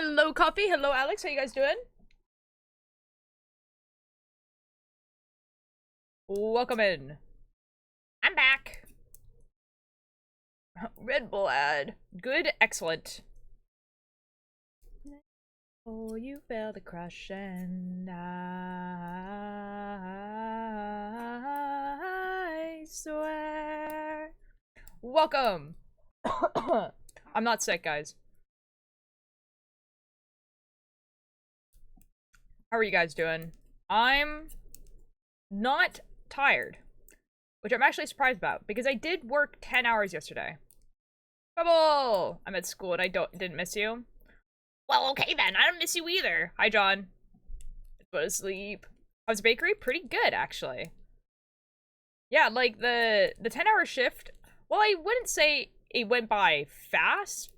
Hello, Coffee. Hello, Alex. How you guys doing? Welcome in. I'm back. Red Bull ad. Good, excellent. Oh, you failed to crush, and I swear. Welcome. I'm not sick, guys. How are you guys doing? I'm not tired, which I'm actually surprised about because I did work 10 hours yesterday. Trouble! I'm at school and I didn't miss you. Well, okay then. I don't miss you either. Hi, John. Let's go to sleep. How's bakery? Pretty good, actually. Yeah, like the 10-hour shift. Well, I wouldn't say it went by fast.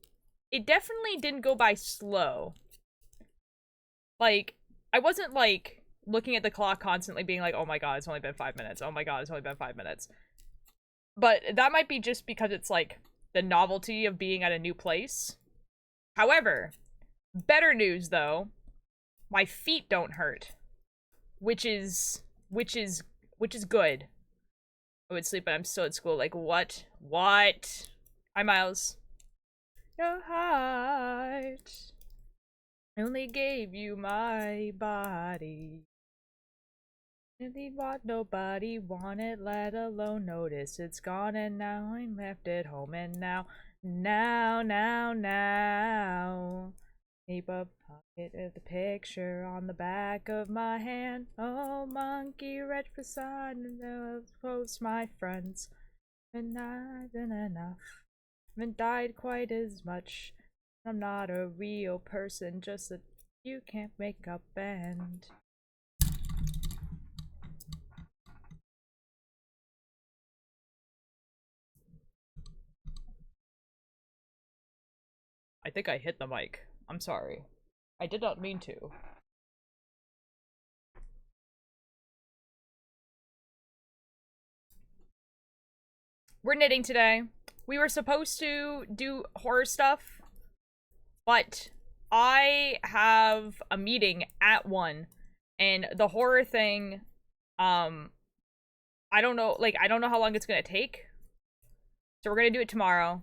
It definitely didn't go by slow. Like, I wasn't like looking at the clock constantly being like, oh my god, it's only been 5 minutes. Oh my god, it's only been 5 minutes. But that might be just because it's like the novelty of being at a new place. However, better news though, my feet don't hurt. Which is good. I would sleep but I'm still at school. Like what? What? Hi Miles. Your heart only gave you my body. Really what nobody wanted, let alone notice it's gone, and now I'm left at home, and now keep a pocket of the picture on the back of my hand. Oh, monkey wretch beside the post, my friends, and not enough. Haven't died quite as much. I'm not a real person, just that you can't make up and. I think I hit the mic. I'm sorry. I did not mean to. We're knitting today. We were supposed to do horror stuff, but I have a meeting at 1, and the horror thing, I don't know, like, I don't know how long it's gonna take. So we're gonna do it tomorrow.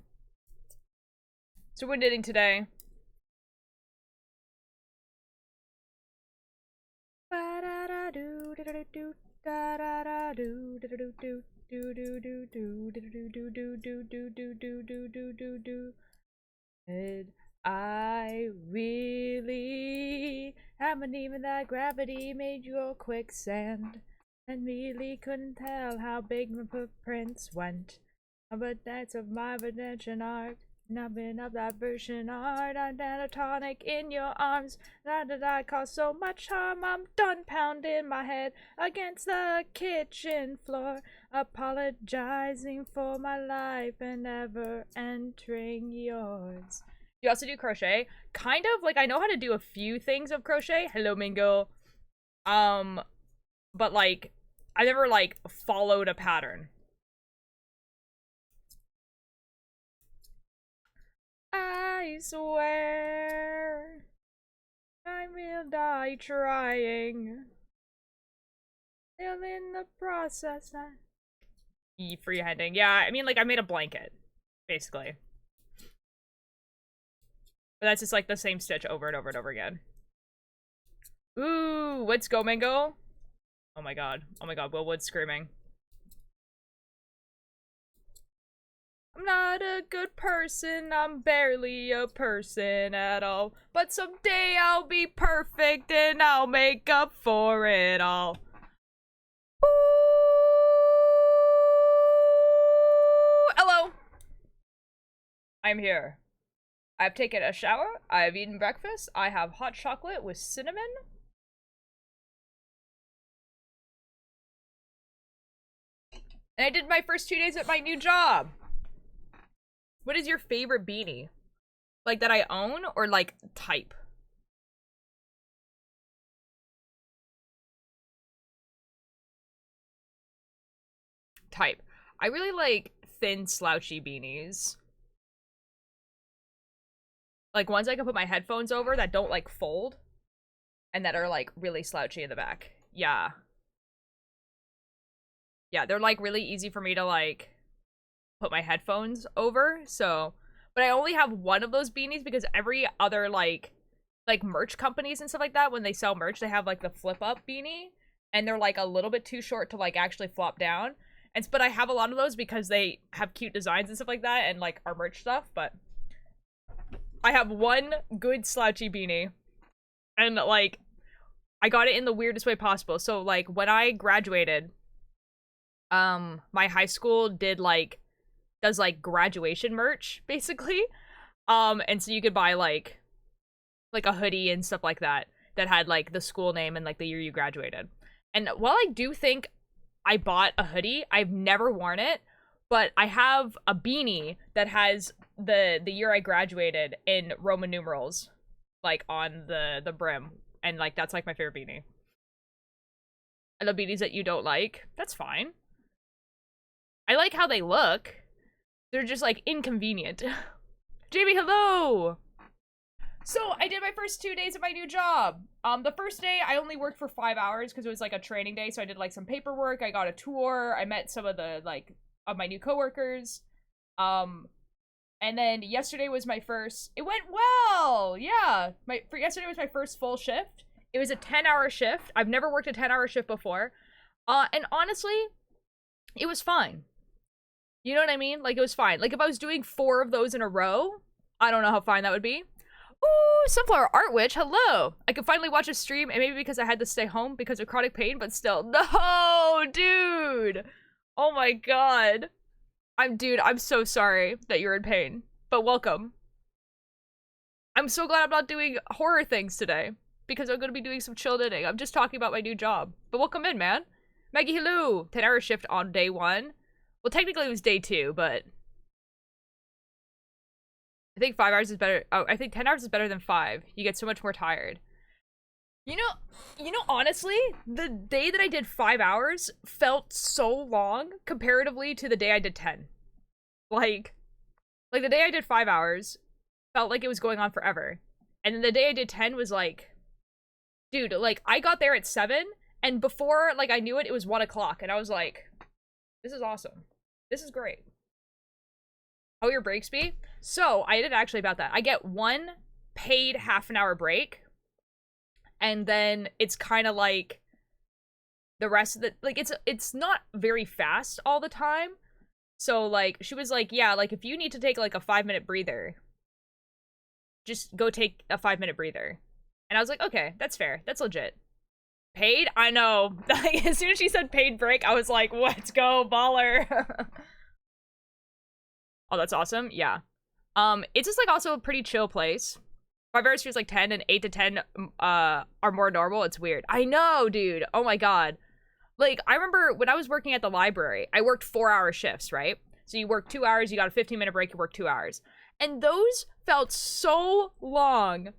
So we're knitting today. I really haven't even that gravity made you a quicksand, and really couldn't tell how big my footprints went. But that's of my redemption art. Nothing of that version art. I'm catatonic in your arms. Not that I cause so much harm. I'm done pounding my head against the kitchen floor, apologizing for my life and never entering yours. You also do crochet? Kind of. Like, I know how to do a few things of crochet. Hello, Mingo. But, like, I never, like, followed a pattern. I swear I will die trying. Still in the process. Freehanding. Yeah, I mean, like, I made a blanket, basically. But that's just, like, the same stitch over and over and over again. Ooh, let's go, Mango. Oh my god. Oh my god, Willwood's screaming. I'm not a good person, I'm barely a person at all. But someday I'll be perfect and I'll make up for it all. Ooh, hello! I'm here. I've taken a shower, I've eaten breakfast, I have hot chocolate with cinnamon. And I did my first 2 days at my new job. What is your favorite beanie? Like, that I own, or, like, type? Type. I really like thin, slouchy beanies. Like ones I can put my headphones over that don't like fold and that are like really slouchy in the back. Yeah. Yeah, they're like really easy for me to like put my headphones over. So, but I only have one of those beanies because every other like merch companies and stuff like that, when they sell merch, they have like the flip up beanie and they're like a little bit too short to like actually flop down. And but I have a lot of those because they have cute designs and stuff like that and like our merch stuff, but I have one good slouchy beanie and like I got it in the weirdest way possible. So like when I graduated, my high school does like graduation merch basically. And so you could buy like a hoodie and stuff like that that had like the school name and like the year you graduated. And while I do think I bought a hoodie, I've never worn it, but I have a beanie that has the year I graduated in Roman numerals like on the brim, and like that's like my favorite beanie. I love beanies that you don't like. That's fine. I like how they look. They're just like inconvenient. Jamie, hello! So, I did my first 2 days of my new job. The first day, I only worked for 5 hours because it was, like, a training day, so I did, like, some paperwork, I got a tour, I met some of the, like, of my new coworkers. And then yesterday was my first... It went well! Yeah! Yesterday was my first full shift. It was a 10-hour shift. I've never worked a 10-hour shift before. And honestly, it was fine. You know what I mean? Like, it was fine. Like, if I was doing 4 of those in a row, I don't know how fine that would be. Ooh, Sunflower Art Witch, hello! I could finally watch a stream, and maybe because I had to stay home because of chronic pain, but still. No, dude! Oh my god. Dude, I'm so sorry that you're in pain, but welcome. I'm so glad I'm not doing horror things today, because I'm gonna be doing some chill knitting. I'm just talking about my new job. But welcome in, man. Maggie, hello! 10-hour shift on day 1. Well, technically it was day 2, but... I think 5 hours is better. Oh, I think 10 hours is better than 5. You get so much more tired. You know, honestly, the day that I did 5 hours felt so long comparatively to the day I did 10. Like the day I did 5 hours felt like it was going on forever. And then the day I did 10 was like, dude, like, I got there at 7, and before, like, I knew it, it was 1 o'clock, and I was like, this is awesome. This is great. How your breaks be? So, I did actually about that. I get 1 paid half-an-hour break, and then it's kind of like the rest of the, like, it's not very fast all the time. So, like, she was like, yeah, like, if you need to take, like, a 5-minute breather, just go take a 5-minute breather. And I was like, okay, that's fair. That's legit. Paid? I know. As soon as she said paid break, I was like, let's go, baller. Oh, that's awesome. Yeah. It's just, like, also a pretty chill place. 5 hours feels like 10, and 8 to 10 are more normal. It's weird. I know, dude. Oh my god. Like, I remember when I was working at the library, I worked 4-hour shifts, right? So you work 2 hours, you got a 15-minute break, you work 2 hours. And those felt so long.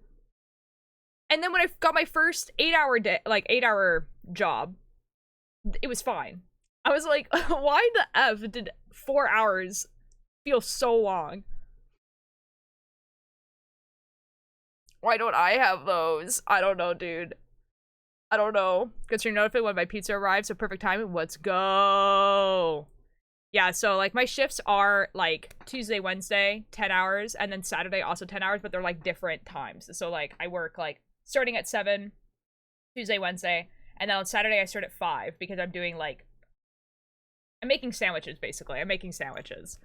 And then when I got my first 8-hour day, like 8-hour job, it was fine. I was like, why the F did 4 hours feel so long? Why don't I have those? I don't know, dude. I don't know. Gets your notification when my pizza arrives, so perfect timing. Let's go. Yeah, so, like, my shifts are, like, Tuesday, Wednesday, 10 hours, and then Saturday also 10 hours, but they're, like, different times. So, like, I work, like, starting at 7, Tuesday, Wednesday, and then on Saturday I start at 5, because I'm doing, like, I'm making sandwiches, basically. I'm making sandwiches.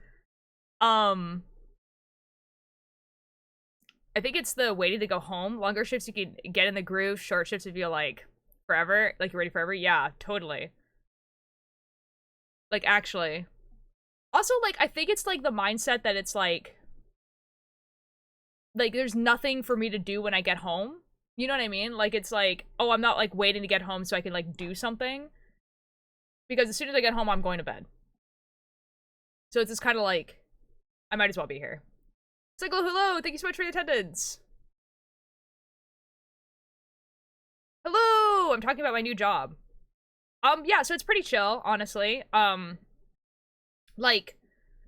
I think it's the waiting to go home. Longer shifts you can get in the groove. Short shifts if you're, like, forever. Like, you're ready forever. Yeah, totally. Like, actually. Also, like, I think it's, like, the mindset that it's, like, there's nothing for me to do when I get home. You know what I mean? Like, it's like, oh, I'm not, like, waiting to get home so I can, like, do something. Because as soon as I get home, I'm going to bed. So it's just kind of like, I might as well be here. Cycle, hello! Thank you so much for the attendance! Hello! I'm talking about my new job. Yeah, so it's pretty chill, honestly. Like,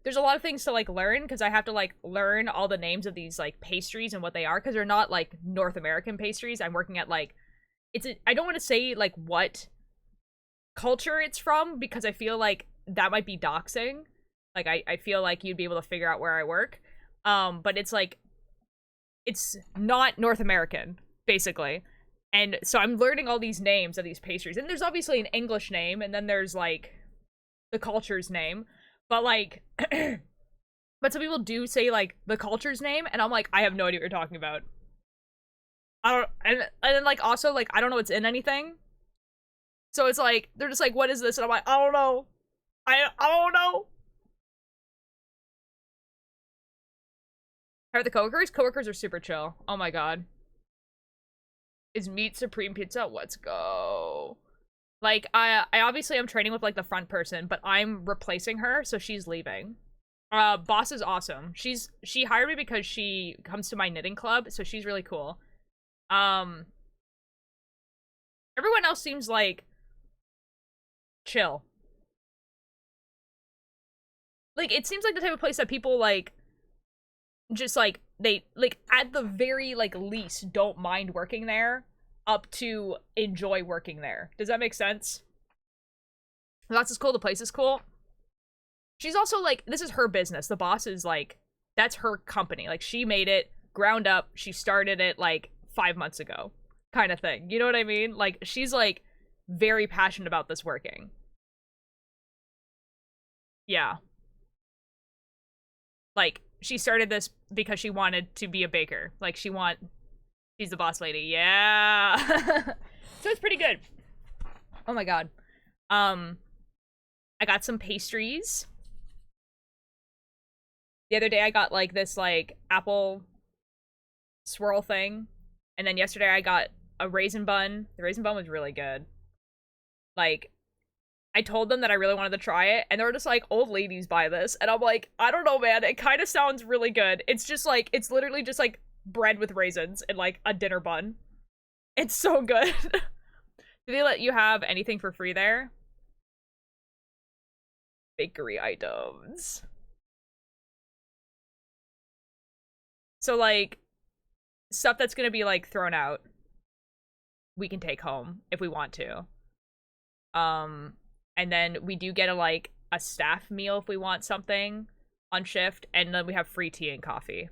there's a lot of things to like learn because I have to like learn all the names of these like pastries and what they are because they're not like North American pastries. I'm working at like I don't want to say like what culture it's from because I feel like that might be doxing. Like I feel like you'd be able to figure out where I work. But it's like it's not North American, basically. And so I'm learning all these names of these pastries. And there's obviously an English name, and then there's like the culture's name. But like but some people do say like the culture's name, and I'm like, I have no idea what you're talking about. I don't and then like also like I don't know what's in anything. So it's like they're just like, what is this? And I'm like, I don't know. I don't know. How are the coworkers? Coworkers are super chill. Oh my god. Is meat supreme pizza? Let's go. Like, I obviously am training with, like, the front person, but I'm replacing her, so she's leaving. Boss is awesome. She hired me because she comes to my knitting club, so she's really cool. Everyone else seems, like, chill. Like, it seems like the type of place that people, like, just, like, they, like, at the very, like, least don't mind working there up to enjoy working there. Does that make sense? That's as cool. The place is cool. She's also, like, this is her business. The boss is, like, that's her company. Like, she made it ground up. She started it, like, 5 months ago kind of thing. You know what I mean? Like, she's, like, very passionate about this working. Yeah. Like, she started this because she wanted to be a baker. Like, she's the boss lady. Yeah. So it's pretty good. Oh my god. I got some pastries. The other day I got, like, this, like, apple swirl thing. And then yesterday I got a raisin bun. The raisin bun was really good. Like, I told them that I really wanted to try it, and they were just like, old ladies buy this. And I'm like, I don't know, man. It kind of sounds really good. It's just, like, it's literally just, like, bread with raisins and, like, a dinner bun. It's so good. Do they let you have anything for free there? Bakery items. So, like, stuff that's gonna be, like, thrown out, we can take home if we want to. And then we do get a staff meal if we want something on shift, and then we have free tea and coffee,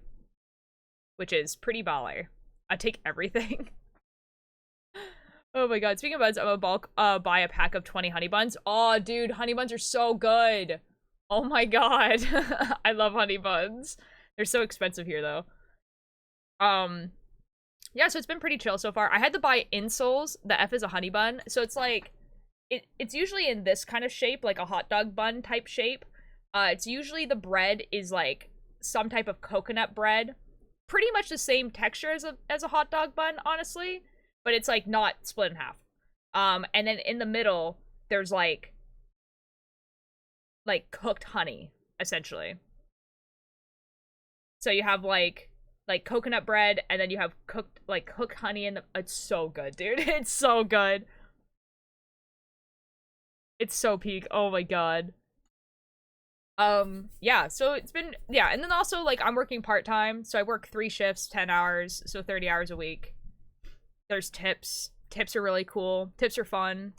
which is pretty baller. I take everything. Oh my god, speaking of buns, I'm gonna bulk buy a pack of 20 honey buns. Oh, dude, honey buns are so good. Oh my god. I love honey buns. They're so expensive here, though. Yeah, so it's been pretty chill so far. I had to buy insoles. The F is a honey bun, so it's like, it's usually in this kind of shape, like a hot dog bun type shape. It's usually the bread is like some type of coconut bread. Pretty much the same texture as a hot dog bun, honestly. But it's like not split in half. And then in the middle, there's like cooked honey, essentially. So you have like coconut bread, and then you have cooked honey in the, it's so good, dude. It's so good. It's so peak. Oh my god. Yeah, so it's been, yeah, and then also, like, I'm working part-time, so I work 3 shifts, 10 hours, so 30 hours a week. There's tips. Tips are really cool. Tips are fun.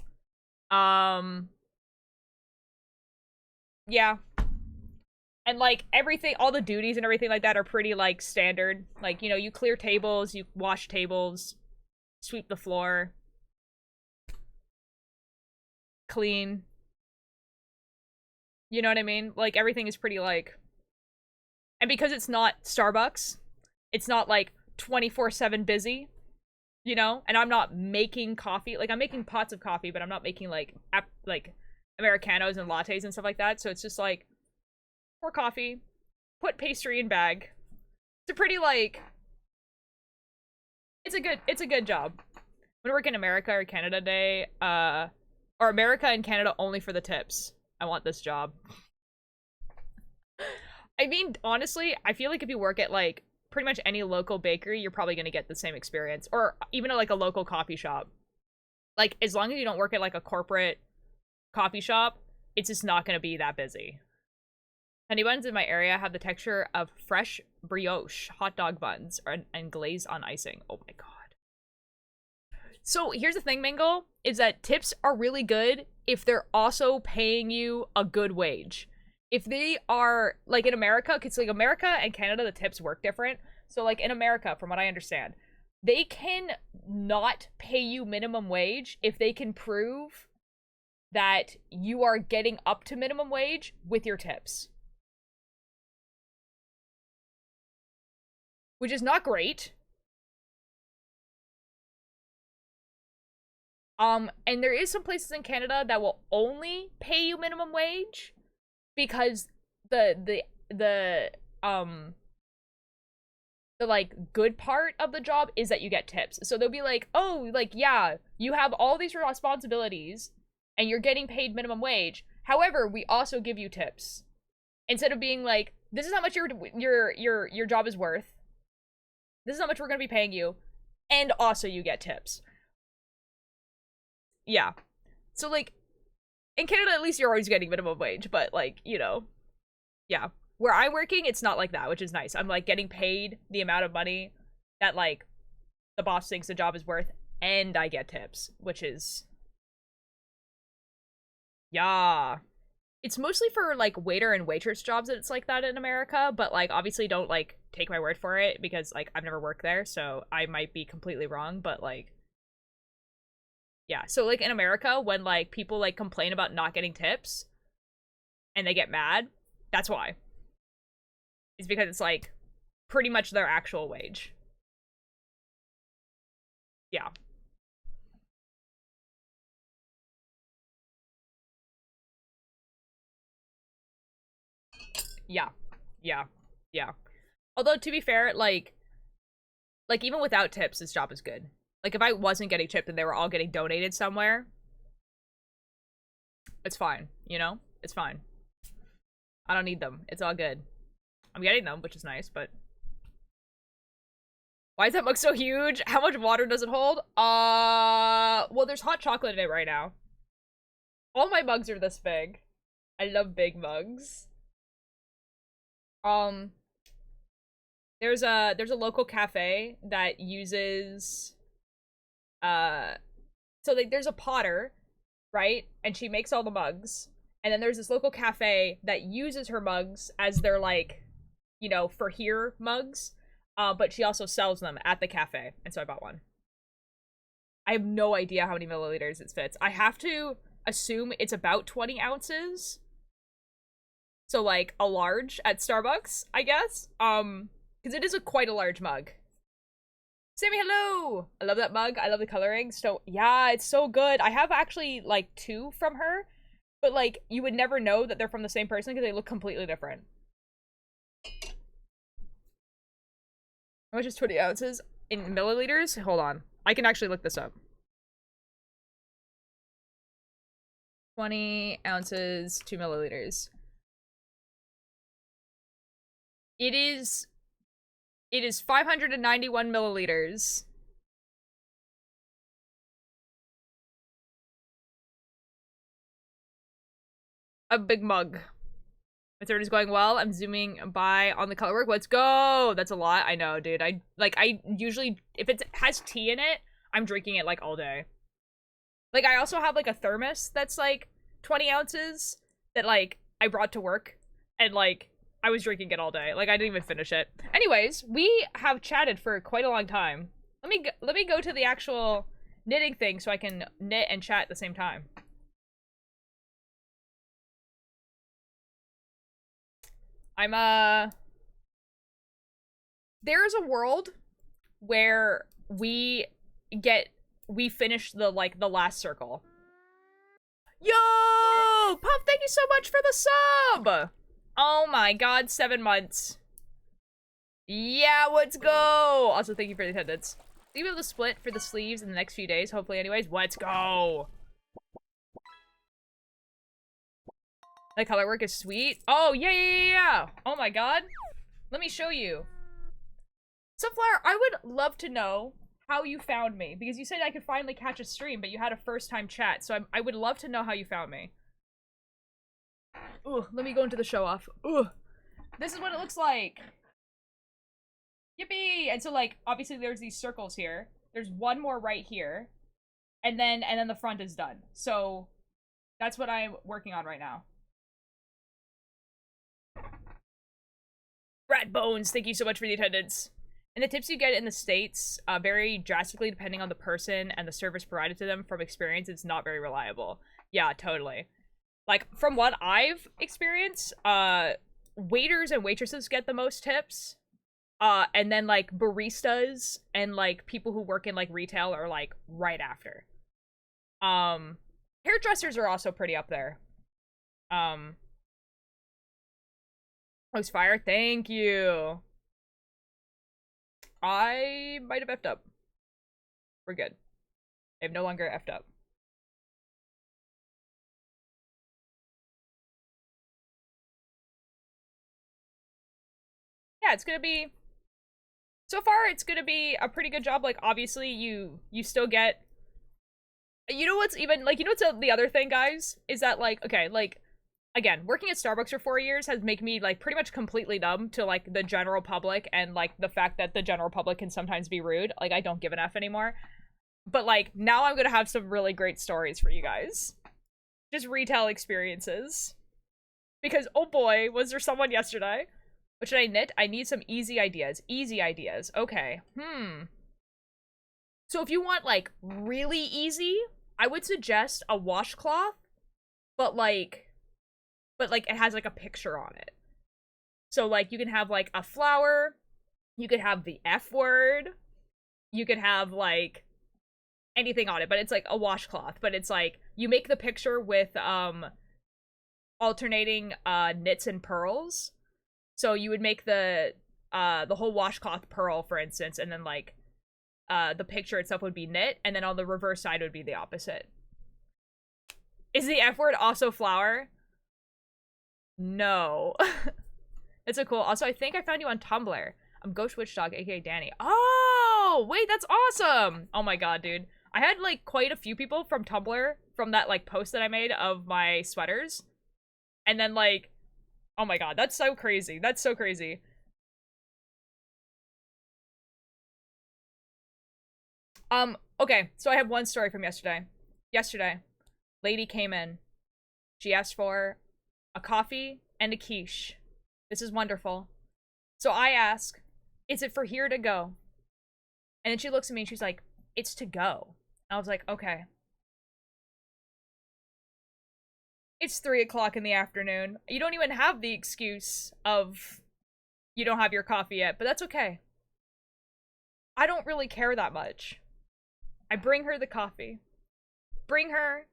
Yeah. And, like, everything, all the duties and everything like that are pretty, like, standard. Like, you know, you clear tables, you wash tables, sweep the floor, clean. You know what I mean? Like, everything is pretty, like... And because it's not Starbucks, it's not, like, 24/7 busy, you know? And I'm not making coffee. Like, I'm making pots of coffee, but I'm not making, like, Americanos and lattes and stuff like that. So it's just, like, pour coffee, put pastry in bag. It's a pretty, like... It's a good job. When I work in America or Canada Day, or America and Canada only for the tips. I want this job. I mean, honestly, I feel like if you work at, like, pretty much any local bakery, you're probably gonna get the same experience. Or even at, like, a local coffee shop. Like, as long as you don't work at, like, a corporate coffee shop, it's just not gonna be that busy. Honey buns in my area have the texture of fresh brioche hot dog buns and glazed on icing. Oh my god. So here's the thing, Mingle, is that tips are really good if they're also paying you a good wage. If they are, like in America, because like America and Canada, the tips work different. So like in America, from what I understand, they can not pay you minimum wage if they can prove that you are getting up to minimum wage with your tips. Which is not great. And there is some places in Canada that will only pay you minimum wage because the like good part of the job is that you get tips. So they'll be like, "Oh, like yeah, you have all these responsibilities and you're getting paid minimum wage. However, we also give you tips." Instead of being like, "This is how much your job is worth. This is how much we're going to be paying you, and also you get tips." Yeah. So, like, in Canada, at least you're always getting minimum wage, but, like, you know, yeah. Where I'm working, it's not like that, which is nice. I'm, like, getting paid the amount of money that, like, the boss thinks the job is worth, and I get tips, which is... yeah. It's mostly for, like, waiter and waitress jobs that it's like that in America, but, like, obviously don't, like, take my word for it, because, like, I've never worked there, so I might be completely wrong, but, like... yeah, so, like, in America, when, like, people, like, complain about not getting tips, and they get mad, that's why. It's because it's, like, pretty much their actual wage. Yeah. Yeah. Yeah. Yeah. Although, to be fair, like, even without tips, this job is good. Like, if I wasn't getting tipped and they were all getting donated somewhere, it's fine, you know? It's fine. I don't need them. It's all good. I'm getting them, which is nice, but... why is that mug so huge? How much water does it hold? Well, there's hot chocolate in it right now. All my mugs are this big. I love big mugs. There's a local cafe that uses... so like there's a potter, right? And she makes all the mugs. And then there's this local cafe that uses her mugs as their, like, you know, for here mugs. But she also sells them at the cafe. And so I bought one. I have no idea how many milliliters it fits. I have to assume it's about 20 ounces. So, like, a large at Starbucks, I guess. Because it is quite a large mug. Sammy, hello! I love that mug. I love the coloring. So, yeah, it's so good. I have actually, like, 2 from her. But, like, you would never know that they're from the same person because they look completely different. How much is 20 ounces in milliliters? Hold on. I can actually look this up. 20 ounces, 2 milliliters. It is 591 milliliters. A big mug. My third is going well. I'm zooming by on the color work. Let's go! That's a lot. I know, dude. I usually, if it has tea in it, I'm drinking it, like, all day. Like, I also have, like, a thermos that's, like, 20 ounces that, like, I brought to work. And, like, I was drinking it all day. Like, I didn't even finish it. Anyways, we have chatted for quite a long time. Let me go to the actual knitting thing so I can knit and chat at the same time. There is a world where we finish the, like, the last circle. Yo! Puff, thank you so much for the sub! Oh my god, 7 months. Yeah, let's go! Also, thank you for the attendance. You'll be able to split for the sleeves in the next few days, hopefully anyways. Let's go! The color work is sweet. Oh, yeah. Oh my god. Let me show you. Sunflower, I would love to know how you found me, because you said I could finally catch a stream, but you had a first-time chat, so I would love to know how you found me. Ugh, let me go into the show-off. Ugh. This is what it looks like. Yippee! And so, like, obviously there's these circles here. There's one more right here. And then the front is done. So, that's what I'm working on right now. Rat Bones, thank you so much for the attendance. And the tips you get in the States vary drastically depending on the person and the service provided to them. From experience, it's not very reliable. Yeah, totally. Like, from what I've experienced, waiters and waitresses get the most tips. And then, like, baristas and, like, people who work in, like, retail are, like, right after. Hairdressers are also pretty up there. Host fire, thank you. I might have effed up. We're good. I have no longer effed up. Yeah, it's gonna be... So far, it's gonna be a pretty good job. Like, obviously, you still get... You know what's even... Like, you know what's the other thing, guys? Is that, like, okay, like... Again, working at Starbucks for 4 years has made me, like, pretty much completely numb to, like, the general public and, like, the fact that the general public can sometimes be rude. Like, I don't give an F anymore. But, like, now I'm gonna have some really great stories for you guys. Just retail experiences. Because, oh boy, was there someone yesterday. What should I knit? I need some easy ideas. Easy ideas. Okay. So if you want, like, really easy, I would suggest a washcloth, but it has, like, a picture on it. So, like, you can have, like, a flower, you could have the F word, you could have, like, anything on it, but it's, like, a washcloth, but it's, like, you make the picture with, alternating, knits and purls. So you would make the whole washcloth pearl, for instance, and then, like, the picture itself would be knit, and then on the reverse side would be the opposite. Is the F word also flower? No. It's so cool. Also, I think I found you on Tumblr. I'm Ghost Witch Dog, aka Danny. Oh, wait, that's awesome! Oh my god, dude. I had, like, quite a few people from Tumblr, from that, like, post that I made of my sweaters. And then, like, oh my god, that's so crazy. That's so crazy. Okay, so I have one story from yesterday. Yesterday, lady came in. She asked for a coffee and a quiche. This is wonderful. So I ask, is it for here to go? And then she looks at me and she's like, it's to go. I was like, okay. It's 3 o'clock in the afternoon. You don't even have the excuse of you don't have your coffee yet, but that's okay. I don't really care that much. I bring her the coffee. Bring her.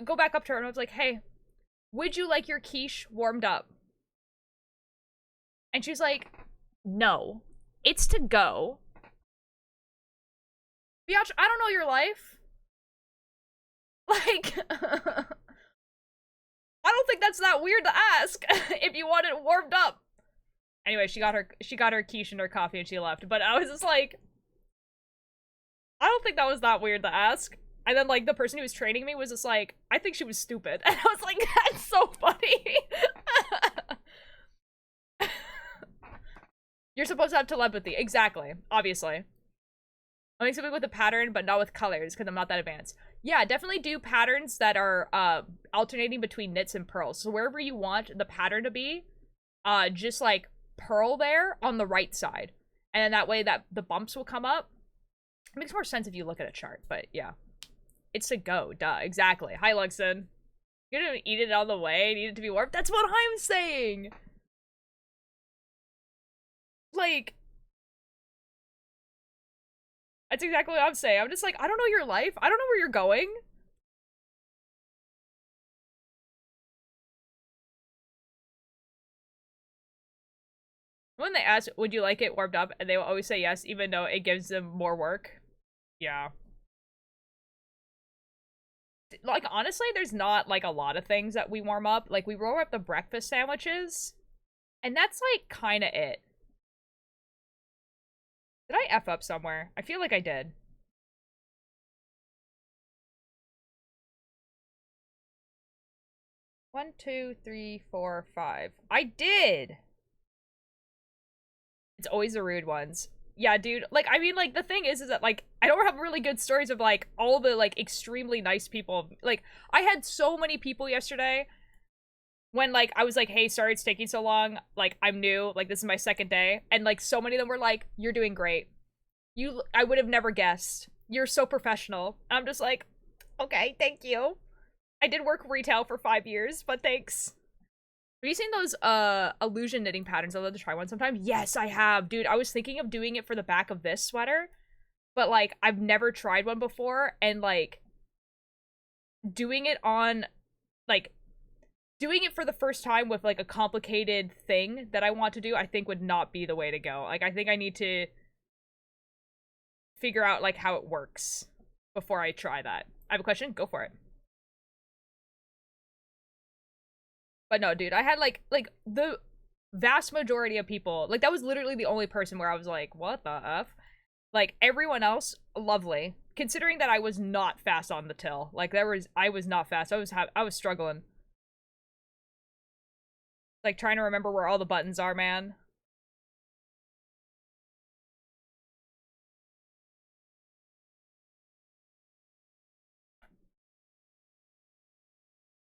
Go back up to her and I was like, hey, would you like your quiche warmed up? And she's like, no. It's to go. Biatch, I don't know your life. Like, I don't think that's that weird to ask if you want it warmed up. Anyway, she got her quiche and her coffee and she left. But I was just like, I don't think that was that weird to ask. And then, like, the person who was training me was just like, I think she was stupid. And I was like, that's so funny. You're supposed to have telepathy. Exactly. Obviously. I make something with a pattern, but not with colors, because I'm not that advanced. Yeah, definitely do patterns that are alternating between knits and purls. So wherever you want the pattern to be, just, like, purl there on the right side. And then that way that the bumps will come up. It makes more sense if you look at a chart, but yeah. It's to go, duh, exactly. Hi, Luxon. You're gonna eat it on the way, need it to be warm? That's what I'm saying! Like, that's exactly what I'm saying. I'm just like, I don't know your life. I don't know where you're going. When they ask, would you like it warmed up? And they will always say yes, even though it gives them more work. Yeah. Like, honestly, there's not, like, a lot of things that we warm up. Like, we warm up the breakfast sandwiches. And that's, like, kinda it. Did I F up somewhere? I feel like I did. 1, 2, 3, 4, 5. I did! It's always the rude ones. Yeah, dude. Like, I mean, like, the thing is that, like, I don't have really good stories of, like, all the, like, extremely nice people. Like, I had so many people yesterday when, like, I was like, hey, sorry it's taking so long. Like, I'm new. Like, this is my second day. And, like, so many of them were like, you're doing great. I would have never guessed. You're so professional. And I'm just like, okay, thank you. I did work retail for 5 years, but thanks. Have you seen those illusion knitting patterns? I'd love to try one sometime. Yes, I have. Dude, I was thinking of doing it for the back of this sweater, but like I've never tried one before, and like doing it for the first time with like a complicated thing that I want to do, I think would not be the way to go. Like I think I need to figure out like how it works before I try that. I have a question. Go for it. But no, dude, I had like the vast majority of people, like that was literally the only person where I was like, what the F? Like everyone else, lovely. Considering that I was not fast on the till. Like I was not fast. I was struggling. Like trying to remember where all the buttons are, man.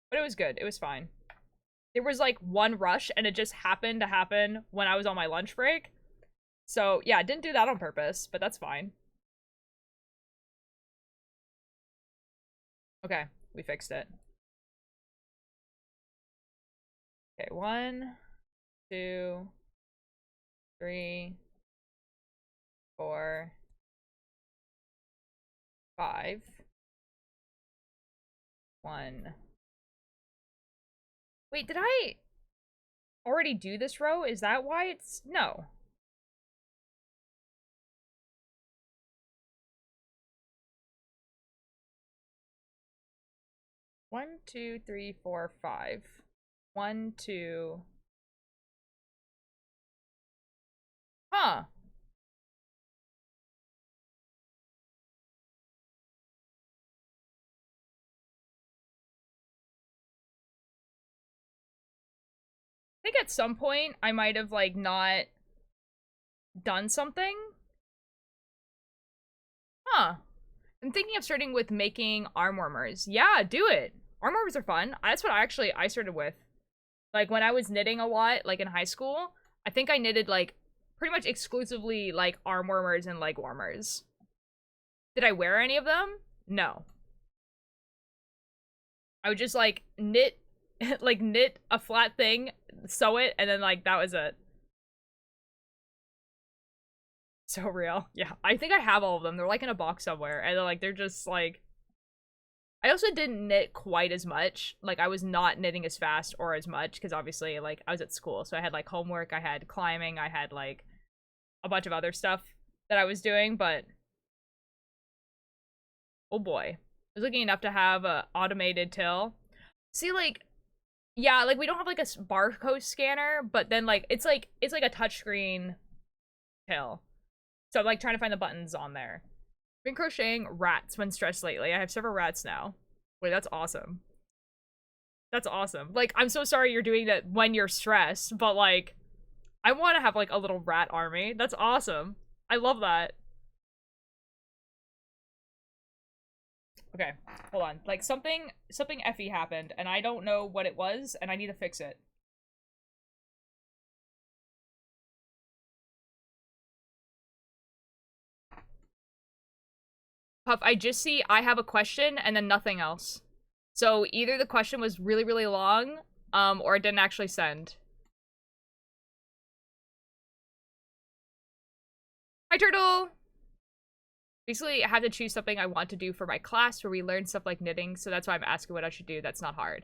But it was good. It was fine. There was like one rush and it just happened to happen when I was on my lunch break. So yeah, I didn't do that on purpose, but that's fine. Okay, we fixed it. Okay, 1, 2, 3, 4, 5. 1. Wait, did I already do this row? Is that why it's... No. One, 2, 3, 4, 5. 1, 2... Huh. I think at some point I might have, like, not done something. Huh. I'm thinking of starting with making arm warmers. Yeah, do it. Arm warmers are fun. That's what I started with. Like, when I was knitting a lot, like, in high school, I think I knitted, like, pretty much exclusively, like, arm warmers and leg warmers. Did I wear any of them? No. I would just, like, knit, like, knit a flat thing, sew it, and then, like, that was it. So real. Yeah, I think I have all of them. They're, like, in a box somewhere, and they're just, like... I also didn't knit quite as much. Like, I was not knitting as fast or as much, because obviously, like, I was at school, so I had, like, homework, I had climbing, I had, like, a bunch of other stuff that I was doing, but... Oh boy. I was looking enough to have a automated till. See, like, yeah, like, we don't have, like, a barcode scanner, but then, like, it's like a touchscreen till. So I'm, like, trying to find the buttons on there. Been crocheting rats when stressed lately. I have several rats now. Wait, that's awesome. That's awesome. Like, I'm so sorry you're doing that when you're stressed, but, like, I want to have, like, a little rat army. That's awesome. I love that. Okay, hold on. Like, something effy happened, and I don't know what it was, and I need to fix it. Puff, I just see I have a question and then nothing else. So either the question was really, really long, or it didn't actually send. Hi, Turtle! Basically, I have to choose something I want to do for my class where we learn stuff like knitting, so that's why I'm asking what I should do. That's not hard.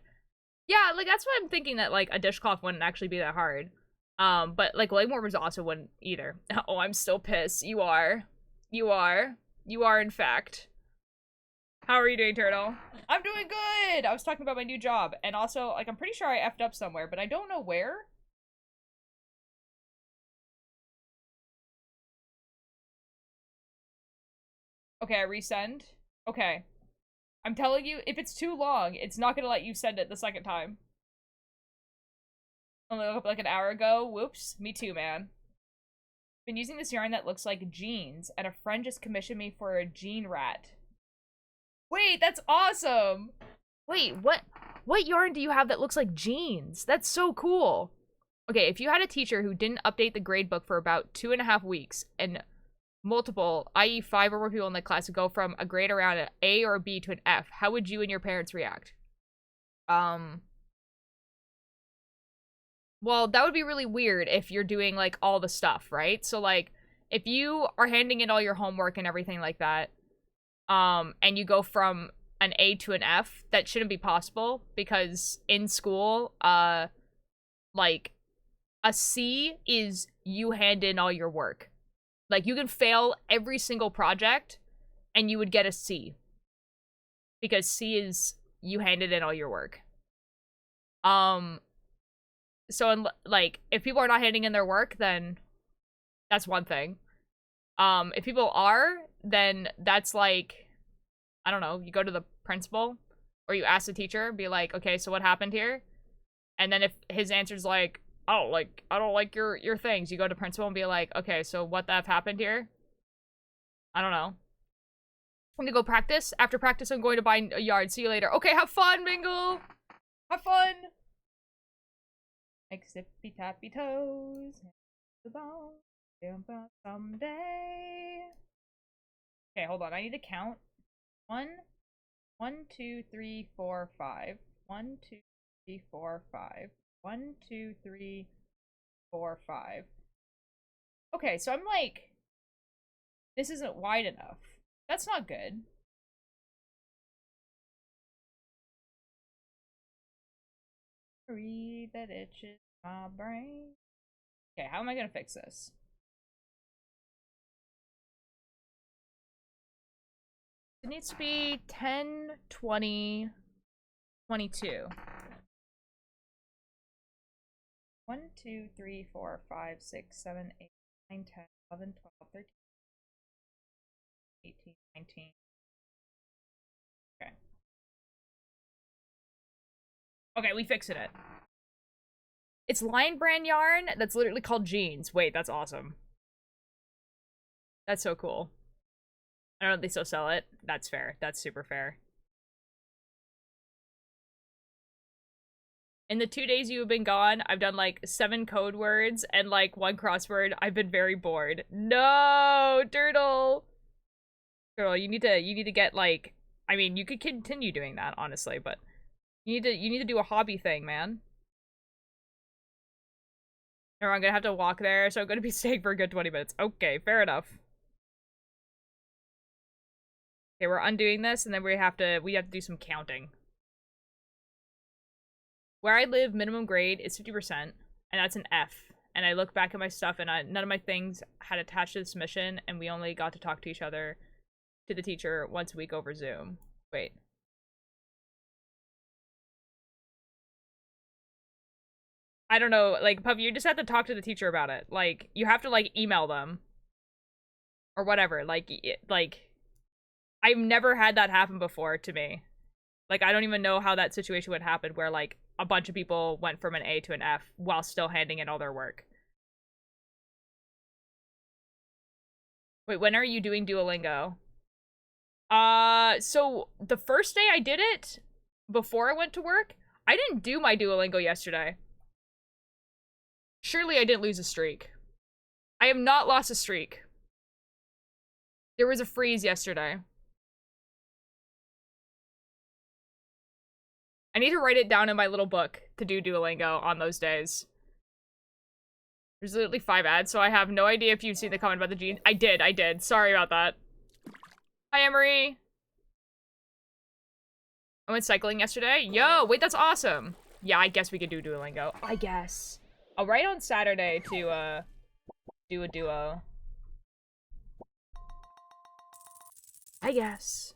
Yeah, like, that's why I'm thinking that, like, a dishcloth wouldn't actually be that hard. But, like, leg warmers also wouldn't either. Oh, I'm still pissed. You are. You are. You are, in fact. How are you doing, Turtle? I'm doing good! I was talking about my new job, and also, like, I'm pretty sure I effed up somewhere, but I don't know where. Okay, I resend. Okay. I'm telling you, if it's too long, it's not gonna let you send it the second time. Only woke up like an hour ago. Whoops. Me too, man. Been using this yarn that looks like jeans, and a friend just commissioned me for a jean rat. Wait, that's awesome! Wait, what yarn do you have that looks like jeans? That's so cool. Okay, if you had a teacher who didn't update the grade book for about 2.5 weeks, and multiple, i.e. 5 or more people in the class would go from a grade around an A or a B to an F, how would you and your parents react? Well, that would be really weird if you're doing, like, all the stuff, right? So, like, if you are handing in all your homework and everything like that, and you go from an A to an F, that shouldn't be possible, because in school, like, a C is you hand in all your work. Like, you can fail every single project, and you would get a C. Because C is you handed in all your work. So, like, if people are not handing in their work, then that's one thing. If people are, then that's like, I don't know, you go to the principal, or you ask the teacher, be like, okay, so what happened here? And then if his answer's like, oh, like, I don't like your things, you go to principal and be like, okay, so what the F happened here? I don't know. I'm gonna go practice. After practice, I'm going to buy a yard. See you later. Okay, have fun, Mingle! Have fun! Like zippy tappy toes. The bone. Someday. Okay, hold on. I need to count. 1, 2, 3, 4, 5. 1, 2, 3, 4, 5. 1, 2, 3, 4, 5. Okay, so I'm like, this isn't wide enough. That's not good. Read that itches my brain. Okay, how am I gonna fix this? It needs to be 10, 20, 22. 1, 2, 3, 4, 5, 6, 7, 8, 9, 10, 11, 12, 13, 18, 19. Okay. Okay, we fixed it. It's Lion Brand yarn that's literally called jeans. Wait, that's awesome. That's so cool. I don't know if they still sell it. That's fair. That's super fair. In the 2 days you have been gone, I've done like 7 code words and like 1 crossword. I've been very bored. No, Turtle. Girl, you need to get like, I mean, you could continue doing that, honestly, but you need to do a hobby thing, man. Or I'm gonna have to walk there, so I'm gonna be staying for a good 20 minutes. Okay, fair enough. Okay, we're undoing this, and then we have to do some counting. Where I live, minimum grade is 50%, and that's an F. And I look back at my stuff, and none of my things had attached to the submission, and we only got to talk to each other, to the teacher, once a week over Zoom. Wait. I don't know, like, Puffy, you just have to talk to the teacher about it. Like, you have to, like, email them. Or whatever, like, I've never had that happen before to me. Like, I don't even know how that situation would happen where, like, a bunch of people went from an A to an F while still handing in all their work. Wait, when are you doing Duolingo? So the first day I did it, before I went to work, I didn't do my Duolingo yesterday. Surely I didn't lose a streak. I have not lost a streak. There was a freeze yesterday. I need to write it down in my little book to do Duolingo on those days. There's literally 5 ads, so I have no idea if you've seen the comment about the jeans. I did. Sorry about that. Hi, Emery. I went cycling yesterday. Yo, wait, that's awesome. Yeah, I guess we could do Duolingo. I guess. I'll write on Saturday to, do a duo. I guess.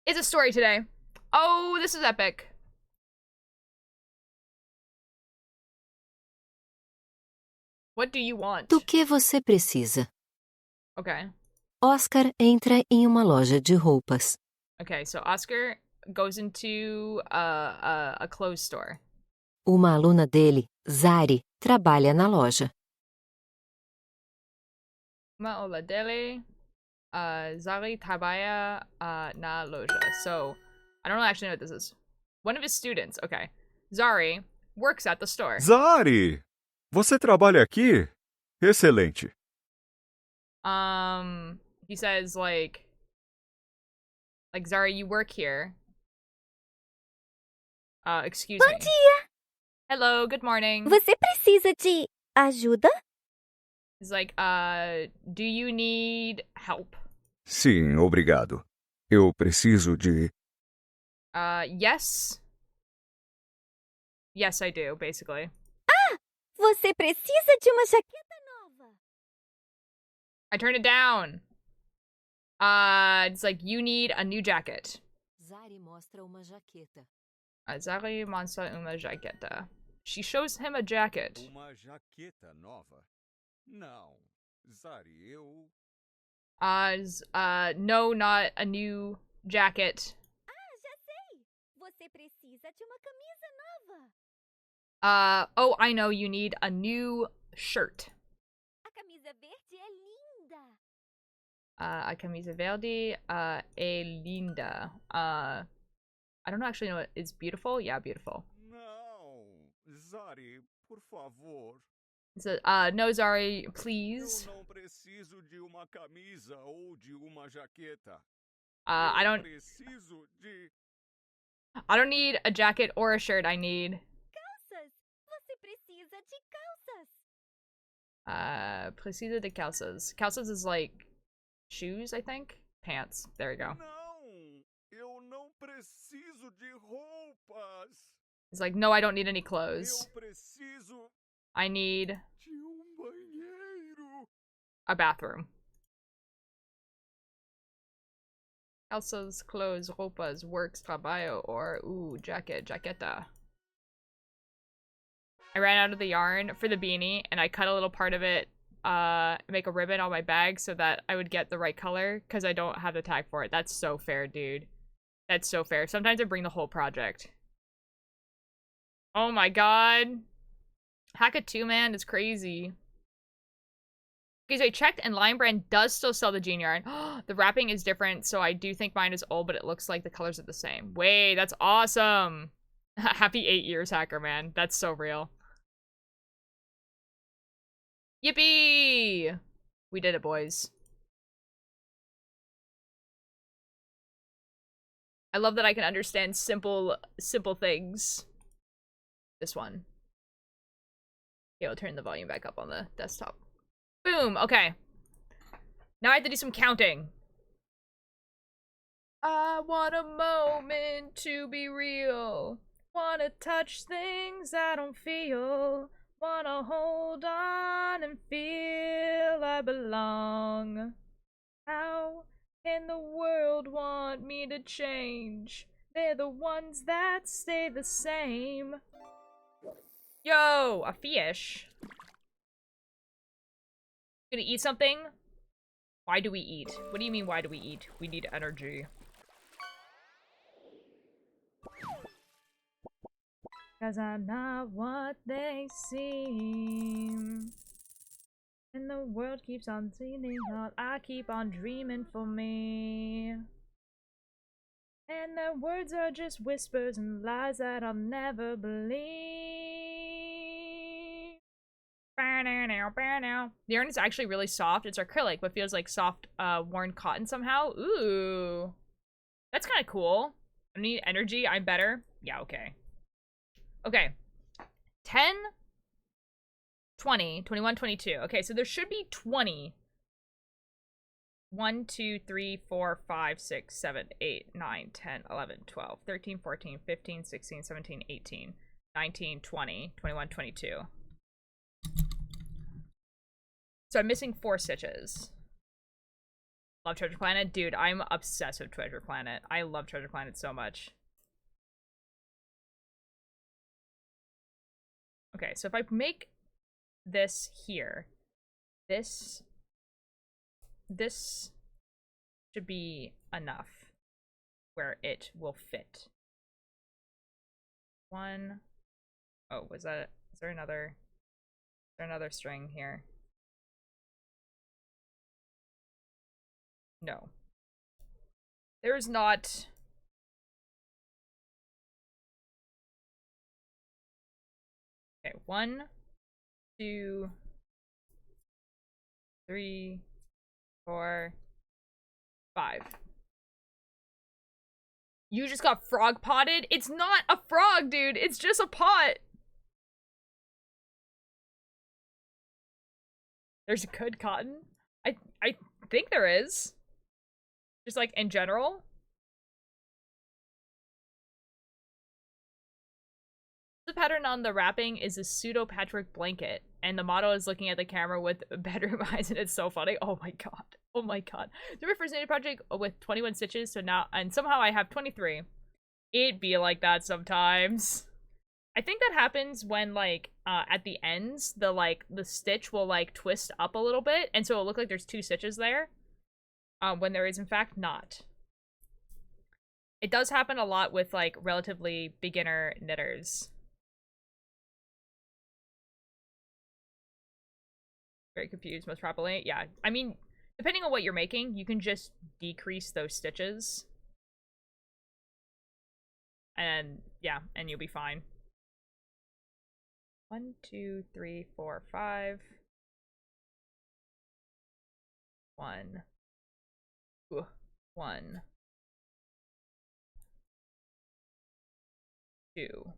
It's a story today. Oh, this is epic. What do you want? Do que você precisa? Okay. Oscar entra em uma loja de roupas. Okay, so Oscar goes into a clothes store. Uma aluna dele, Zari, trabalha na loja. Uma aula dele, Zari trabalha na loja. So, I don't actually know what this is. One of his students, okay. Zari works at the store. Zari! Você trabalha aqui? Excelente. He says, like, Zari, you work here. Excuse me. Bom dia! Hello, good morning. Você precisa de ajuda? He's like, do you need help? Sim, obrigado. Eu preciso de... Yes. Yes, I do, basically. Ah! Você precisa de uma jaqueta nova. I turned it down. It's like, you need a new jacket. Zari mostra uma jaqueta. Zari mostra uma jaqueta. She shows him a jacket. Uma jaqueta nova? Não. Zari, eu... No, not a new jacket. Ah, já sei! Você precisa de uma camisa nova. Oh, I know, you need a new shirt. A camisa verde é linda. A camisa verde, é linda. I don't actually know what is beautiful. Yeah, beautiful. Não. Zari, por favor. So, no, Zari, please. Eu não preciso de uma camisa ou de uma jaqueta. I don't need a jacket or a shirt. I need Calças. Você precisa de calças. precisa de calças. Calças is like shoes, I think. Pants. There we go. Não, eu não preciso de roupas. It's like, no, I don't need any clothes. Eu preciso I need de banheiro. a bathroom. Calças, clothes, roupas, works, trabalho, or, jacket, jaqueta. I ran out of the yarn for the beanie, and I cut a little part of it, make a ribbon on my bag so that I would get the right color, because I don't have the tag for it. That's so fair, dude. That's so fair. Sometimes I bring the whole project. Oh my god. Hack-a-2, man, is crazy. Okay, so I checked, and Lion Brand does still sell the jean yarn. The wrapping is different, so I do think mine is old, but it looks like the colors are the same. Wait, that's awesome! Happy 8 years, Hacker Man. That's so real. Yippee! We did it, boys. I love that I can understand simple things. This one. Okay, I'll turn the volume back up on the desktop. Boom, okay. Now I have to do some counting. I want a moment to be real. Wanna touch things I don't feel. Wanna hold on and feel I belong. How can the world want me to change? They're the ones that stay the same. Yo, a fish. Gonna eat something? Why do we eat? What do you mean, why do we eat? We need energy. Cause I'm not what they seem. And the world keeps on seeming hot. I keep on dreaming for me. And their words are just whispers and lies that I'll never believe. The yarn is actually really soft. It's acrylic, but feels like soft, worn cotton somehow. Ooh. That's kind of cool. I need energy. I'm better. Yeah, okay. Okay. 10, 20, 21, 22. Okay, so there should be 20. 1, 2, 3, 4, 5, 6, 7, 8, 9, 10, 11, 12, 13, 14, 15, 16, 17, 18, 19, 20, 21, 22. So I'm missing 4 stitches. Love Treasure Planet? Dude, I'm obsessed with Treasure Planet. I love Treasure Planet so much. Okay, so if I make this here, this should be enough. where it will fit. One. Oh, was that? Is there another? Is there another string here? No. There's not. Okay, 1, 2, 3, 4, 5. You just got frog potted? It's not a frog, dude. It's just a pot. There's good cotton? I think there is. Just like in general. The pattern on the wrapping is a pseudo patchwork blanket, and the motto is looking at the camera with bedroom eyes, and it's so funny. Oh my god. Oh my god. This is my first knitting project with 21 stitches, so now, and somehow I have 23. It be like that sometimes. I think that happens when, like, at the ends, the stitch will, like, twist up a little bit, and so it'll look like there's 2 stitches there, when there is, in fact, not. It does happen a lot with, like, relatively beginner knitters. Very confused, most probably. Yeah, I mean, depending on what you're making, you can just decrease those stitches. And, yeah, and you'll be fine. 1, 2, 3, 4, 5. 1. Ooh. 1. 2.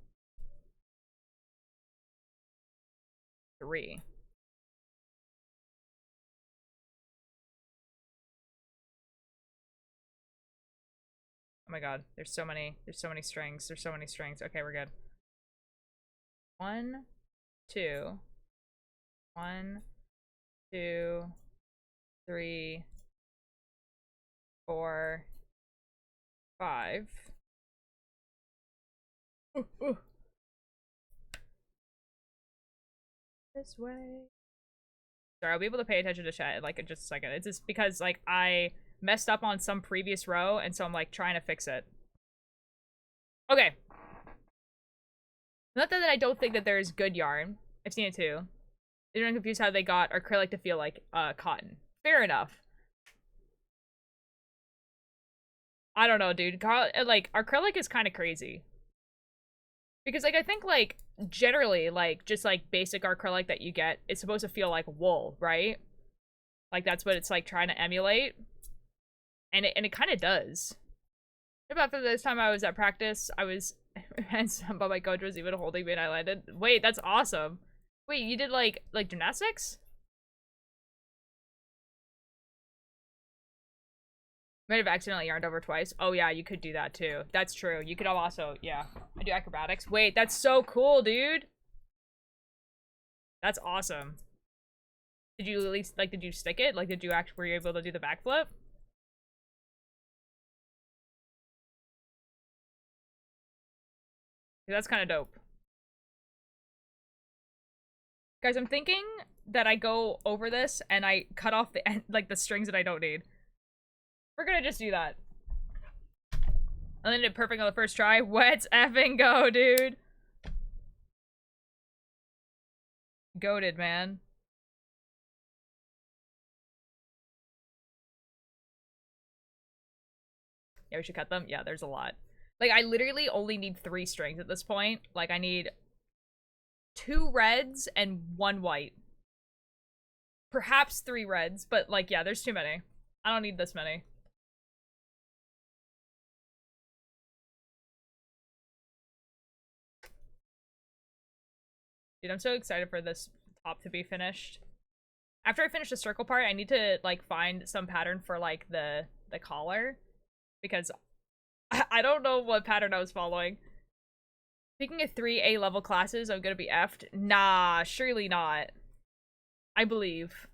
3. Oh my god, there's so many strings. There's so many strings. Okay, we're good. 1, 2. 1, 2, 3, 4, 5. Ooh, ooh. This way. Sorry, I'll be able to pay attention to chat in like in just a second. It's just because like I messed up on some previous row, and so I'm like trying to fix it. Okay. Not that I don't think that there's good yarn. I've seen it too. They're confused how they got acrylic to feel like cotton. Fair enough. I don't know, dude. Like acrylic is kind of crazy. Because like I think like generally like just like basic acrylic that you get is supposed to feel like wool, right? Like that's what it's like trying to emulate. And it kind of does. After this time I was at practice, I was handsome, but my coach was even holding me and I landed. Wait, that's awesome. Wait, you did like gymnastics? Might have accidentally yarned over twice. Oh yeah, you could do that too. That's true. You could also, yeah. I do acrobatics. Wait, that's so cool, dude. That's awesome. Did you at least, like, did you stick it? Like, were you able to do the backflip? That's kind of dope. Guys, I'm thinking that I go over this and I cut off the end, like the strings that I don't need. We're gonna just do that. I landed it perfect on the first try. Let's effing go, dude. Goated, man. Yeah, we should cut them. Yeah, there's a lot. Like, I literally only need 3 strings at this point. Like, I need 2 reds and 1 white. Perhaps 3 reds, but, like, yeah, there's too many. I don't need this many. Dude, I'm so excited for this top to be finished. After I finish the circle part, I need to, like, find some pattern for, like, the collar. Because I don't know what pattern I was following. Speaking of 3 A-level classes, I'm gonna be effed. Nah, surely not. I believe.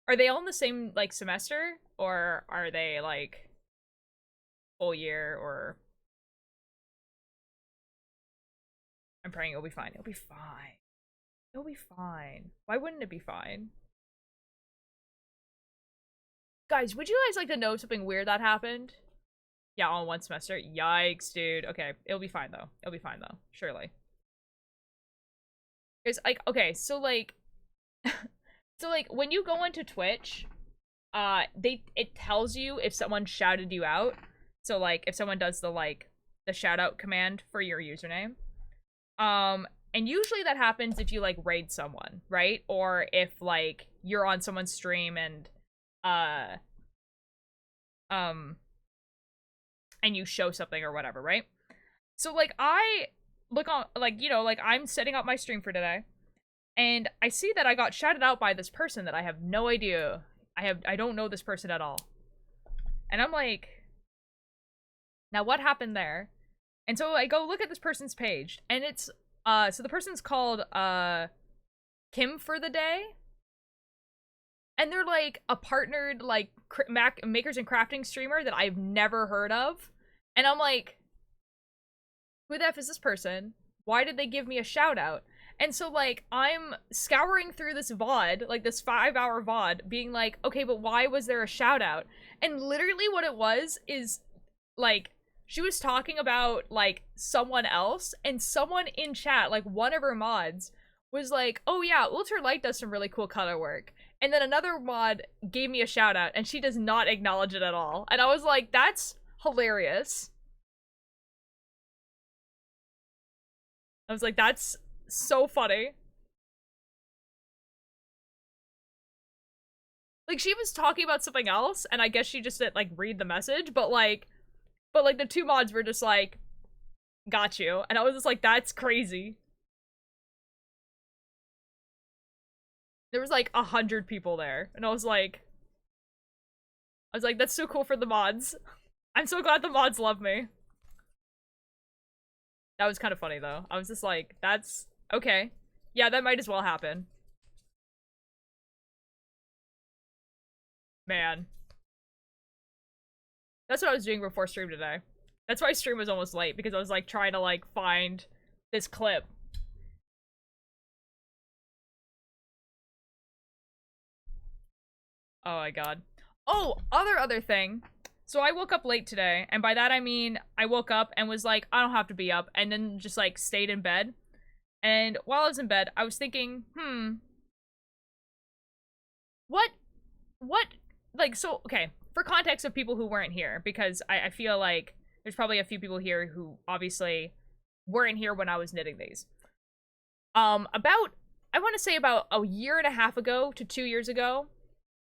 Are they all in the same, like, semester? Or are they, like, full year, or... I'm praying it'll be fine. It'll be fine. It'll be fine. Why wouldn't it be fine? Guys, would you guys like to know something weird that happened? Yeah, on one semester. Yikes, dude. Okay, it'll be fine though. It'll be fine though. Surely. It's like, okay, so like so like when you go into Twitch, it tells you if someone shouted you out. So like if someone does the shout out command for your username. And usually that happens if you like raid someone, right? Or if like you're on someone's stream and and you show something or whatever, right? So like I look on like, you know, like I'm setting up my stream for today and I see that I got shouted out by this person that I have no idea. I don't know this person at all. And I'm like, now what happened there? And so I go look at this person's page and it's so the person's called Kim for the Day. And they're like a partnered like makers and crafting streamer that I've never heard of. And I'm like, who the F is this person? Why did they give me a shout out? And so like I'm scouring through this VOD, like this 5-hour VOD, being like, okay, but why was there a shout out? And literally what it was is like she was talking about like someone else and someone in chat, like one of her mods, was like, oh yeah, Ultra Light does some really cool color work. And then another mod gave me a shout out and she does not acknowledge it at all. And I was like, that's hilarious. I was like, that's so funny. Like she was talking about something else and I guess she just didn't like read the message, but like the two mods were just like, got you. And I was just like, that's crazy. There was like 100 people there. And I was like, that's so cool for the mods. I'm so glad the mods love me. That was kind of funny though. I was just like, that's okay. Yeah, that might as well happen. Man. That's what I was doing before stream today. That's why stream was almost late, because I was like trying to like find this clip. Oh my god. Oh, other thing. So I woke up late today, and by that I mean I woke up and was like, I don't have to be up, and then just like stayed in bed. And while I was in bed, I was thinking, what, like, so, okay, for context of people who weren't here, because I feel like there's probably a few people here who obviously weren't here when I was knitting these. I want to say about a year and a half ago to 2 years ago,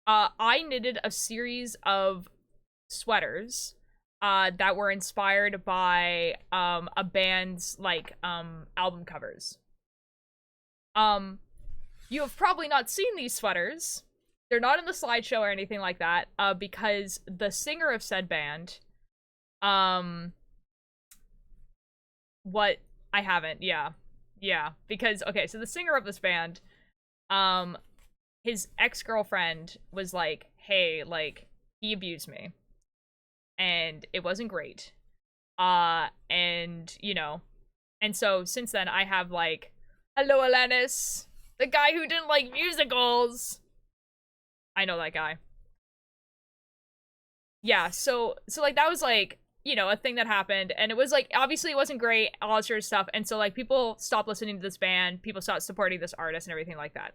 I knitted a series of sweaters that were inspired by a band's like album covers. You have probably not seen these sweaters. They're not in the slideshow or anything like that, because the singer of said band, what, I haven't, yeah, because, okay, so the singer of this band, his ex-girlfriend was like, hey, like, he abused me. And it wasn't great. And, you know, and so since then I have like, hello Alanis, the guy who didn't like musicals. I know that guy. Yeah, so like that was like, you know, a thing that happened, and it was like, obviously it wasn't great, all that sort of stuff, and so like people stopped listening to this band, people stopped supporting this artist and everything like that.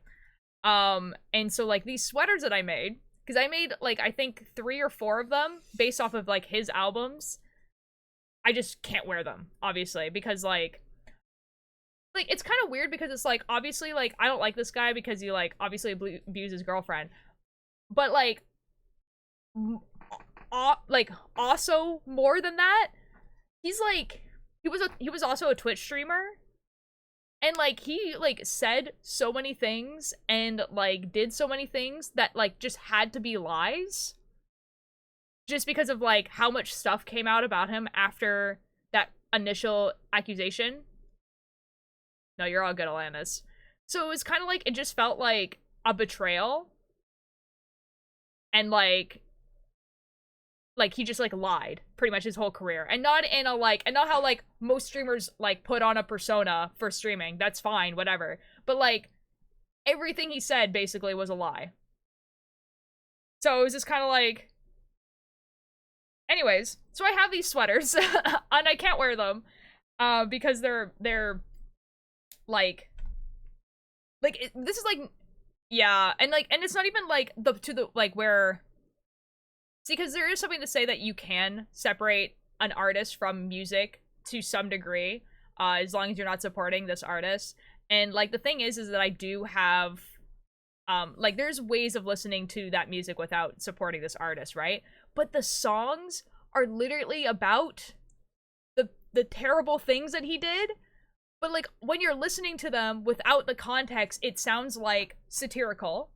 And so like these sweaters that I made, because I made like I think 3 or 4 of them based off of like his albums. I just can't wear them, obviously, because like it's kind of weird, because it's like, obviously, like, I don't like this guy because he like obviously abused his girlfriend, but like also more than that, he's like, he was also a Twitch streamer, and like he like said so many things and like did so many things that like just had to be lies, just because of like how much stuff came out about him after that initial accusation. No, you're all good, Alanis. So it was kind of like, it just felt like a betrayal, and like he just like lied pretty much his whole career, and not in a like, and not how like most streamers like put on a persona for streaming. That's fine, whatever, but like everything he said basically was a lie. So it was just kind of like... Anyways, so I have these sweaters, and I can't wear them, because they're like this is like, yeah, and it's not even like where, see, because there is something to say that you can separate an artist from music to some degree, as long as you're not supporting this artist. And like the thing is that I do have, like there's ways of listening to that music without supporting this artist, right? But the songs are literally about the terrible things that he did. But like when you're listening to them without the context, it sounds like satirical,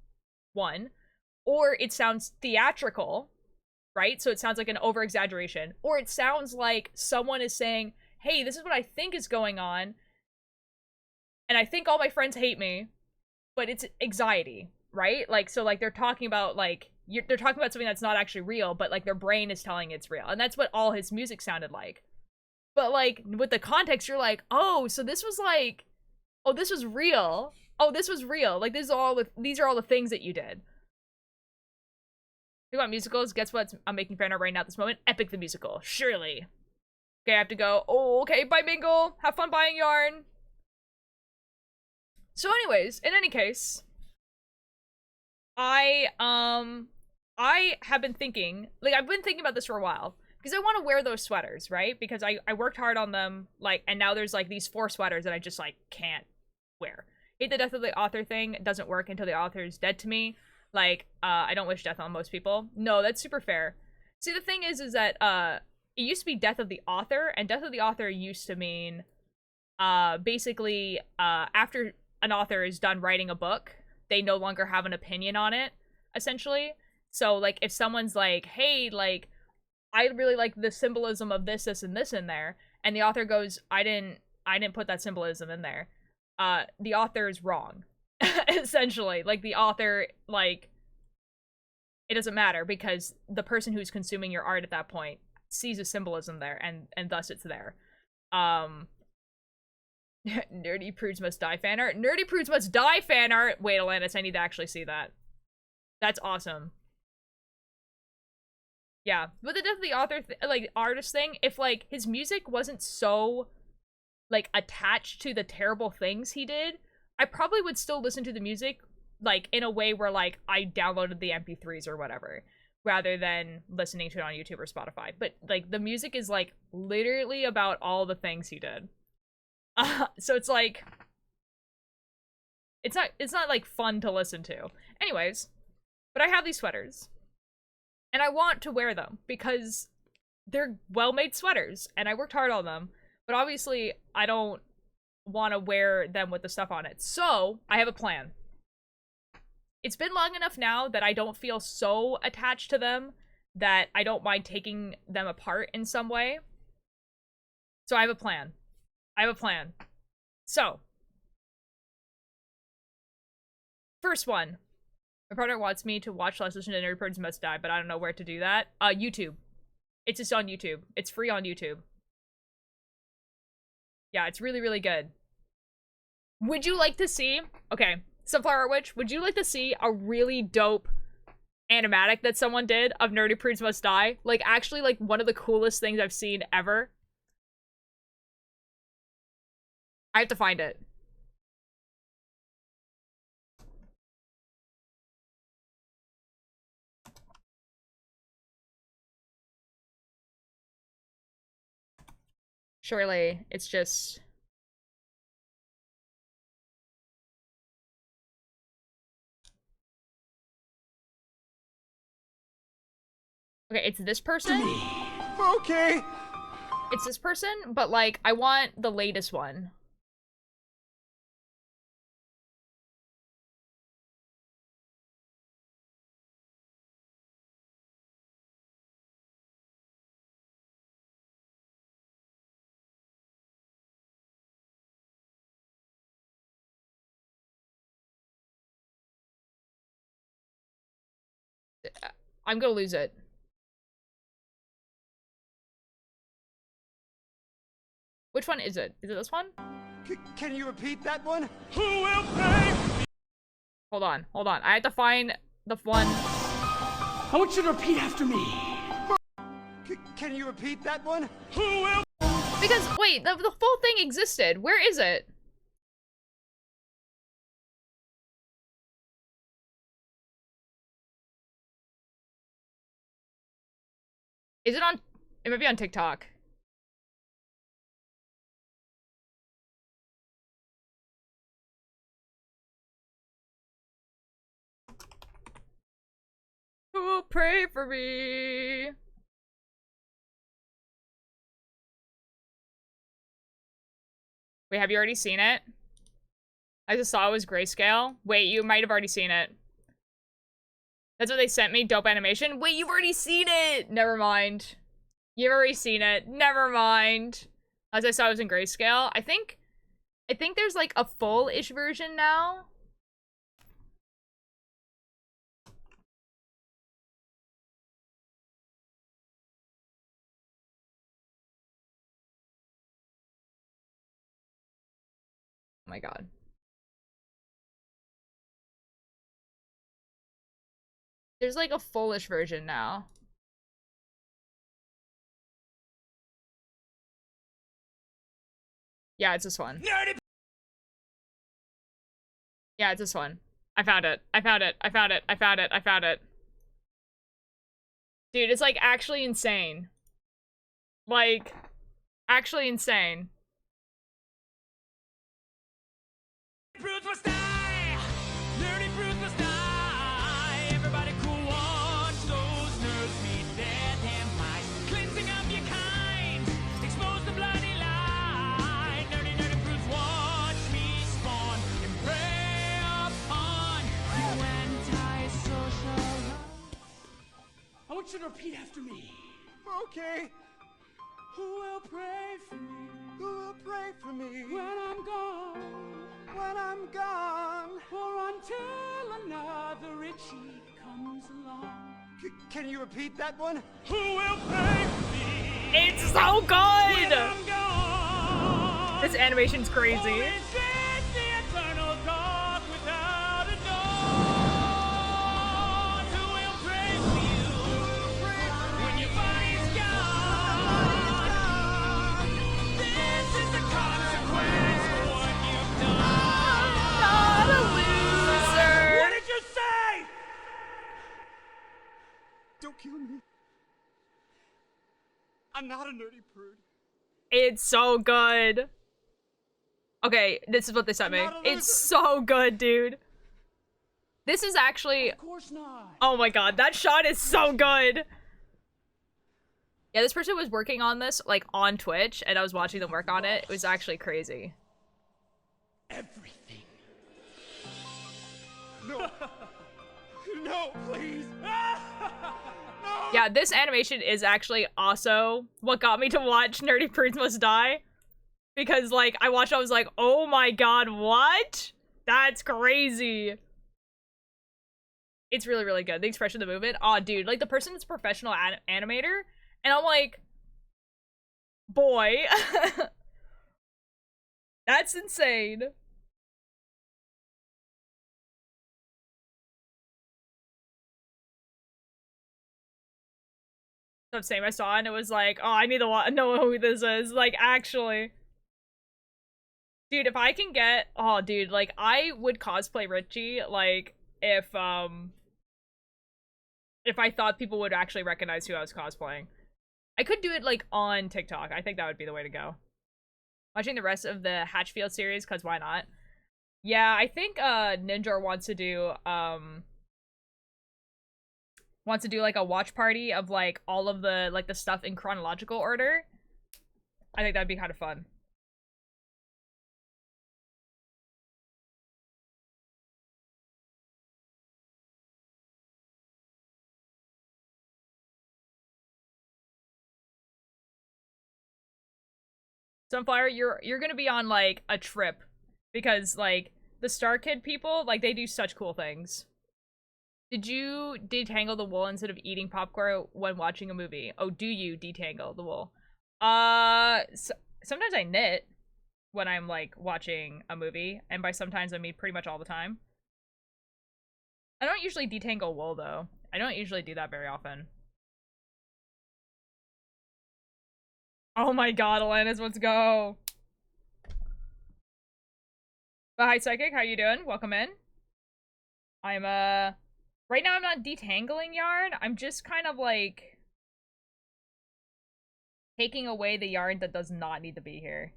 one, or it sounds theatrical, right? So it sounds like an over-exaggeration, or it sounds like someone is saying, hey, this is what I think is going on, and I think all my friends hate me, but it's anxiety, right? Like, so like they're talking about like, they're talking about something that's not actually real, but like their brain is telling it's real. And that's what all his music sounded like. But like with the context, you're like, oh, so this was like, oh, this was real. Oh, this was real. Like these are all the things that you did. Think about musicals. Guess what? I'm making fan art right now at this moment. Epic the Musical. Surely. Okay, I have to go. Oh, okay. Bye, Mingle. Have fun buying yarn. So anyways, in any case, I have been thinking, like, I've been thinking about this for a while, because I want to wear those sweaters, right? Because I worked hard on them, like, and now there's, like, these 4 sweaters that I just, like, can't wear. Hate the death of the author thing. It doesn't work until the author is dead to me. Like, I don't wish death on most people. No, that's super fair. See, the thing is that, it used to be death of the author, and death of the author used to mean, basically, after an author is done writing a book, they no longer have an opinion on it, essentially. So, like, if someone's like, hey, like, I really like the symbolism of this, this, and this in there, and the author goes, I didn't put that symbolism in there, the author is wrong. Essentially. Like, the author, like, it doesn't matter, because the person who's consuming your art at that point sees a symbolism there, and thus it's there. Nerdy prudes must die fan art. Nerdy prudes must die fan art. Wait, Alanis, I need to actually see that. That's awesome. Yeah, but the death of the author, like, artist thing, if, like, his music wasn't so, like, attached to the terrible things he did, I probably would still listen to the music, like, in a way where, like, I downloaded the MP3s or whatever, rather than listening to it on YouTube or Spotify. But, like, the music is, like, literally about all the things he did. So it's, like, it's not, like, fun to listen to. Anyways, but I have these sweaters. And I want to wear them, because they're well-made sweaters, and I worked hard on them. But obviously, I don't want to wear them with the stuff on it. So, I have a plan. It's been long enough now that I don't feel so attached to them that I don't mind taking them apart in some way. So, I have a plan. So, first one. My partner wants me to watch less listen to Nerd Prudes Must Die, but I don't know where to do that. YouTube. It's just on YouTube. It's free on YouTube. Yeah, it's really, really good. Would you like to see... Okay, Sunflower Witch, would you like to see a really dope animatic that someone did of Nerdy Prudes Must Die? Like, actually, like, one of the coolest things I've seen ever. I have to find it. Surely, it's just... Okay, it's this person. Okay. It's this person, but, like, I want the latest one. I'm gonna lose it. Which one is it? Is it this one? Can you repeat that one? Who will pay? Hold on. I have to find the one. I want you to repeat after me. Can you repeat that one? Who will? Because, wait, the full thing existed. Where is it? Is it on? It might be on TikTok. Who will pray for me? Wait, have you already seen it? I just saw it was grayscale. Wait, you might have already seen it. That's what they sent me, dope animation. Wait, you've already seen it! Never mind. You've already seen it. Never mind. As I saw, it was in grayscale. I think there's like a full-ish version now. Oh my god. There's like a full-ish version now. Yeah, it's this one. Yeah, it's this one. I found it. I found it. I found it. I found it. I found it. Dude, it's like actually insane. Like, actually insane. Brutes must die! Nerdy brutes must die! Everybody cool, watch those nerds meet their demise. Cleansing of your kind, expose the bloody lie. Nerdy, nerdy brutes, watch me spawn and prey upon you anti-social. I want you to repeat after me. Okay. Who will pray for me? Who will pray for me When I'm gone, when I'm gone? or until another Richie comes along. Can you repeat that one? Who will pray for me? It's so When good! I'm gone. This animation's Or crazy. is it the eternal dark without a dawn? Who will pray for you when your body's gone? This is the consequence for what you've done. Not a loser. What did you say? Don't kill me. I'm not a nerdy prude. It's so good. Okay, this is what they sent me. It's so good, dude. This is actually... Of course not. Oh my god, that shot is so good. Yeah, this person was working on this, like, on Twitch, and I was watching them work on it. It was actually crazy. Everything. No. No, please. Yeah, this animation is actually also what got me to watch Nerdy Prudes Must Die. Because, like, I watched it, I was like, oh my god, what? That's crazy. It's really, really good. The expression, the movement. Aw, dude, like, the person is a professional animator, and I'm like, boy. That's insane. I'm saying I saw it and it was like, oh, I need to know who this is. Like, actually. Dude, if I can get... Oh, dude, like, I would cosplay Richie, like, if I thought people would actually recognize who I was cosplaying. I could do it, like, on TikTok. I think that would be the way to go. Watching the rest of the Hatchfield series, because why not? Yeah, I think, Ninja wants to do, like a watch party of like all of the like the stuff in chronological order. I think that'd be kind of fun. Sunflower, you're gonna be on like a trip because like the Star Kid people, like they do such cool things. Did you detangle the wool instead of eating popcorn when watching a movie? Oh, do you detangle the wool? Sometimes I knit when I'm like watching a movie, and by sometimes I mean pretty much all the time. I don't usually detangle wool though. I don't usually do that very often. Oh my god, Alanis, let's go. But hi, Psychic, how you doing? Welcome in. I'm, right now I'm not detangling yarn. I'm just kind of, like, taking away the yarn that does not need to be here.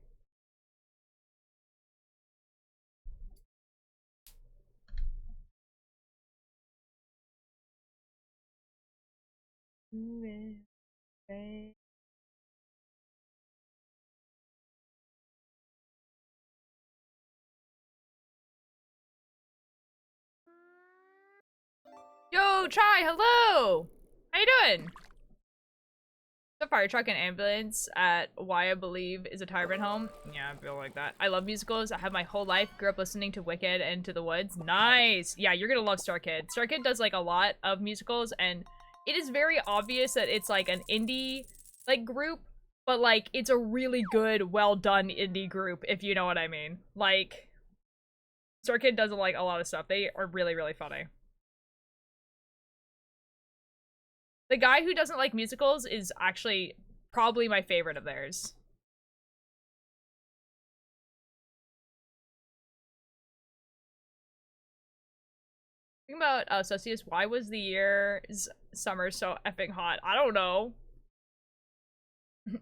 Yo, Chai, hello! How you doing? The fire truck and ambulance at why I believe is a retirement home. Yeah, I feel like that. I love musicals. I have my whole life. Grew up listening to Wicked and To the Woods. Nice! Yeah, you're gonna love Star Kid. Star Kid does, like, a lot of musicals, and it is very obvious that it's, like, an indie, like, group, but, like, it's a really good, well-done indie group, if you know what I mean. Like, Star Kid does, like, a lot of stuff. They are really, really funny. The guy who doesn't like musicals is actually probably my favorite of theirs. Thinking about Celsius, why was the year's summer so effing hot? I don't know.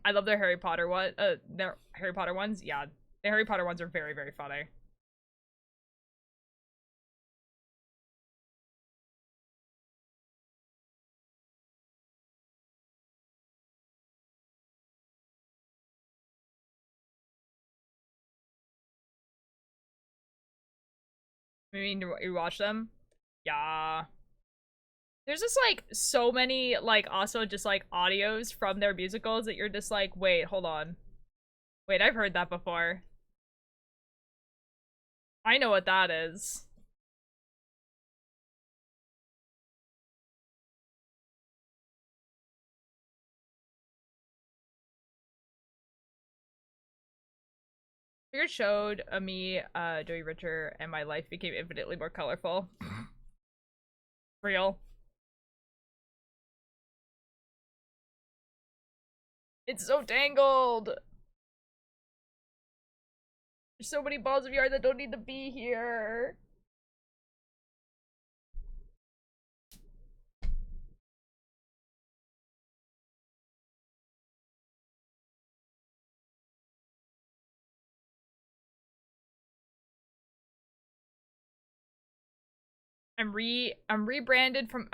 I love their Harry Potter their Harry Potter ones. Yeah, the Harry Potter ones are very, very funny. I mean, you watch them? Yeah. There's just, like, so many, like, also just, like, audios from their musicals that you're just like, wait, hold on. Wait, I've heard that before. I know what that is. Figure showed me Joey Richer and my life became infinitely more colorful. Real. It's so tangled! There's so many balls of yarn that don't need to be here. I'm rebanded from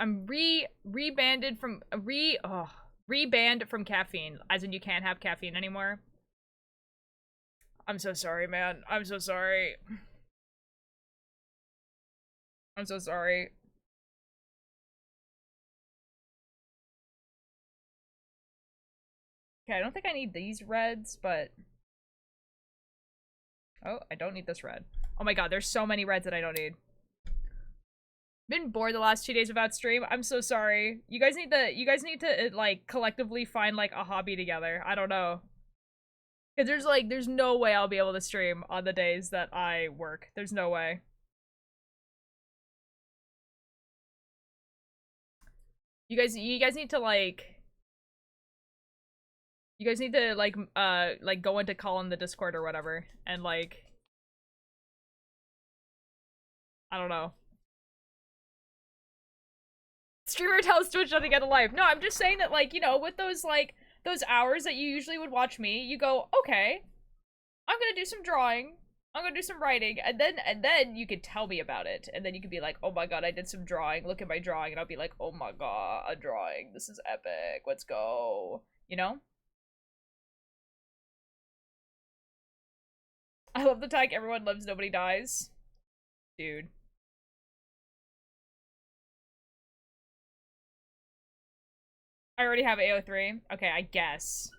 caffeine, as in you can't have caffeine anymore. I'm so sorry, man. I'm so sorry. I'm so sorry. Okay, I don't think I need these reds, but... Oh, I don't need this red. Oh my god, there's so many reds that I don't need. Been bored the last 2 days without stream. I'm so sorry. You guys need to like collectively find like a hobby together. I don't know. Cause there's no way I'll be able to stream on the days that I work. There's no way. You guys need to like go into call in the Discord or whatever and like I don't know. Streamer tells Twitch not to get a life. No, I'm just saying that, like, you know, with those, like, those hours that you usually would watch me, you go, okay, I'm gonna do some drawing, I'm gonna do some writing, and then you could tell me about it, and then you could be like, oh my god, I did some drawing, look at my drawing, and I'll be like, oh my god, a drawing, this is epic, let's go, you know? I love the tag, everyone lives, nobody dies. Dude. I already have AO3. Okay, I guess.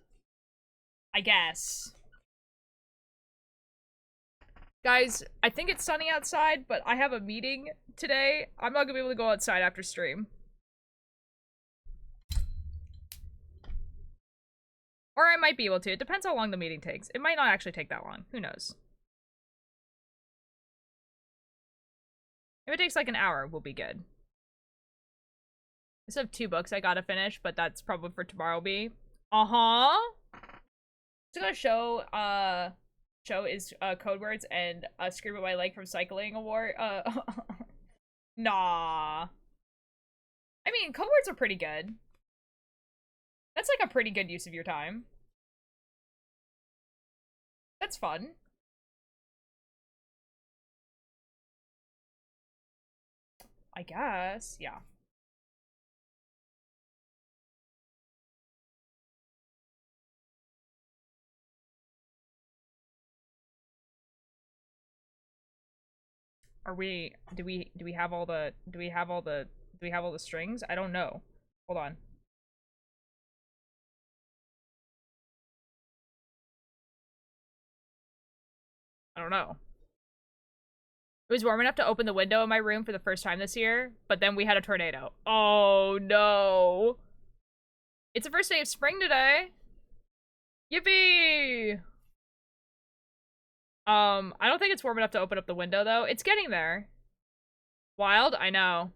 Guys, I think it's sunny outside, but I have a meeting today. I'm not gonna be able to go outside after stream. Or I might be able to. It depends how long the meeting takes. It might not actually take that long. Who knows? If it takes like an hour, we'll be good. still have 2 books I gotta finish, but that's probably for tomorrow. Uh-huh. It's gonna show is code words and scream at my leg from cycling award. Nah. I mean, code words are pretty good. That's like a pretty good use of your time. That's fun. I guess, yeah. Do we have all the strings? I don't know. Hold on. I don't know. It was warm enough to open the window in my room for the first time this year, but then we had a tornado. Oh no. It's the first day of spring today. Yippee! I don't think it's warm enough to open up the window though. It's getting there. Wild? I know.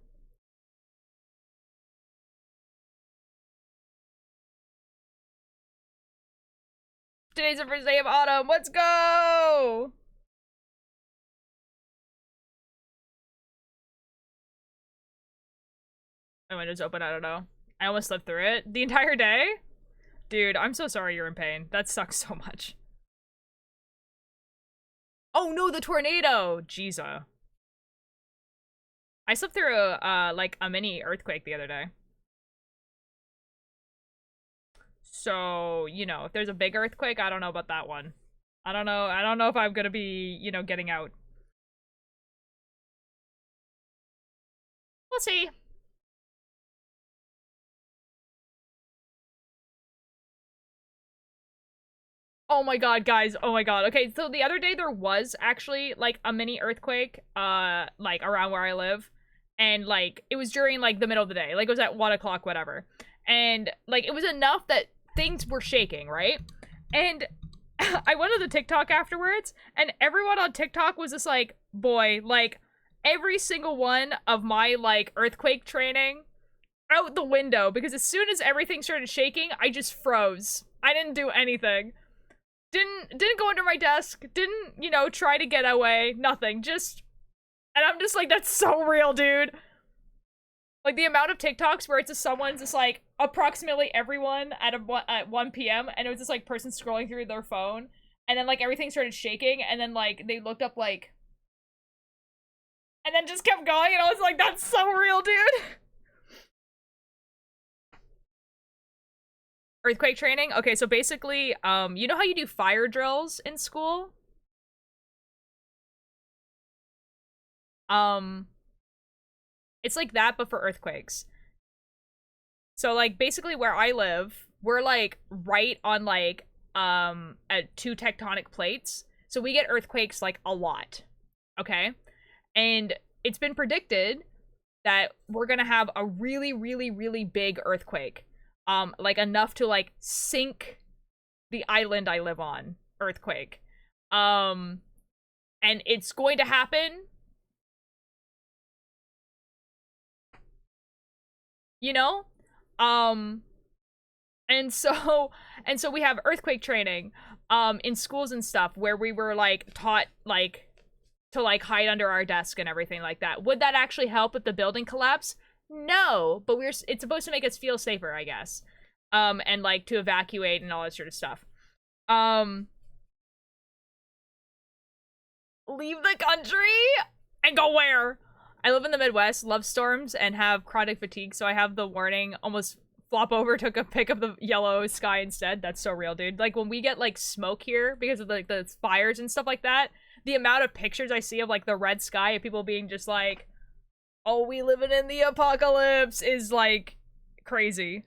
Today's the first day of autumn. Let's go! My window's open, I don't know. I almost slept through it the entire day? Dude, I'm so sorry you're in pain. That sucks so much. Oh no, the tornado! Jesus. I slept through like a mini earthquake the other day. So, you know, if there's a big earthquake, I don't know about that one. I don't know if I'm gonna be, you know, getting out. We'll see. Oh my god, guys. Oh my god. Okay, so the other day there was actually, like, a mini earthquake, like, around where I live. And, like, it was during, like, the middle of the day. Like, it was at 1 o'clock, whatever. And, like, it was enough that things were shaking, right? And I went to the TikTok afterwards, and everyone on TikTok was just like, boy, like, every single one of my, like, earthquake training out the window. Because as soon as everything started shaking, I just froze. I didn't do anything. Didn't go under my desk, didn't, you know, try to get away, nothing, just, and I'm just like, that's so real, dude. Like, the amount of TikToks where it's just someone's just like, approximately everyone at 1 p.m., and it was just like person scrolling through their phone, and then like everything started shaking, and then like, they looked up like, and then just kept going, and I was like, that's so real, dude. Earthquake training? Okay, so basically, you know how you do fire drills in school? It's like that, but for earthquakes. So, like, basically where I live, we're, like, right on, like, at 2 tectonic plates. So we get earthquakes, like, a lot. Okay? And it's been predicted that we're gonna have a really, really, really big earthquake. Like enough to like sink the island I live on. Earthquake. And it's going to happen. You know? And so we have earthquake training in schools and stuff where we were like taught like to like hide under our desk and everything like that. Would that actually help if the building collapsed? No, but it's supposed to make us feel safer, I guess. And like to evacuate and all that sort of stuff. Leave the country and go where? I live in the Midwest, love storms, and have chronic fatigue, so I have the warning almost flop over, took a pick of the yellow sky instead. That's so real, dude. Like when we get like smoke here because of like the fires and stuff like that, the amount of pictures I see of like the red sky and people being just like, oh, we living in the apocalypse is, like, crazy.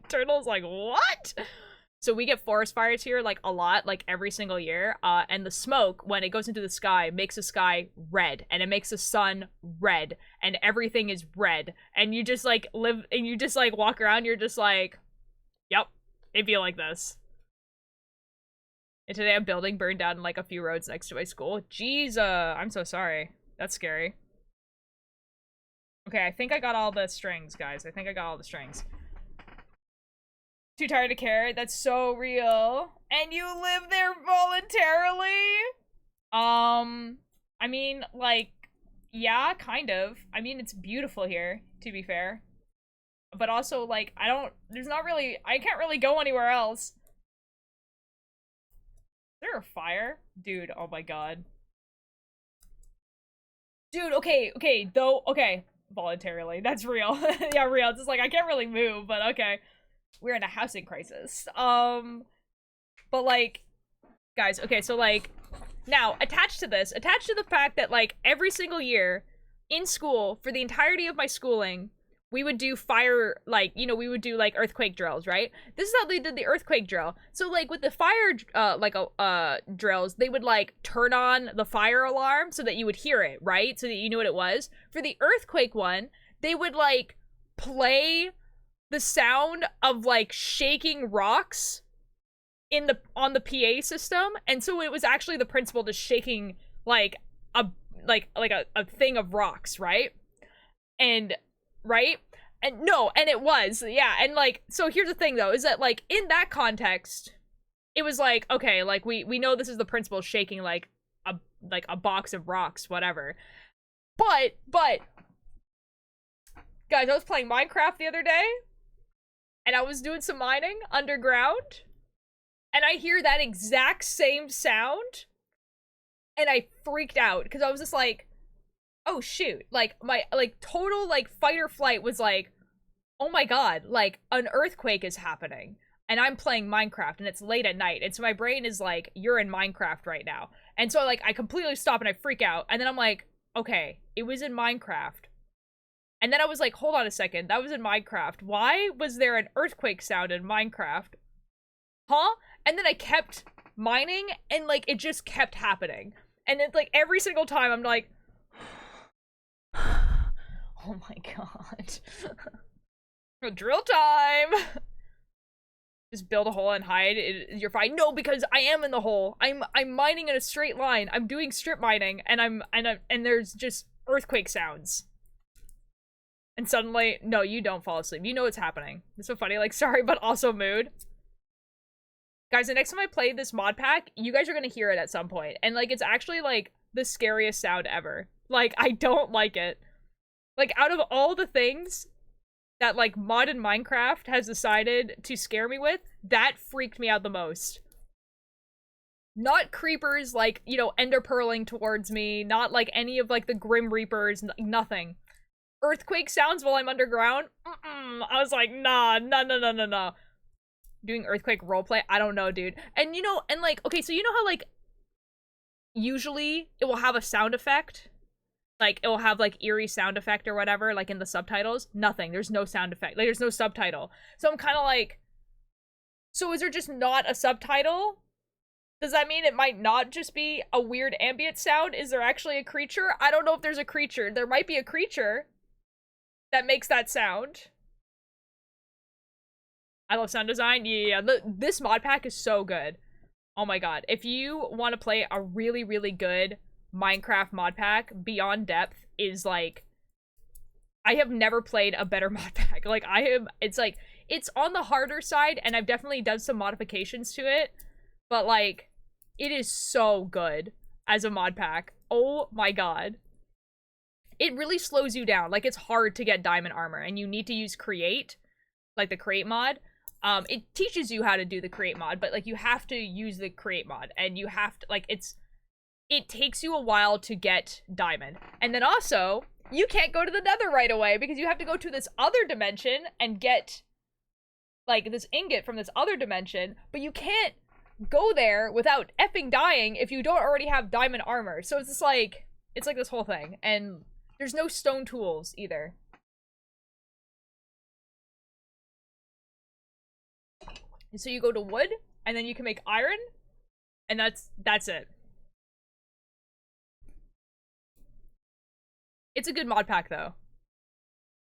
Turtle's like, what? So we get forest fires here, like, a lot, like, every single year. And the smoke, when it goes into the sky, makes the sky red. And it makes the sun red. And everything is red. And you just, like, live, and you just, like, walk around, you're just like, yep, it'd be like this. And today a building burned down like a few roads next to my school. Jeez, I'm so sorry. That's scary. Okay, I think I got all the strings, guys. I think I got all the strings. Too tired to care. That's so real. And you live there voluntarily? I mean, like, yeah, kind of. I mean, it's beautiful here, to be fair. But also, like, I can't really go anywhere else. Is there a fire? Dude, oh my god. Dude, okay, okay. Voluntarily, that's real. Yeah, real. It's just like, I can't really move, but okay. We're in a housing crisis. But like, guys, okay, so like, now, attached to the fact that like, every single year, in school, for the entirety of my schooling, we would do fire, like, you know, we would do, like, earthquake drills, right? This is how they did the earthquake drill. So, like, with the fire, drills, they would, like, turn on the fire alarm so that you would hear it, right? So that you knew what it was. For the earthquake one, they would, like, play the sound of, like, shaking rocks on the PA system. And so it was actually the principal just shaking, like, a thing of rocks, right? And... right? And no, and it was, yeah, and like, so here's the thing though, is that like, in that context, it was like, okay, like, we know this is the principal shaking like a box of rocks, whatever. But, guys, I was playing Minecraft the other day, and I was doing some mining underground, and I hear that exact same sound, and I freaked out, because I was just like, oh shoot, like, my, like, total, like, fight or flight was like, oh my god, like, an earthquake is happening, and I'm playing Minecraft, and it's late at night, and so my brain is like, you're in Minecraft right now, and so, like, I completely stop and I freak out, and then I'm like, okay, it was in Minecraft, and then I was like, hold on a second, that was in Minecraft, why was there an earthquake sound in Minecraft? Huh? And then I kept mining, and, like, it just kept happening, and it's like, every single time, I'm like, oh my god. Drill time! Just build a hole and hide. You're fine. No, because I am in the hole. I'm mining in a straight line. I'm doing strip mining, and there's just earthquake sounds. And suddenly, no, you don't fall asleep. You know what's happening. It's so funny. Like, sorry, but also mood. Guys, the next time I play this mod pack, you guys are gonna hear it at some point. And, like, it's actually, like, the scariest sound ever. Like, I don't like it. Like, out of all the things that, like, mod in Minecraft has decided to scare me with, that freaked me out the most. Not creepers, like, you know, ender pearling towards me, not, like, any of, like, the Grim Reapers, nothing. Earthquake sounds while I'm underground? I was like, nah. Doing earthquake roleplay? I don't know, dude. And, you know, and, like, okay, so you know how, like, usually it will have a sound effect? Like, it will have, like, eerie sound effect or whatever, like, in the subtitles. Nothing. There's no sound effect. Like, there's no subtitle. So I'm kind of like, so is there just not a subtitle? Does that mean it might not just be a weird ambient sound? Is there actually a creature? I don't know if there's a creature. There might be a creature that makes that sound. I love sound design. Yeah. This mod pack is so good. Oh my god. If you want to play a really, really good Minecraft mod pack, Beyond Depth is like, I have never played a better mod pack. Like, it's like, it's on the harder side, and I've definitely done some modifications to it, but like, it is so good as a mod pack. Oh my god. It really slows you down. Like, it's hard to get diamond armor, and you need to use create, like the create mod. It teaches you how to do the create mod, but like, you have to use the create mod, and you have to, like, it takes you a while to get diamond. And then also, you can't go to the nether right away because you have to go to this other dimension and get, like, this ingot from this other dimension, but you can't go there without effing dying if you don't already have diamond armor. So it's just like, it's like this whole thing. And there's no stone tools either. And so you go to wood, and then you can make iron, and that's it. It's a good mod pack, though.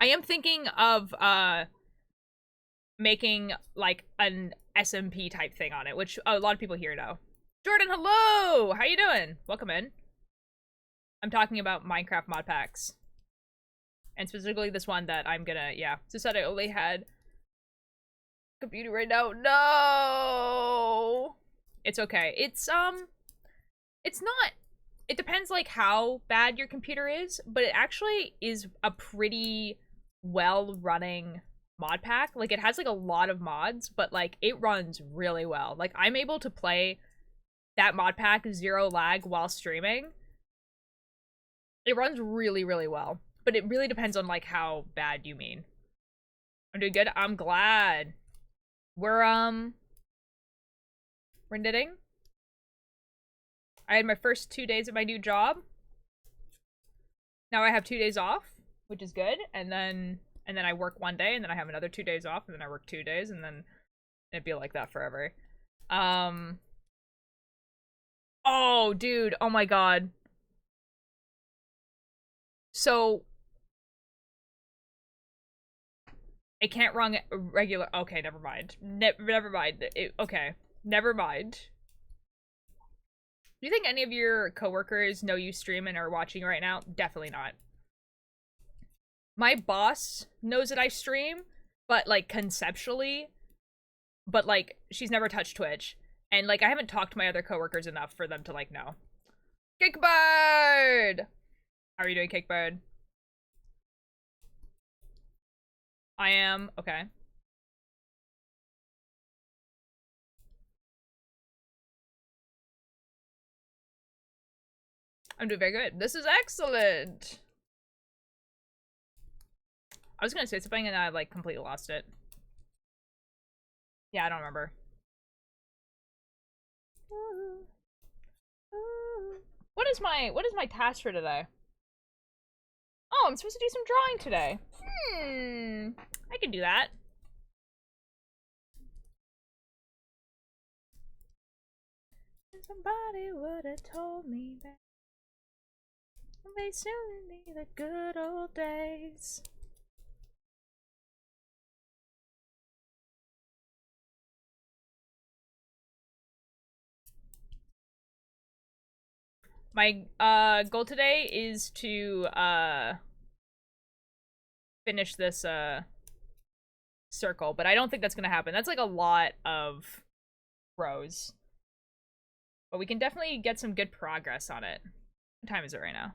I am thinking of, making, like, an SMP type thing on it, which a lot of people here know. Jordan, hello! How you doing? Welcome in. I'm talking about Minecraft mod packs. And specifically this one that I'm gonna, yeah. Just that I only had computer right now. No! It's okay. It's not, it depends like how bad your computer is, but it actually is a pretty well-running mod pack. Like, it has like a lot of mods, but like it runs really well. Like, I'm able to play that mod pack 0 lag while streaming. It runs really, really well. But it really depends on like how bad you mean. I'm doing good. I'm glad. We're knitting. I had my first 2 days at my new job. Now I have 2 days off, which is good. And then I work 1 day, and then I have another 2 days off, and then I work 2 days, and then it'd be like that forever. Oh, dude. Oh my god. So it can't run regular. Okay, never mind. Never mind. Okay, never mind. Do you think any of your coworkers know you stream and are watching right now? Definitely not. My boss knows that I stream, but like conceptually, but like she's never touched Twitch, and like I haven't talked to my other coworkers enough for them to like know. Kickbird! How are you doing, Kickbird? I am okay. I'm doing very good. This is excellent. I was gonna say something and I like completely lost it. Yeah, I don't remember. What is my task for today? Oh, I'm supposed to do some drawing today. I can do that. Somebody would have told me that they soon be the good old days. My goal today is to finish this circle, but I don't think that's gonna happen. That's like a lot of rows. But we can definitely get some good progress on it. What time is it right now?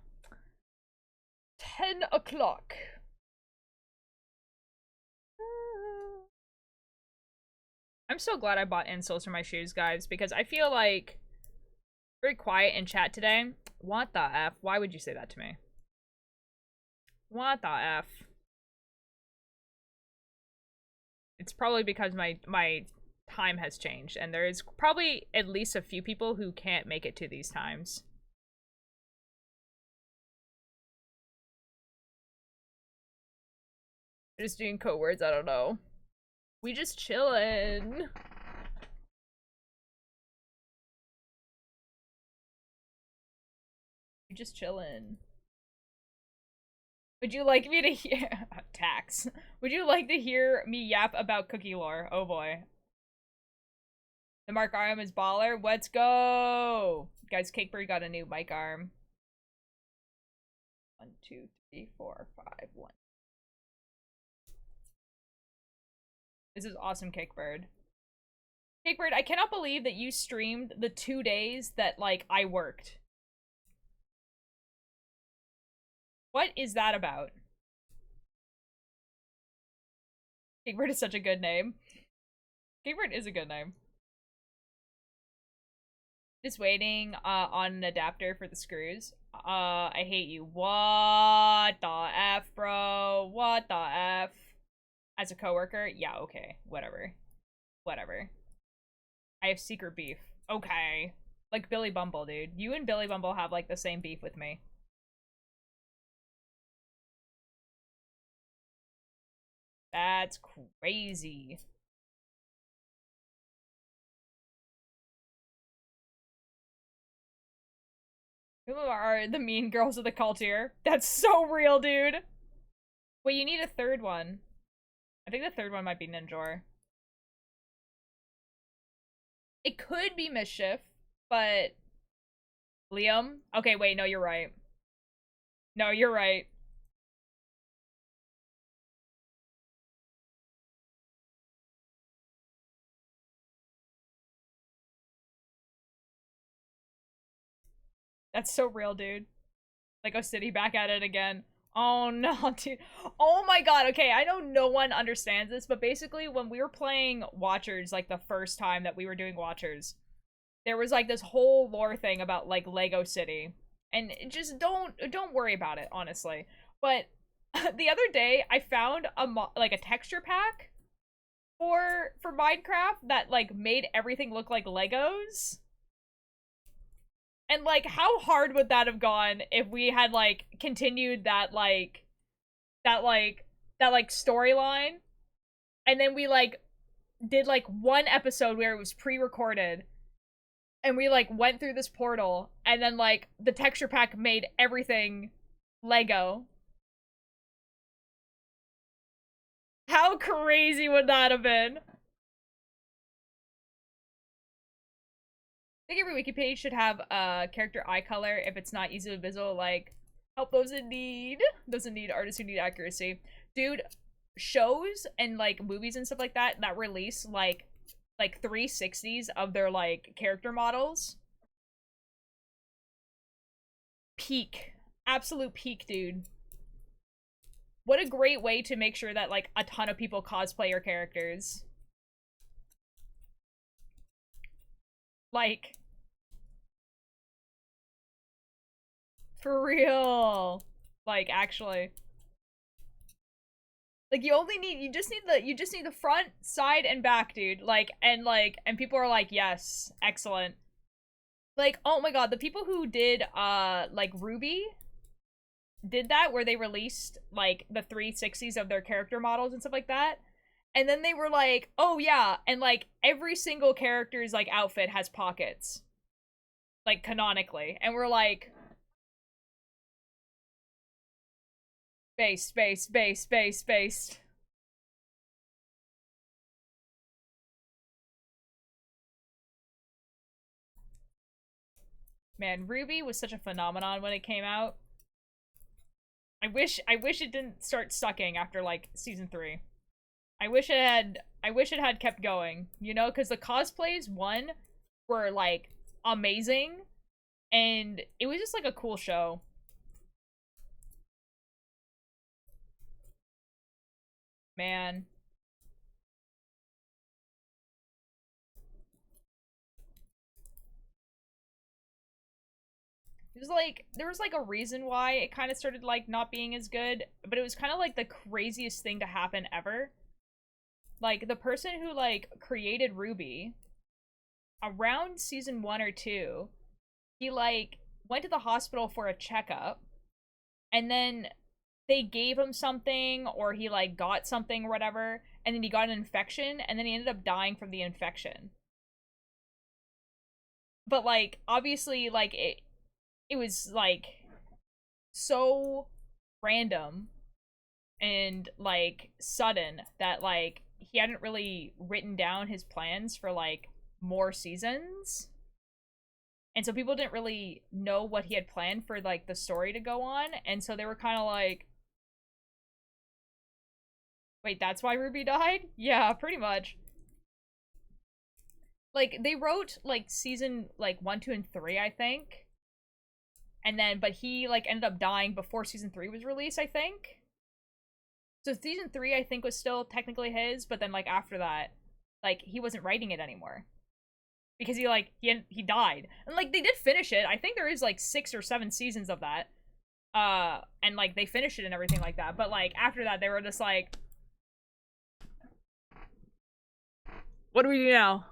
10 o'clock. I'm so glad I bought insoles for my shoes, guys, because I feel like very quiet in chat today. What the F? Why would you say that to me? What the F? It's probably because my time has changed, and there is probably at least a few people who can't make it to these times. Just doing code words, I don't know. We just chillin'. We just chillin'. Would you like me to hear tax? Would you like to hear me yap about cookie lore? Oh boy. The Mark arm is baller. Let's go! Guys, Cakebird got a new mic arm. 1, 2, 3, 4, 5, 1. This is awesome, Cakebird. Cakebird, I cannot believe that you streamed the 2 days that, like, I worked. What is that about? Cakebird is such a good name. Cakebird is a good name. Just waiting on an adapter for the screws. I hate you. What the F, bro? What the F? As a coworker? Yeah, okay. Whatever. Whatever. I have secret beef. Okay. Like Billy Bumble, dude. You and Billy Bumble have, like, the same beef with me. That's crazy. Who are the mean girls of the cult here? That's so real, dude. Wait, you need a third one. I think the third one might be Ninjor. It could be Mischief. But Liam? Okay, wait, no, you're right. No, you're right. That's so real, dude. Lego City back at it again. Oh no, dude. Oh my god, okay, I know no one understands this, but basically when we were playing Watchers, like the first time that we were doing Watchers, there was like this whole lore thing about like Lego City. And just don't worry about it, honestly. But the other day I found like a texture pack for Minecraft that like made everything look like Legos. And like how hard would that have gone if we had like continued that storyline, and then we like did like one episode where it was pre-recorded, and we like went through this portal, and then like the texture pack made everything Lego. How crazy would that have been? I think every wiki page should have a character eye color if it's not easily visible, like help those in need. Those in need, artists who need accuracy. Dude, shows and like movies and stuff like that that release like 360s of their like character models. Peak. Absolute peak, dude. What a great way to make sure that like a ton of people cosplay your characters. Like, for real. Like, actually. Like, you just need the front, side, and back, dude. Like, and people are like, yes, excellent. Like, oh my god, the people who did, like, Ruby did that, where they released, like, the 360s of their character models and stuff like that. And then they were like, oh yeah, and like, every single character's, like, outfit has pockets. Like, canonically. And we're like, based. Man, Ruby was such a phenomenon when it came out. I wish it didn't start sucking after like season 3. I wish it had kept going, you know, because the cosplays were like amazing, and it was just like a cool show. Man. It was like, there was like a reason why it kind of started like not being as good, but it was kind of like the craziest thing to happen ever. Like, the person who like created Ruby, around season 1 or 2, he like went to the hospital for a checkup, and then they gave him something, or he like got something or whatever, and then he got an infection, and then he ended up dying from the infection. But like, obviously, like, it was like so random and like sudden that like he hadn't really written down his plans for like more seasons, and so people didn't really know what he had planned for like the story to go on, and so they were kind of like, wait, that's why Ruby died? Yeah, pretty much. Like, they wrote like season like 1, 2, and 3, I think, and then but he like ended up dying before season 3 was released, I think. So season 3, I think, was still technically his, but then like after that, like, he wasn't writing it anymore because he died. And like, they did finish it. I think there is like 6 or 7 seasons of that, and like they finished it and everything like that. But like after that, they were just like, what do we do now?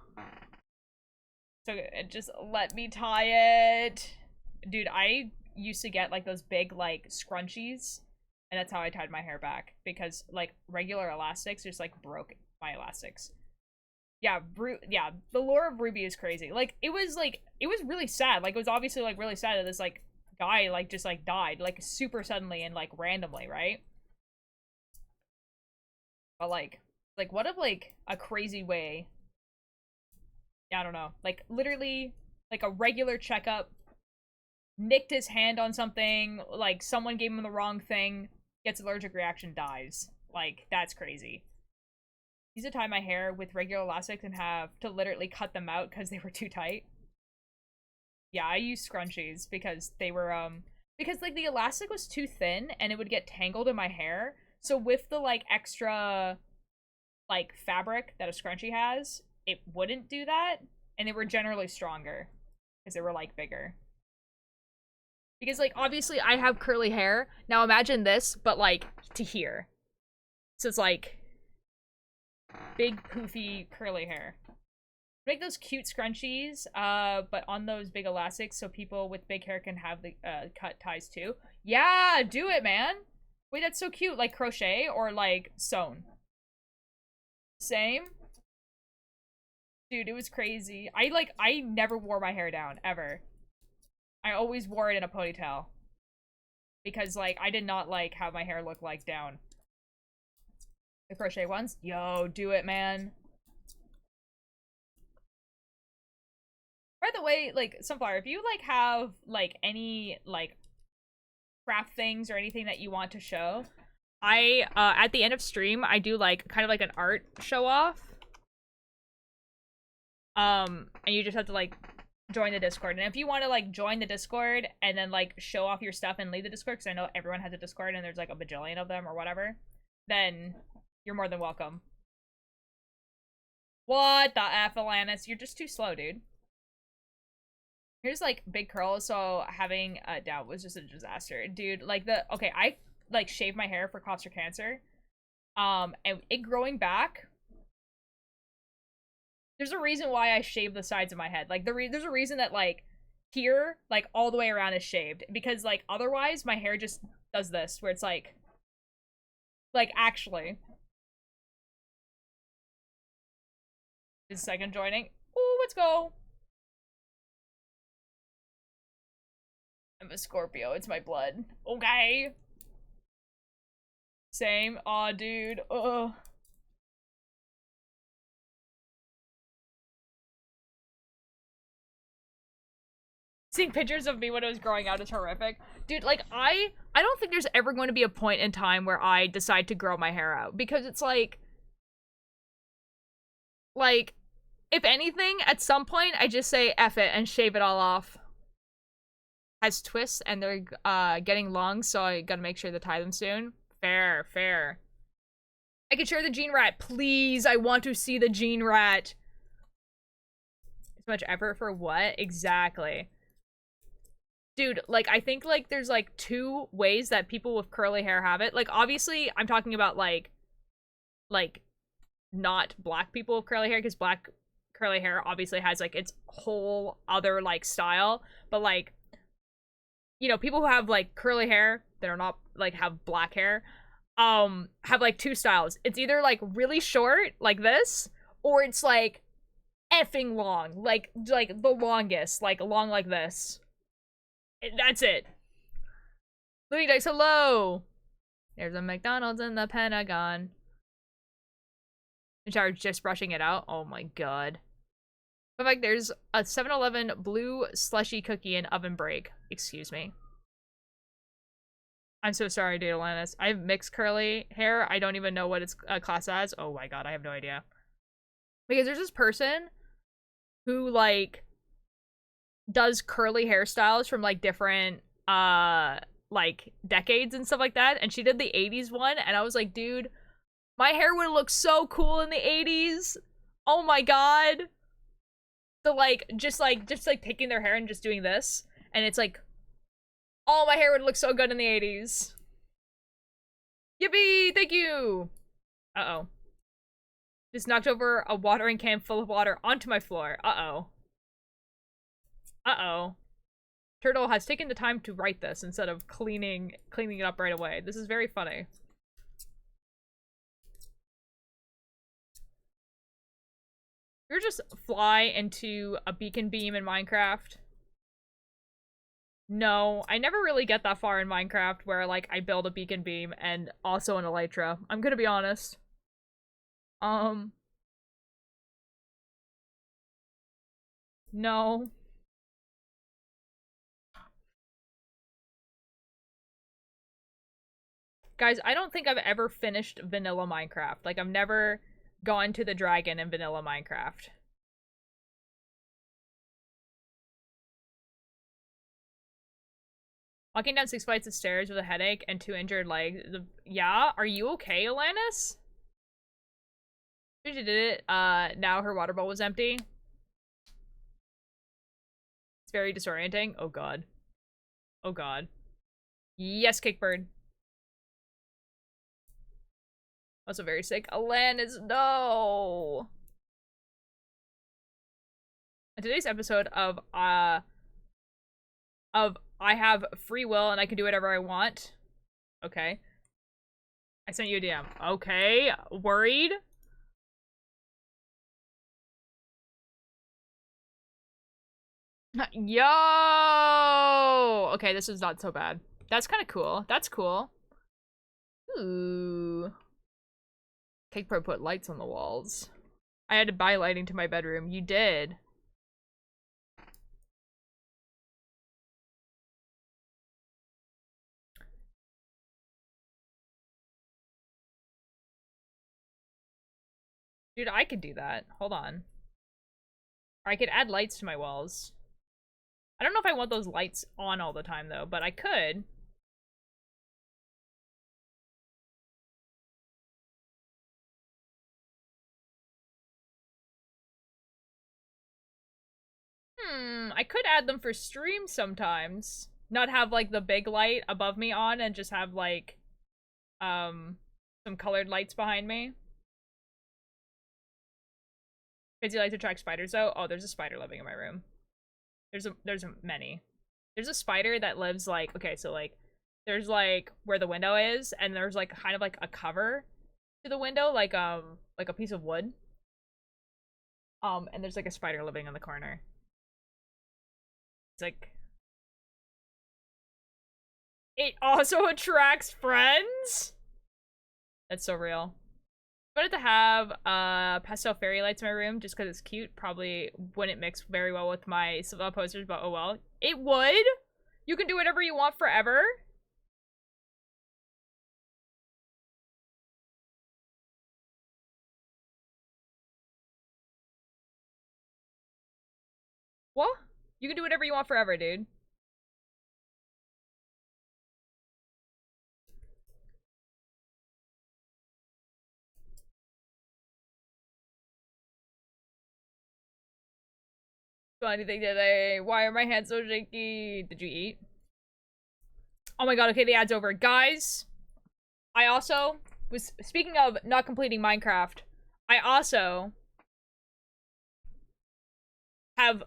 So just let me tie it. Dude, I used to get like those big like scrunchies, and that's how I tied my hair back, because like regular elastics just like broke my elastics. Yeah, yeah, the lore of Ruby is crazy. Like, it was really sad. Like, it was obviously like really sad that this like guy like just like died like super suddenly and like randomly, right? But like what if like a crazy way. Yeah, I don't know. Like, literally like a regular checkup, nicked his hand on something, like someone gave him the wrong thing, gets allergic reaction, dies. Like, that's crazy. I used to tie my hair with regular elastics and have to literally cut them out because they were too tight. Yeah, I used scrunchies because they were, because, like, the elastic was too thin and it would get tangled in my hair. So with the, like, extra, like, fabric that a scrunchie has, it wouldn't do that. And they were generally stronger because they were, like, bigger. Because, like, obviously I have curly hair. Now imagine this, but, like, to here. So it's, like, big, poofy, curly hair. Make those cute scrunchies, but on those big elastics so people with big hair can have the cut ties too. Yeah, do it, man! Wait, that's so cute. Like crochet or like sewn? Same? Dude, it was crazy. I never wore my hair down, ever. I always wore it in a ponytail. Because, like, I did not like how my hair looked like down. The crochet ones? Yo, do it, man. By the way, like, Sunflower, if you, like, have, like, any, like, craft things or anything that you want to show, at the end of stream, I do, like, kind of like an art show-off. And you just have to, like, join the Discord. And if you want to, like, join the Discord and then, like, show off your stuff and leave the Discord, because I know everyone has a Discord and there's, like, a bajillion of them or whatever, then you're more than welcome. What the F, Alanis? You're just too slow, dude. Here's, like, big curls, so having a doubt was just a disaster. Dude, like, okay, I, like, shaved my hair for Cops for Cancer. And it growing back, there's a reason why I shaved the sides of my head. Like, there's a reason that, like, here, like, all the way around is shaved. Because, like, otherwise, my hair just does this, where it's, like, actually. Is second joining? Ooh, let's go! I'm a Scorpio, it's my blood. Okay. Same. Aw, dude. Ugh. Seeing pictures of me when I was growing out is horrific. Dude, like, I don't think there's ever going to be a point in time where I decide to grow my hair out. Because it's like, if anything, at some point, I just say F it and shave it all off. Has twists and they're getting long, so I gotta make sure to tie them soon. Fair, fair. I can share the gene rat, please. I want to see the gene rat. So much effort for what? Exactly. Dude, like, I think, like, there's, like, 2 ways that people with curly hair have it. Like, obviously, I'm talking about, like, not black people with curly hair, because black curly hair obviously has, like, its whole other, like, style. But, like, you know, people who have, like, curly hair that are not, like, have black hair, have, like, 2 styles. It's either, like, really short, like this, or it's, like, effing long. Like, the longest. Like, long like this. That's it. Louis Dice, hello! There's a McDonald's in the Pentagon. In charge just brushing it out. Oh my god. But like, there's a 7-Eleven blue slushy cookie and oven break. Excuse me. I'm so sorry, dude, Alanis. I have mixed curly hair. I don't even know what it's class as. Oh my god, I have no idea. Because there's this person who, like, does curly hairstyles from, like, different, like, decades and stuff like that. And she did the 80s one, and I was like, dude, my hair would look so cool in the 80s. Oh my god. So, like, just taking their hair and just doing this. And it's like, oh, my hair would look so good in the 80s. Yippee! Thank you! Uh-oh. Just knocked over a watering can full of water onto my floor. Uh-oh. Uh-oh. Turtle has taken the time to write this instead of cleaning it up right away. This is very funny. You ever just fly into a beacon beam in Minecraft? No, I never really get that far in Minecraft where, like, I build a beacon beam and also an elytra. I'm gonna be honest. No. Guys, I don't think I've ever finished vanilla Minecraft. Like, I've never gone to the dragon in vanilla Minecraft. Walking down 6 flights of stairs with a headache and 2 injured legs. Yeah? Are you okay, Alanis? She did it. Now her water bowl was empty. It's very disorienting. Oh god. Oh god. Yes, Kickbird. Also very sick. Alanis, no! In today's episode of I have free will and I can do whatever I want. Okay. I sent you a DM. Okay. Worried? Yo! Okay, this is not so bad. That's kind of cool. That's cool. Ooh. Cake Pro put lights on the walls. I had to buy lighting to my bedroom. You did. Dude, I could do that. Hold on. Or I could add lights to my walls. I don't know if I want those lights on all the time, though, but I could. I could add them for stream sometimes. Not have, like, the big light above me on and just have, like, some colored lights behind me. Crazy lights attract spiders, though. Oh, there's a spider living in my room. There's many. There's a spider that lives, like, okay, so, like, there's, like, where the window is, and there's, like, kind of, like, a cover to the window, like a piece of wood. And there's, like, a spider living in the corner. It's, like... It also attracts friends? That's so real. I wanted to have pastel fairy lights in my room just because it's cute. Probably wouldn't mix very well with my posters, but oh well. It would! You can do whatever you want forever. What? You can do whatever you want forever, dude. Do anything today? Why are my hands so shaky? Did you eat? Oh my god, okay, the ad's over. Guys, I also was, speaking of not completing Minecraft, I also have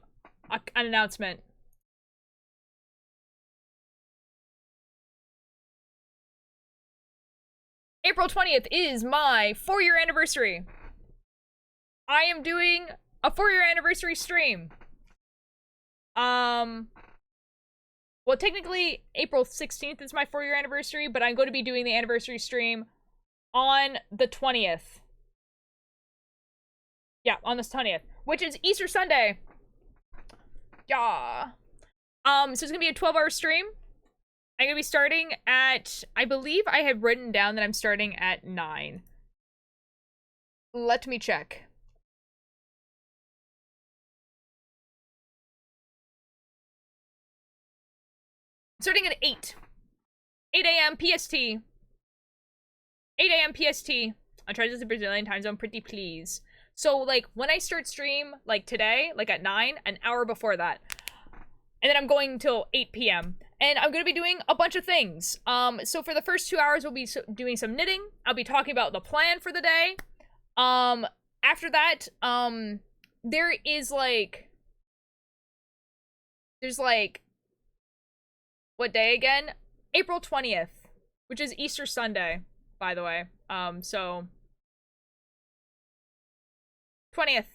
an announcement. April 20th is my 4-year anniversary. I am doing a 4-year anniversary stream. Well, technically, April 16th is my 4-year anniversary, but I'm going to be doing the anniversary stream on the 20th. Yeah, on the 20th, which is Easter Sunday. Yeah. So it's gonna be a 12-hour stream. I'm gonna be starting at, I believe I had written down that I'm starting at 9. Let me check. Starting at 8. 8 a.m. PST. 8 a.m. PST. I'll try to the Brazilian time zone, pretty please. So, like, when I start stream, like, today, like, at 9, an hour before that. And then I'm going till 8 p.m. And I'm going to be doing a bunch of things. So for the first 2 hours, we'll be doing some knitting. I'll be talking about the plan for the day. After that, there is, like... There's, like... What day again? April 20th, which is Easter Sunday, by the way. So 20th.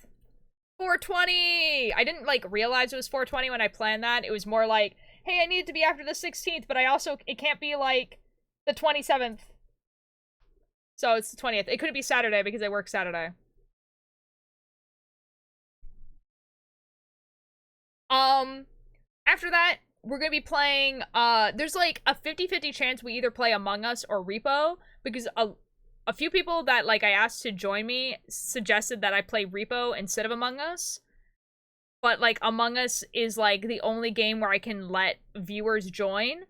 420! I didn't, like, realize it was 420 when I planned that. It was more like, hey, I need it to be after the 16th, but I also, it can't be, like, the 27th. So it's the 20th. It couldn't be Saturday because I work Saturday. After that, we're gonna be playing, there's like a 50-50 chance we either play Among Us or Repo, because a few people that, like, I asked to join me suggested that I play Repo instead of Among Us. But, like, Among Us is, like, the only game where I can let viewers join.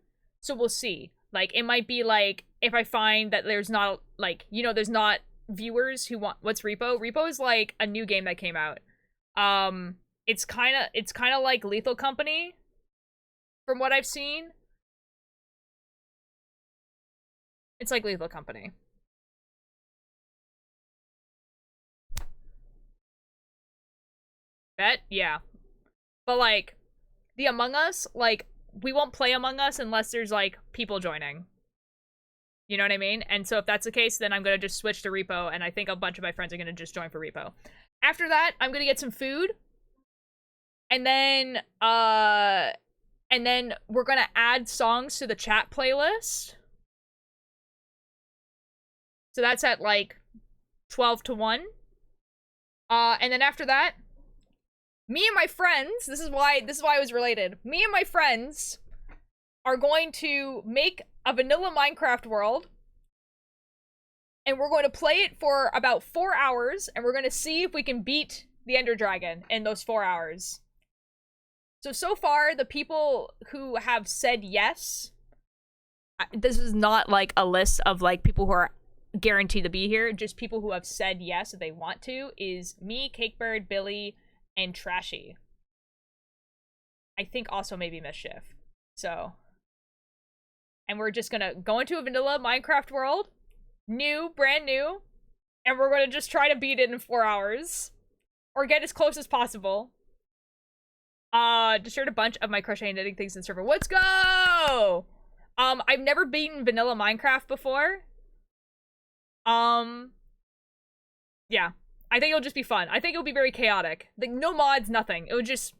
So we'll see. Like, it might be, like, if I find that there's not, like, you know, there's not viewers who want... What's Repo? Repo is, like, a new game that came out. It's kind of like Lethal Company, from what I've seen. It's like Lethal Company. Bet? Yeah. But, like, the Among Us, like, we won't play Among Us unless there's, like, people joining. You know what I mean? And so if that's the case, then I'm gonna just switch to Repo, and I think a bunch of my friends are gonna just join for Repo. After that, I'm gonna get some food. And then we're gonna add songs to the chat playlist. So that's at, like, 12 to 1. And then after that, me and my friends, this is why I was related. Me and my friends are going to make a vanilla Minecraft world. And we're going to play it for about 4 hours, and we're going to see if we can beat the Ender Dragon in those 4 hours. So far, the people who have said yes, this is not, like, a list of, like, people who are guaranteed to be here, just people who have said yes if they want to, is me, Cakebird, Billy, and Trashy. I think also maybe Mischief. So. And we're just gonna go into a vanilla Minecraft world. New, brand new. And we're gonna just try to beat it in 4 hours. Or get as close as possible. Just shared a bunch of my crochet and knitting things in the server. Let's go! I've never beaten vanilla Minecraft before. Yeah. I think it'll just be fun. I think it'll be very chaotic. Like, no mods, nothing. It would just...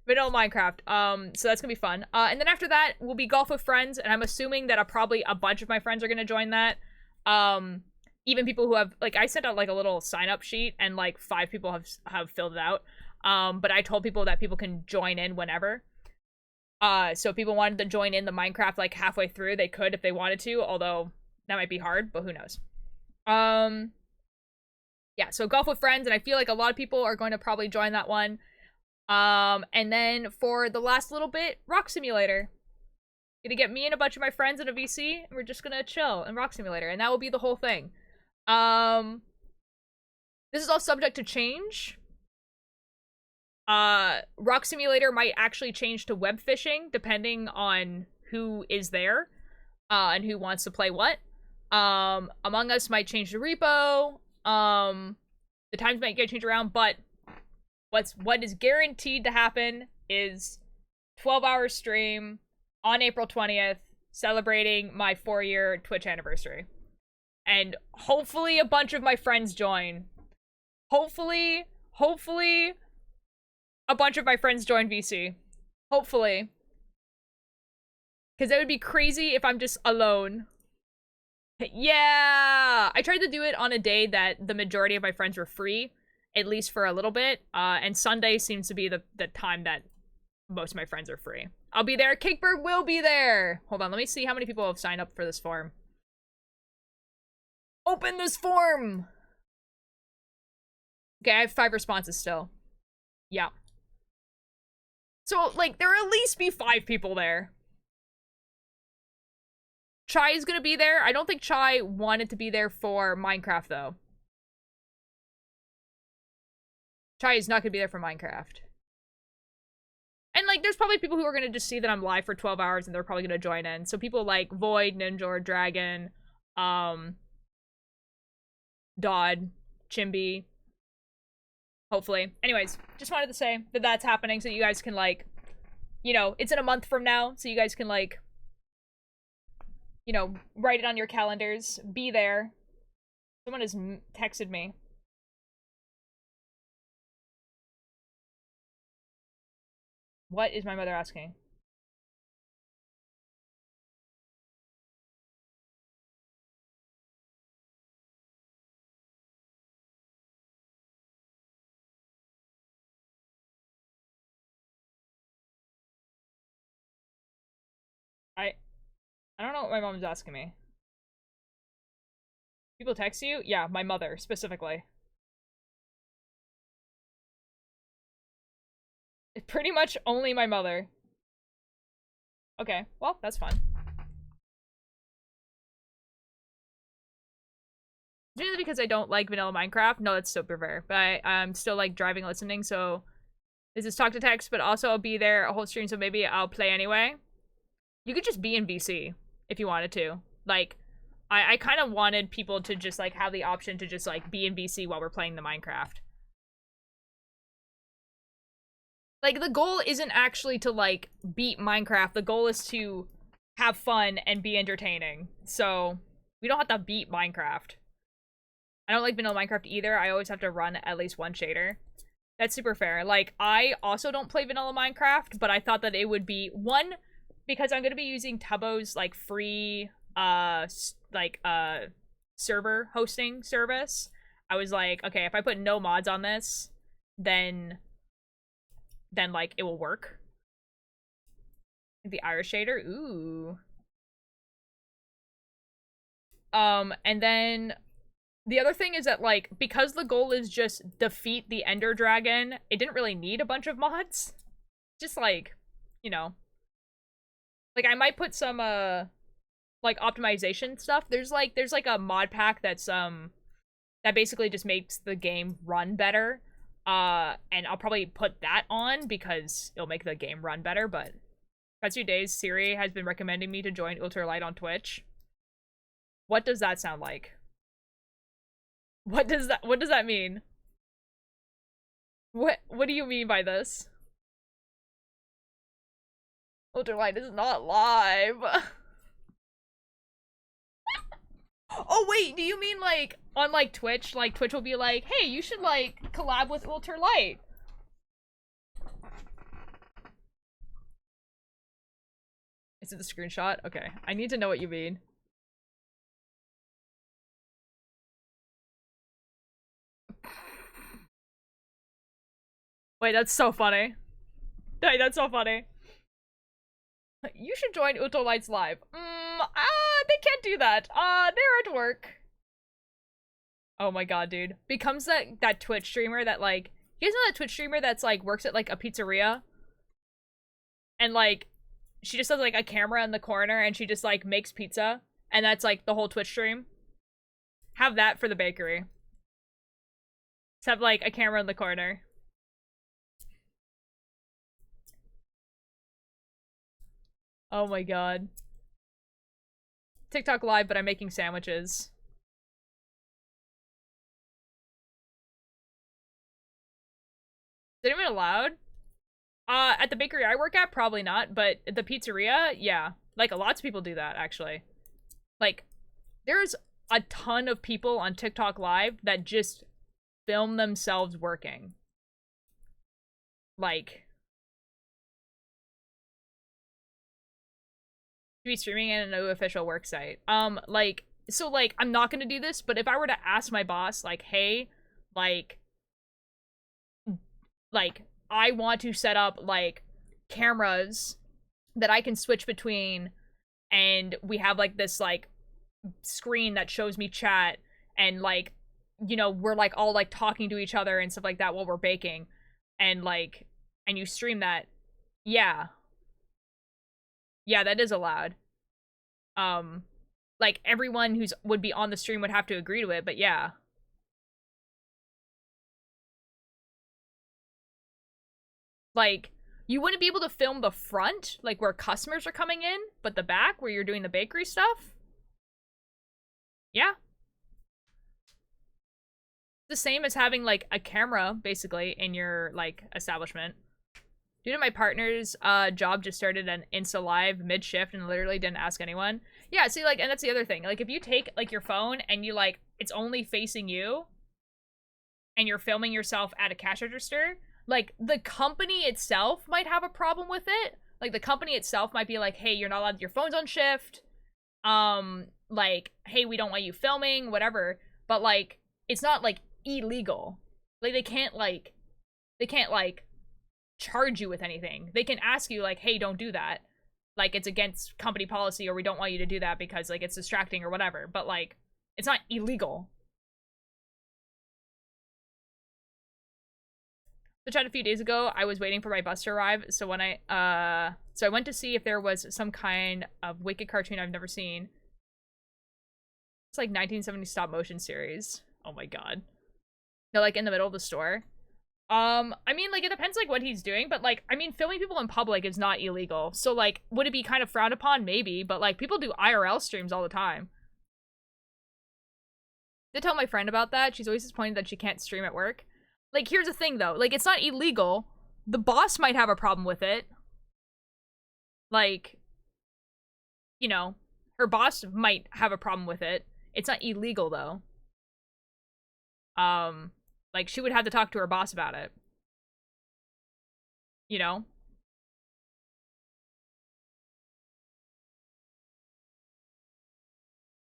vanilla Minecraft. So that's gonna be fun. And then after that, we'll be Golf with Friends, and I'm assuming that probably a bunch of my friends are gonna join that. Even people who have... Like, I sent out, like, a little sign-up sheet, and, like, 5 people have filled it out. But I told people that people can join in whenever. So if people wanted to join in the Minecraft, like, halfway through, they could if they wanted to, although that might be hard, but who knows. Yeah, so Golf with Friends, and I feel like a lot of people are going to probably join that one. And then for the last little bit, Rock Simulator. Gonna get me and a bunch of my friends in a VC, and we're just gonna chill in Rock Simulator, and that will be the whole thing. This is all subject to change. Rock Simulator might actually change to web fishing, depending on who is there, and who wants to play what. Among Us might change to Repo. The times might get changed around, but what is guaranteed to happen is 12-hour stream on April 20th, celebrating my 4-year Twitch anniversary. And hopefully a bunch of my friends join. Hopefully a bunch of my friends join VC. Hopefully. Because it would be crazy if I'm just alone. Yeah! I tried to do it on a day that the majority of my friends were free, at least for a little bit, and Sunday seems to be the time that most of my friends are free. I'll be there. Cakebird will be there! Hold on, let me see how many people have signed up for this form. Open this form! Okay, I have 5 responses still. Yeah. So, like, there will at least be 5 people there. Chai is gonna be there. I don't think Chai wanted to be there for Minecraft, though. Chai is not gonna be there for Minecraft. And, like, there's probably people who are gonna just see that I'm live for 12 hours and they're probably gonna join in. So people like Void, Ninja, or Dragon, Dodd, Chimby. Hopefully. Anyways, just wanted to say that that's happening so you guys can, like, you know, it's in a month from now, so you guys can, like, you know, write it on your calendars. Be there. Someone has texted me. What is my mother asking? I don't know what my mom's asking me. People text you? Yeah, my mother, specifically. Pretty much only my mother. Okay, well, that's fun. Mainly because I don't like vanilla Minecraft. No, that's super fair. But I'm still like driving and listening, so this is talk to text, but also I'll be there a whole stream, so maybe I'll play anyway. You could just be in BC if you wanted to. Like, I kind of wanted people to just like have the option to just like be in BC while we're playing the Minecraft. Like, the goal isn't actually to like beat Minecraft. The goal is to have fun and be entertaining. So we don't have to beat Minecraft. I don't like vanilla Minecraft either. I always have to run at least one shader. That's super fair. Like, I also don't play vanilla Minecraft, but I thought that it would be one, because I'm gonna be using Tubbo's like free server hosting service. I was like, okay, if I put no mods on this, then like it will work. The Irish shader, ooh. And then the other thing is that, like, because the goal is just defeat the Ender Dragon, it didn't really need a bunch of mods. Just, like, you know. Like, I might put some, like, optimization stuff. There's like a mod pack that's, that basically just makes the game run better. And I'll probably put that on because it'll make the game run better, but past few days, Siri has been recommending me to join Ultralight on Twitch. What does that sound like? What does that mean? What do you mean by this? Ultralight is not live. Oh wait, do you mean like on like Twitch? Like Twitch will be like, hey, you should like collab with Ultralight. Is it the screenshot? Okay, I need to know what you mean. Wait, that's so funny. Wait, that's so funny. You should join Ultralight's live. They can't do that. They're at work. Oh my god, dude. Becomes that Twitch streamer that, like, you guys know that Twitch streamer that's, like, works at, like, a pizzeria? And, like, she just has, like, a camera in the corner and she just, like, makes pizza. And that's, like, the whole Twitch stream. Have that for the bakery. Just have, like, a camera in the corner. Oh my god. TikTok live, but I'm making sandwiches. Is it even allowed? At the bakery I work at, probably not, but the pizzeria, yeah. Like, lots of people do that, actually. Like, there's a ton of people on TikTok live that just film themselves working. Like, be streaming in a no official work site. Like, so, like, I'm not gonna do this, but if I were to ask my boss, like, hey, like, I want to set up, like, cameras that I can switch between, and we have, like, this, like, screen that shows me chat, and, like, you know, we're, like, all, like, talking to each other and stuff like that while we're baking, and, like, and you stream that, yeah. Yeah, that is allowed. Like, everyone who's would be on the stream would have to agree to it, but yeah. Like, you wouldn't be able to film the front, like where customers are coming in, but the back where you're doing the bakery stuff? Yeah. The same as having, like, a camera, basically, in your, like, establishment. Due to my partner's job just started an Insta Live mid-shift and literally didn't ask anyone. Yeah, see, like, and that's the other thing. Like, if you take, like, your phone and you, like, it's only facing you, and you're filming yourself at a cash register, like, the company itself might have a problem with it. Like, the company itself might be like, hey, you're not allowed, your phone's on shift. Like, hey, we don't want you filming, whatever. But, like, it's not, like, illegal. Like, they can't, like, charge you with anything. They can ask you, like, hey, don't do that. like it's against company policy or we don't want you to do that because like it's distracting or whatever, but like it's not illegal. So chat a few days ago, I was waiting for my bus to arrive, so when I went to see if there was some kind of wicked cartoon I've never seen. It's like 1970s stop motion series. Oh my god. They're like in the middle of the store. I mean, like, it depends, like, what he's doing, but, like, I mean, filming people in public is not illegal. So, like, would it be kind of frowned upon? Maybe, but, like, people do IRL streams all the time. I did tell my friend about that. She's always disappointed that she can't stream at work. Like, here's the thing, though. Like, it's not illegal. The boss might have a problem with it. Like, you know, her boss might have a problem with it. It's not illegal, though. Like, she would have to talk to her boss about it. You know?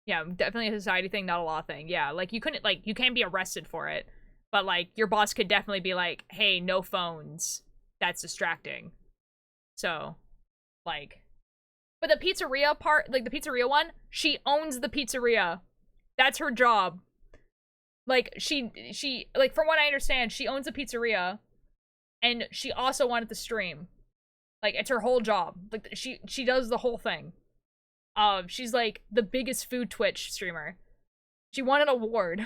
Yeah, definitely a society thing, not a law thing. Yeah, like, you couldn't, like, you can't be arrested for it. But, like, your boss could definitely be like, hey, no phones. That's distracting. So, like... But the pizzeria part, like, the pizzeria one, she owns the pizzeria. That's her job. Like, she, like, from what I understand, she owns a pizzeria, and she also wanted to stream. Like, it's her whole job. Like, she does the whole thing. She's, like, the biggest food Twitch streamer. She won an award.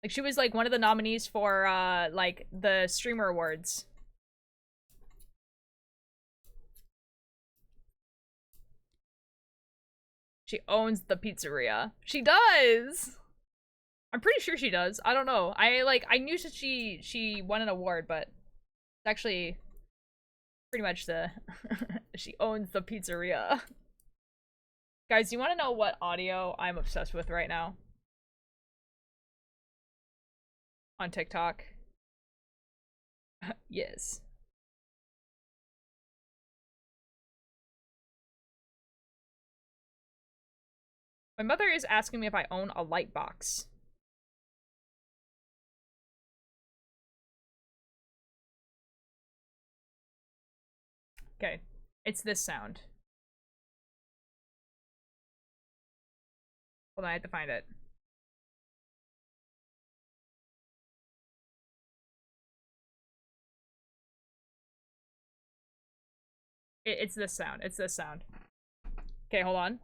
Like, she was, like, one of the nominees for, like, the Streamer Awards. She owns the pizzeria. She does! I'm pretty sure she does. I don't know. I knew that she won an award, but it's actually pretty much the... she owns the pizzeria. Guys, you want to know what audio I'm obsessed with right now? On TikTok. Yes. My mother is asking me if I own a light box. Okay, it's this sound. Hold on, I have to find it. It's this sound. It's this sound. Okay, hold on.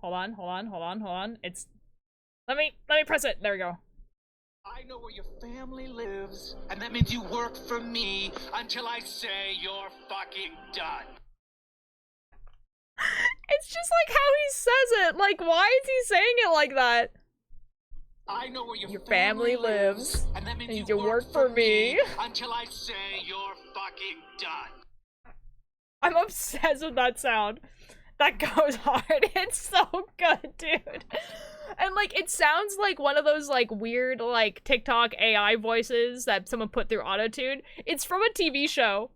It's... Let me press it. There we go. I know where your family lives, and that means you work for me until I say you're fucking done. It's just like how he says it. Like, why is he saying it like that? I know where your family lives, and that means you work for me until I say you're fucking done. I'm obsessed with that sound. That goes hard. It's so good, dude. And, like, it sounds like one of those, like, weird, like, TikTok AI voices that someone put through autotune. It's from a TV show.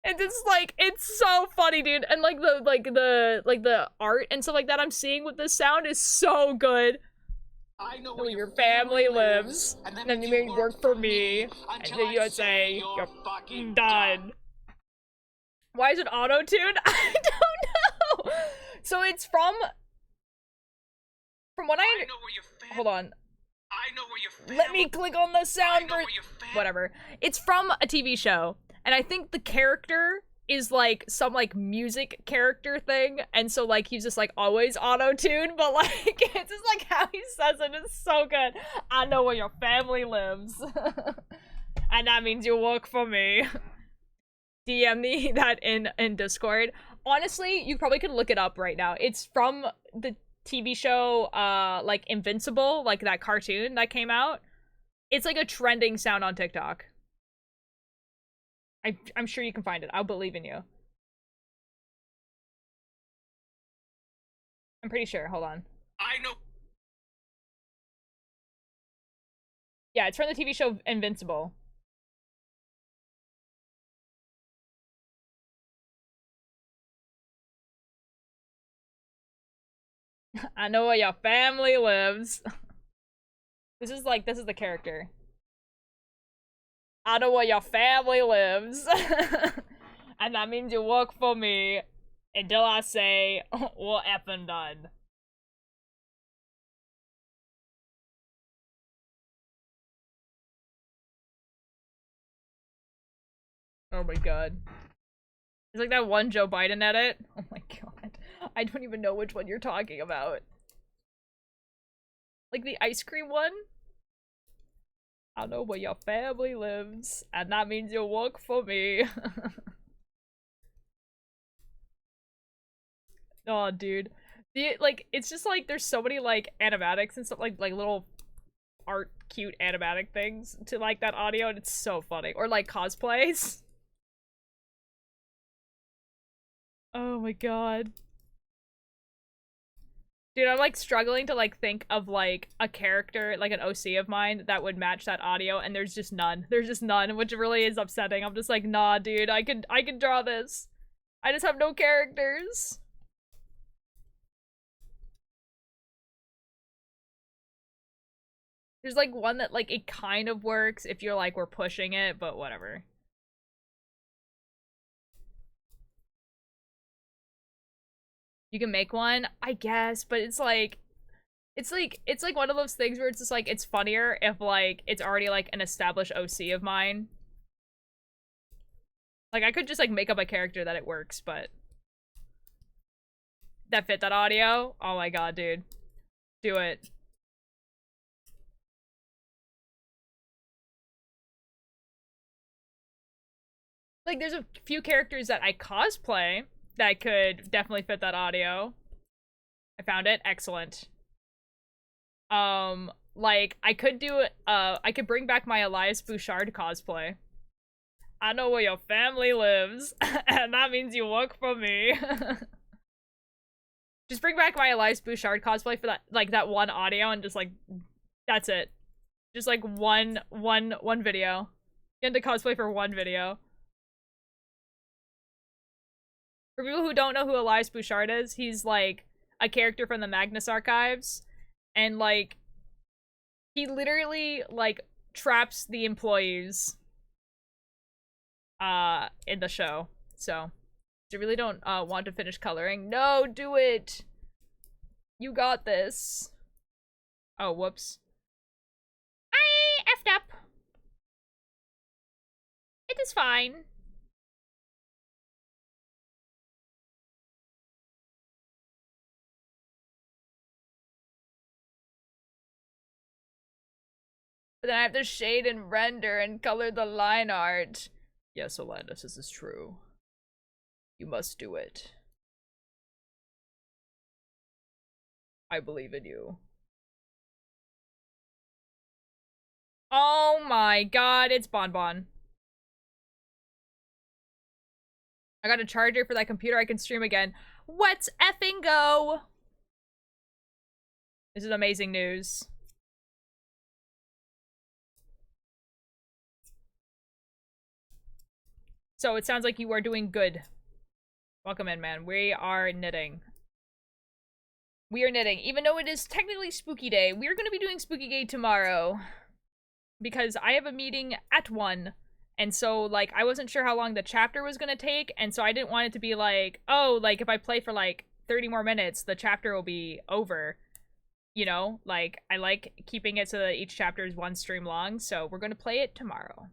And it's, like, it's so funny, dude. And, like, the art and stuff like that I'm seeing with this sound is so good. I know where your family lives, and then you may work for me, until and then you say you're fucking done. Why is it auto-tuned? I don't know! So it's from what I know where your hold on. I know where your family... Let me click on the sound for... Whatever. It's from a TV show, and I think the character is, like, some, like, music character thing, and so, like, he's just, like, always auto-tuned, but, like, it's just, like, how he says it is so good. I know where your family lives. And that means you work for me. DM me that in Discord. Honestly, you probably could look it up right now. It's from the TV show, like, Invincible, like, that cartoon that came out. It's, like, a trending sound on TikTok. I'm sure you can find it. I'll believe in you. I'm pretty sure. Hold on. I know. Yeah, it's from the TV show Invincible. I know where your family lives. This is the character. I know where your family lives. And that means you work for me until I say we're effing done. Oh my god. It's like that one Joe Biden edit. Oh my god. I don't even know which one you're talking about. Like the ice cream one? I know where your family lives, and that means you work for me. Oh, dude. It's just like there's so many like animatics and stuff like little art cute animatic things to like that audio, and it's so funny. Or like cosplays. Oh my god. Dude, I'm like struggling to like think of like a character, like an OC of mine that would match that audio, and there's just none. There's just none, which really is upsetting. I'm just like, nah, dude, I can draw this. I just have no characters. There's like one that like it kind of works if you're like we're pushing it, but whatever. You can make one, I guess, but it's like one of those things where it's just like it's funnier if like it's already like an established OC of mine. Like I could just like make up a character that it works, but that fit that audio. Oh my god, dude. Do it. Like there's a few characters that I cosplay that could definitely fit that audio. I found it. Excellent. Like, I could do, I could bring back my Elias Bouchard cosplay. I know where your family lives, and that means you work for me. Just bring back my Elias Bouchard cosplay for that, like, that one audio, and just, like, that's it. Just, like, one video. Get into cosplay for one video. For people who don't know who Elias Bouchard is, he's, like, a character from the Magnus Archives, and, like, he literally, like, traps the employees, in the show. So, you really don't, want to finish coloring. No, do it! You got this. Oh, whoops. I effed up. It is fine. But then I have to shade and render and color the line art. Yes, Olandis, this is true. You must do it. I believe in you. Oh my god, it's Bonbon. I got a charger for that computer, I can stream again. Let's effing go! This is amazing news. So it sounds like you are doing good. Welcome in, man. We are knitting. We are knitting. Even though it is technically Spooky Day, we are going to be doing Spooky Day tomorrow. Because I have a meeting at 1. And so, like, I wasn't sure how long the chapter was going to take. And so I didn't want it to be like, oh, like, if I play for, like, 30 more minutes, the chapter will be over. You know? Like, I like keeping it so that each chapter is one stream long. So we're going to play it tomorrow.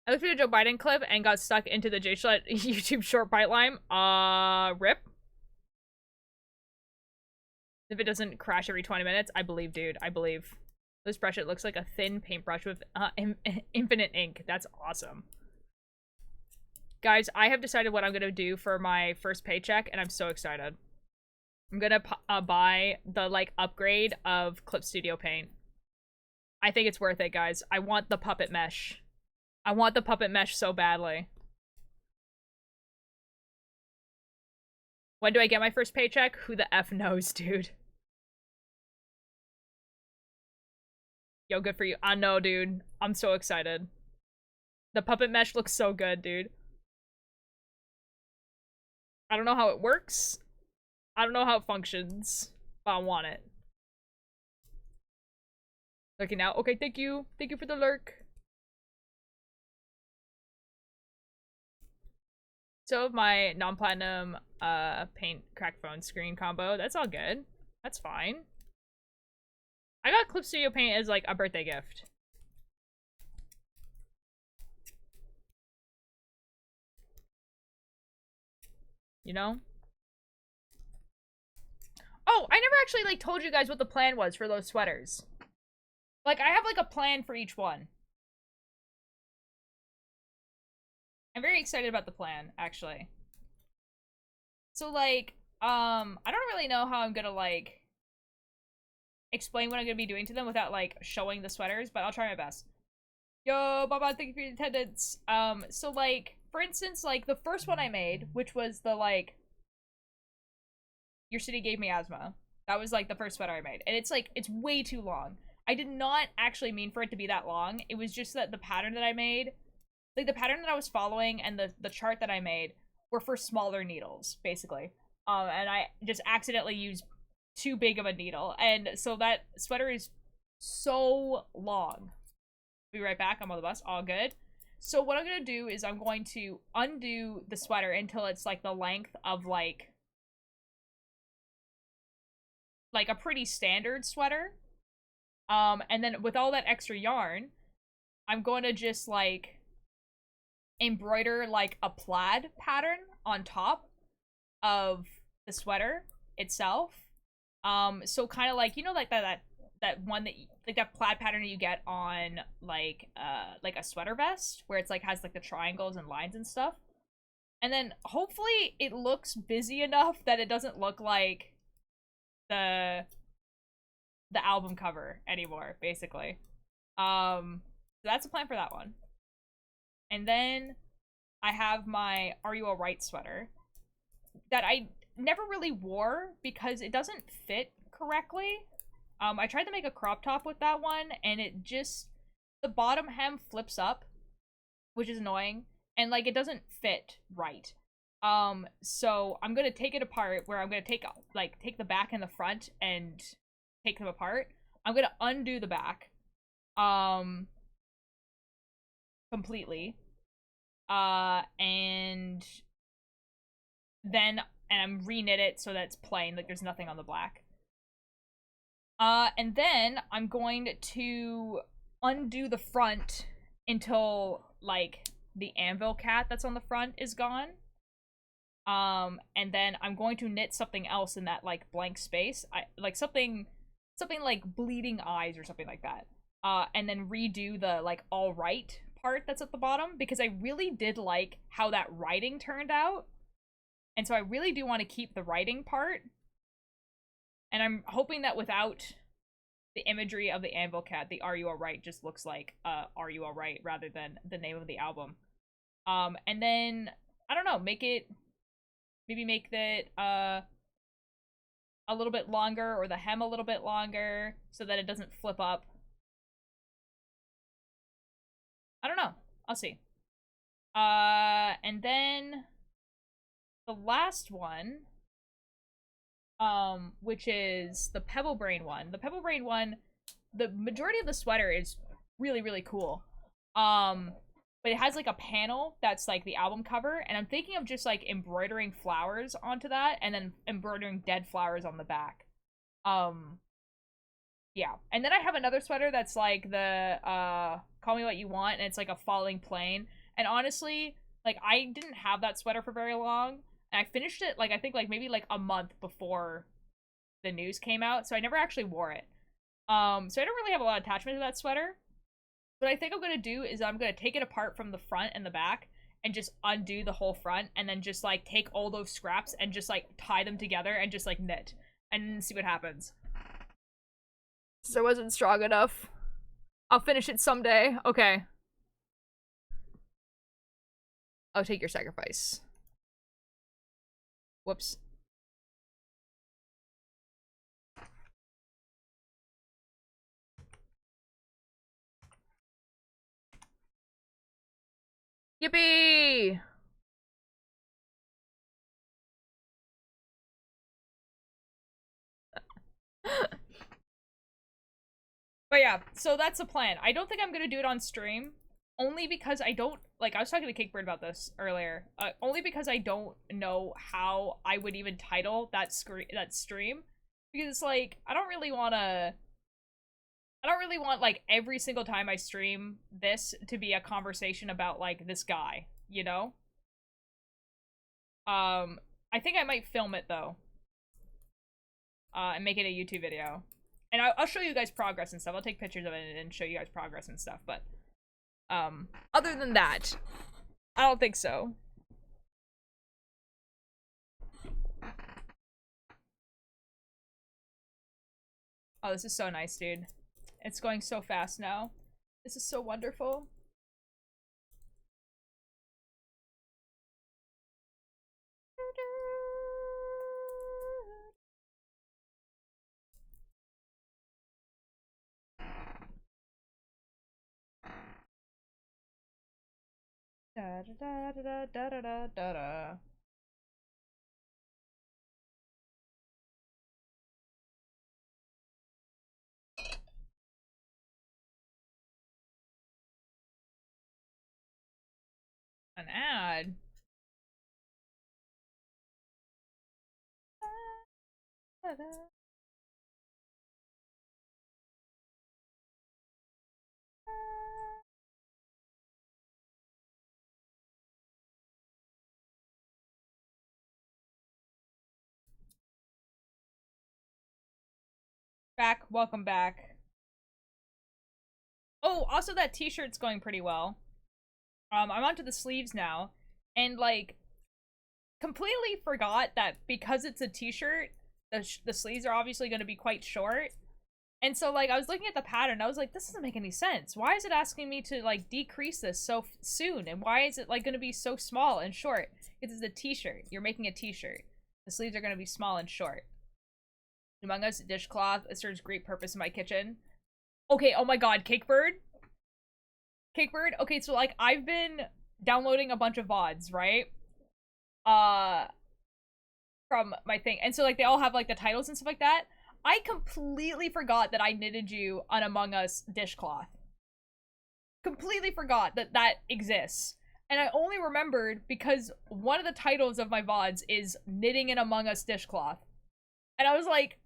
I looked at a Joe Biden clip and got stuck into the J-Slut YouTube short pipeline. Rip. If it doesn't crash every 20 minutes, I believe, dude. I believe. This brush, it looks like a thin paintbrush with infinite ink. That's awesome. Guys, I have decided what I'm going to do for my first paycheck, and I'm so excited. I'm going to buy the, like, upgrade of Clip Studio Paint. I think it's worth it, guys. I want the puppet mesh. I want the puppet mesh so badly. When do I get my first paycheck? Who the F knows, dude? Yo, good for you. I know, dude. I'm so excited. The puppet mesh looks so good, dude. I don't know how it works. I don't know how it functions, but I want it. Lurking out. Okay, thank you. Thank you for the lurk. So my non-platinum paint crack phone screen combo, that's all good. That's fine. I got Clip Studio Paint as like a birthday gift. You know? Oh, I never actually like told you guys what the plan was for those sweaters. Like I have like a plan for each one. I'm very excited about the plan, actually. So like, I don't really know how I'm gonna like explain what I'm gonna be doing to them without like showing the sweaters, but I'll try my best. Yo, Baba, thank you for your attendance. So like, for instance, like the first one I made, which was the like, your city gave me asthma. That was like the first sweater I made, and it's like it's way too long. I did not actually mean for it to be that long. It was just that the pattern that I made, like the pattern that I was following, and the chart that I made were for smaller needles, basically. And I just accidentally used too big of a needle, and so that sweater is so long. Be right back. I'm on the bus. All good. So what I'm gonna do is I'm going to undo the sweater until it's like the length of like a pretty standard sweater. And then with all that extra yarn, I'm going to just like embroider like a plaid pattern on top of the sweater itself. So kind of like, you know, like that one that like that plaid pattern you get on like a sweater vest where it's like has like the triangles and lines and stuff. And then hopefully it looks busy enough that it doesn't look like the album cover anymore, basically. So that's a plan for that one. And then I have my Are You Alright sweater that I never really wore because it doesn't fit correctly. I tried to make a crop top with that one, and it just, the bottom hem flips up, which is annoying, and like it doesn't fit right. So I'm gonna take it apart, where I'm gonna take the back and the front and take them apart. I'm gonna undo the back completely, and then I'm reknit it so that it's plain, like there's nothing on the black. And then I'm going to undo the front until like the anvil cat that's on the front is gone. And then I'm going to knit something else in that like blank space. Like something like bleeding eyes or something like that. And then redo the like all right part that's at the bottom, because I really did like how that writing turned out. And so I really do want to keep the writing part. And I'm hoping that without the imagery of the anvil cat, the Are You Alright just looks like Are You Alright rather than the name of the album. And then I don't know, maybe make that a little bit longer, or the hem a little bit longer so that it doesn't flip up. I don't know. I'll see. And then the last one, which is the Pebble Brain one. The Pebble Brain one, the majority of the sweater is really, really cool. But it has like a panel that's like the album cover, and I'm thinking of just like embroidering flowers onto that and then embroidering dead flowers on the back. Yeah. And then I have another sweater that's like the Call Me What You Want, and it's like a falling plane. And honestly, like I didn't have that sweater for very long, and I finished it like I think like maybe like a month before the news came out, so I never actually wore it. So I don't really have a lot of attachment to that sweater. What I think I'm gonna do is I'm gonna take it apart from the front and the back and just undo the whole front, and then just like take all those scraps and just like tie them together and just like knit and see what happens. Since I wasn't strong enough, I'll finish it someday. Okay. I'll take your sacrifice. Whoops. Yippee! But yeah, so that's the plan. I don't think I'm gonna do it on stream. Only because I don't, like, I was talking to Cakebird about this earlier. Only because I don't know how I would even title that stream. Because it's like, I don't really want, like, every single time I stream this to be a conversation about, like, this guy, you know? I think I might film it, though. And make it a YouTube video. And I'll show you guys progress and stuff. I'll take pictures of it and show you guys progress and stuff, but... other than that, I don't think so. Oh, this is so nice, dude. It's going so fast now. This is so wonderful. Da da da da da da da da. An ad. Da, da, da. Back, welcome back. Oh, also that t-shirt's going pretty well. I'm onto the sleeves now, and like, completely forgot that because it's a t-shirt, the sleeves are obviously going to be quite short. And so, like, I was looking at the pattern, I was like, this doesn't make any sense. Why is it asking me to, like, decrease this so soon? And why is it, like, going to be so small and short? Because it's a t-shirt. You're making a t-shirt. The sleeves are going to be small and short. Among Us dishcloth. It serves great purpose in my kitchen. Okay, oh my god, Cakebird? Cakebird? Okay, so, like, I've been downloading a bunch of VODs, right? From my thing. And so, like, they all have, like, the titles and stuff like that. I completely forgot that I knitted you an Among Us dishcloth. Completely forgot that that exists. And I only remembered because one of the titles of my VODs is Knitting an Among Us dishcloth. And I was like,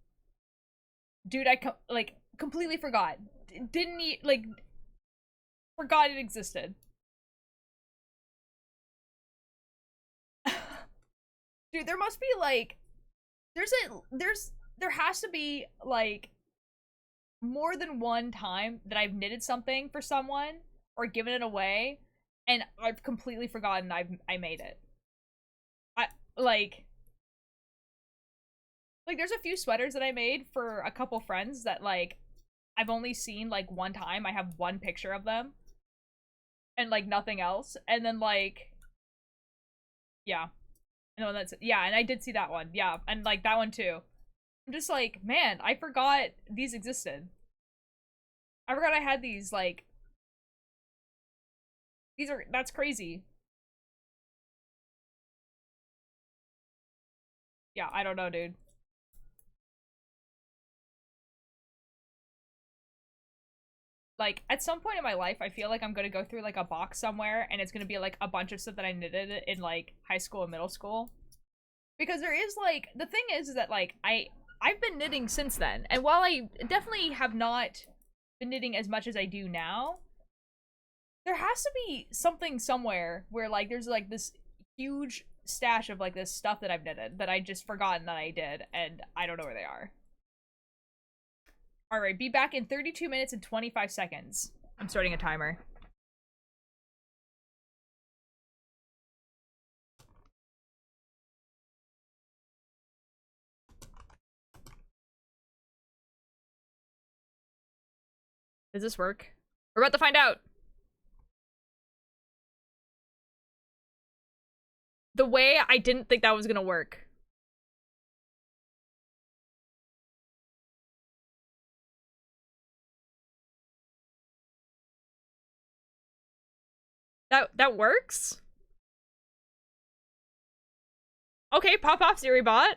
dude, I completely forgot. Forgot it existed. Dude, there must be, like, there has to be, like, more than one time that I've knitted something for someone or given it away and I've completely forgotten I made it. Like there's a few sweaters that I made for a couple friends that, like, I've only seen, like, one time. I have one picture of them and, like, nothing else. And then, like, yeah. No, that's, yeah, and I did see that one. Yeah, and, like, that one too. I'm just like, man, I forgot these existed. I forgot I had these, like, that's crazy. Yeah, I don't know, dude. Like, at some point in my life, I feel like I'm gonna go through, like, a box somewhere, and it's gonna be, like, a bunch of stuff that I knitted in, like, high school and middle school. Because there is, like, the thing is that, like, I've been knitting since then, and while I definitely have not been knitting as much as I do now, there has to be something somewhere where, like, there's, like, this huge stash of, like, this stuff that I've knitted that I just forgotten that I did, and I don't know where they are. Alright, be back in 32 minutes and 25 seconds. I'm starting a timer. Does this work? We're about to find out! The way I didn't think that was gonna work. That works? Okay, pop off, Siri bot.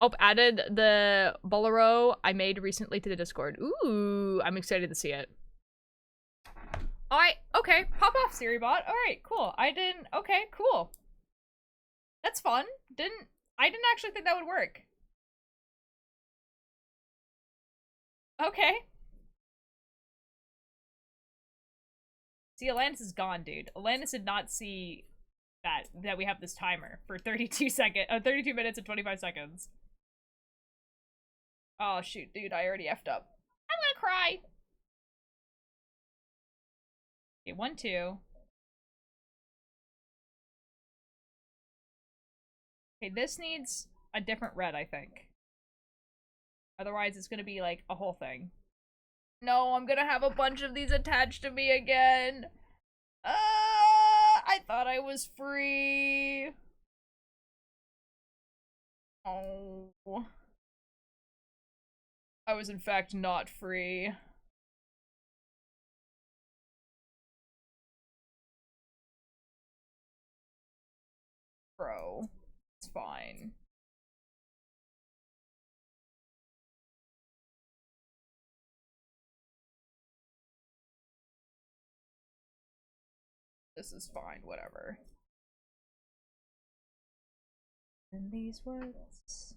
Oh, added the Bolero I made recently to the Discord. Ooh, I'm excited to see it. Alright, okay. Pop off, Siribot. Alright, cool. Okay, cool. That's fun. I didn't actually think that would work. Okay. See, Atlantis is gone, dude. Atlantis did not see that we have this timer for 32 minutes and 25 seconds. Oh shoot, dude, I already effed up. I'm gonna cry. Okay, 1, 2. Okay, this needs a different red, I think. Otherwise, it's gonna be like a whole thing. No, I'm gonna have a bunch of these attached to me again. I thought I was free. Oh. I was in fact not free. Bro, it's fine. This is fine, whatever. In these words.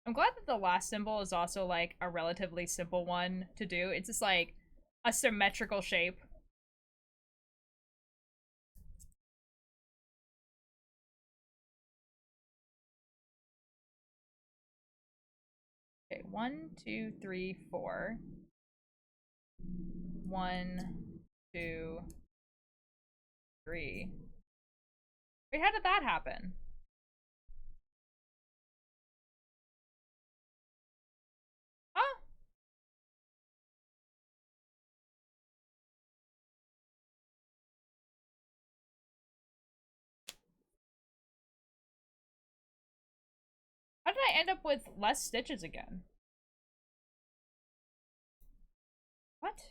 I'm glad that the last symbol is also like a relatively simple one to do. It's just like a symmetrical shape. Okay, 1, 2, 3, 4. 1, 2, 3. Wait, how did that happen? Huh? How did I end up with less stitches again? What?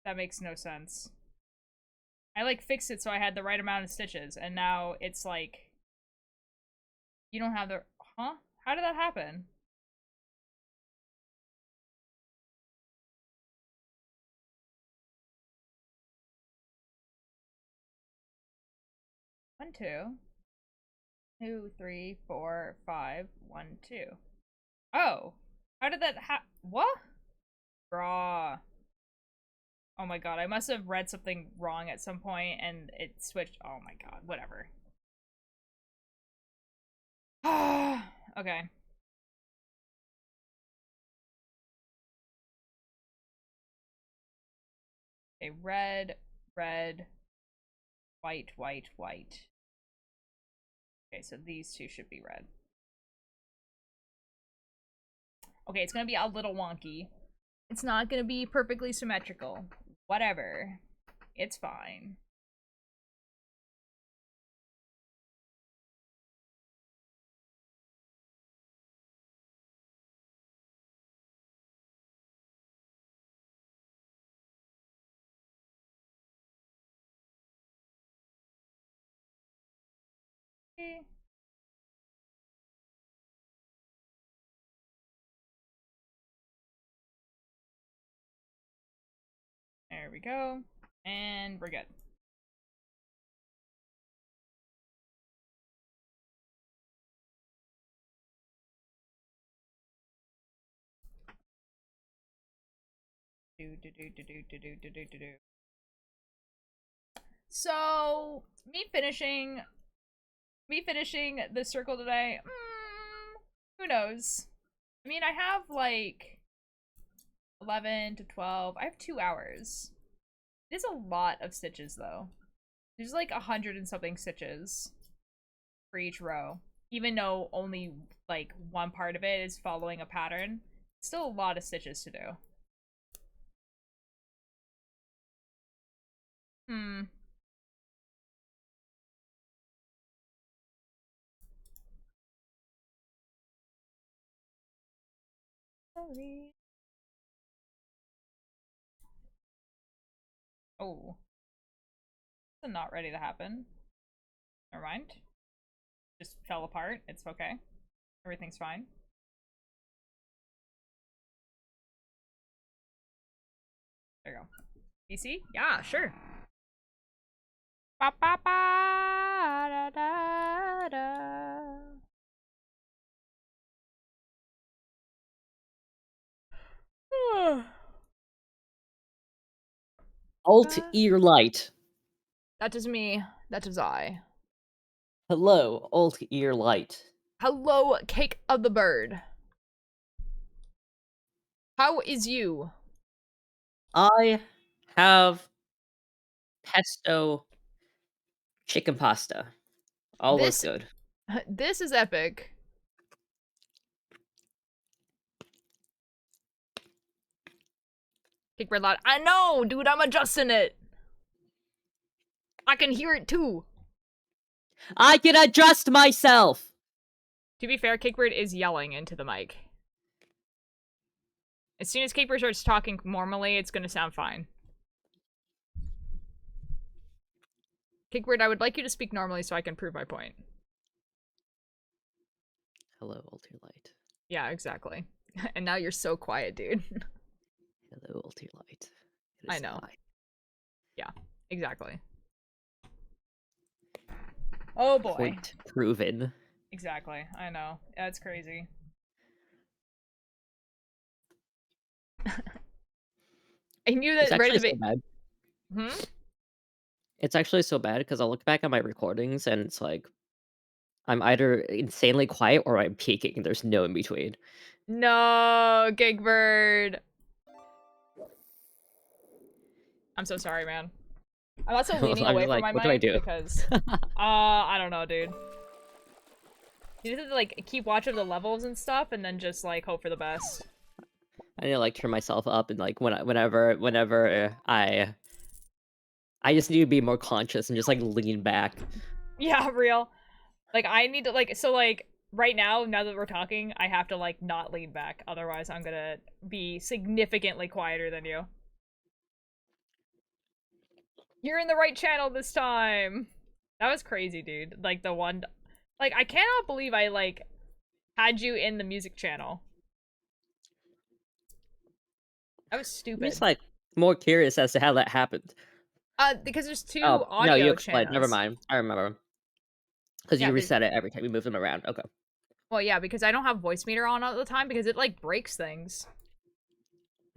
That makes no sense. I like fixed it so I had the right amount of stitches, and now it's like you don't have the huh? How did that happen? One, two. 2, 3, 4, 5, 1, 2. Oh! How did that what? Draw. Oh my god, I must have read something wrong at some point and it switched. Oh my god, whatever. Okay. Okay, red, red, white, white, white. Okay, so these two should be red. Okay, it's gonna be a little wonky. It's not gonna be perfectly symmetrical. Whatever. It's fine. Okay. There we go. And we're good. So, me finishing the circle today, who knows? I mean, I have like 11 to 12. I have 2 hours. It is a lot of stitches though. There's like 100 and something stitches for each row. Even though only like one part of it is following a pattern, it's still a lot of stitches to do. Oh. This is not ready to happen. Never mind. Just fell apart. It's okay. Everything's fine. There you go. PC? Yeah, sure. Ba ba ba da da da. Alt ear light. That is me. That is I. Hello, alt ear light. Hello, cake of the bird. How is you? I have pesto chicken pasta. All looks This good. this is epic. Cake bird loud. I know, dude. I'm adjusting it. I can hear it too. I can adjust myself. To be fair, Cakebird is yelling into the mic. As soon as Cakebird starts talking normally, it's gonna sound fine. Cakebird, I would like you to speak normally so I can prove my point. Hello, alt ear light. Yeah, exactly. And now you're so quiet, dude. Hello, alt ear light. It I is know. Yeah, exactly. Oh boy. Point proven. Exactly. I know. That's crazy. I knew It's that right actually at the so bad. Hmm? It's actually so bad because I'll look back at my recordings and it's like I'm either insanely quiet or I'm peaking. There's no in between. No, Cakebird. I'm so sorry, man. I'm also leaning I'm away just from like, my what do I mic do? because I don't know, dude. You just have to like keep watch of the levels and stuff and then just like hope for the best. I need to like turn myself up and like whenever I just need to be more conscious and just like lean back. Yeah, real. Like I need to like so like right now that we're talking, I have to like not lean back. Otherwise I'm gonna be significantly quieter than you. You're in the right channel this time. That was crazy, dude. Like the one like I cannot believe I like had you in the music channel. That was I'm stupid. just like more curious as to how that happened. Because there's two Oh no, you audio explained. Never channels. mind. I remember. Because Yeah, you reset it every time you move them around. Okay. well, yeah, because I don't have voice meter on all the time because it like breaks things.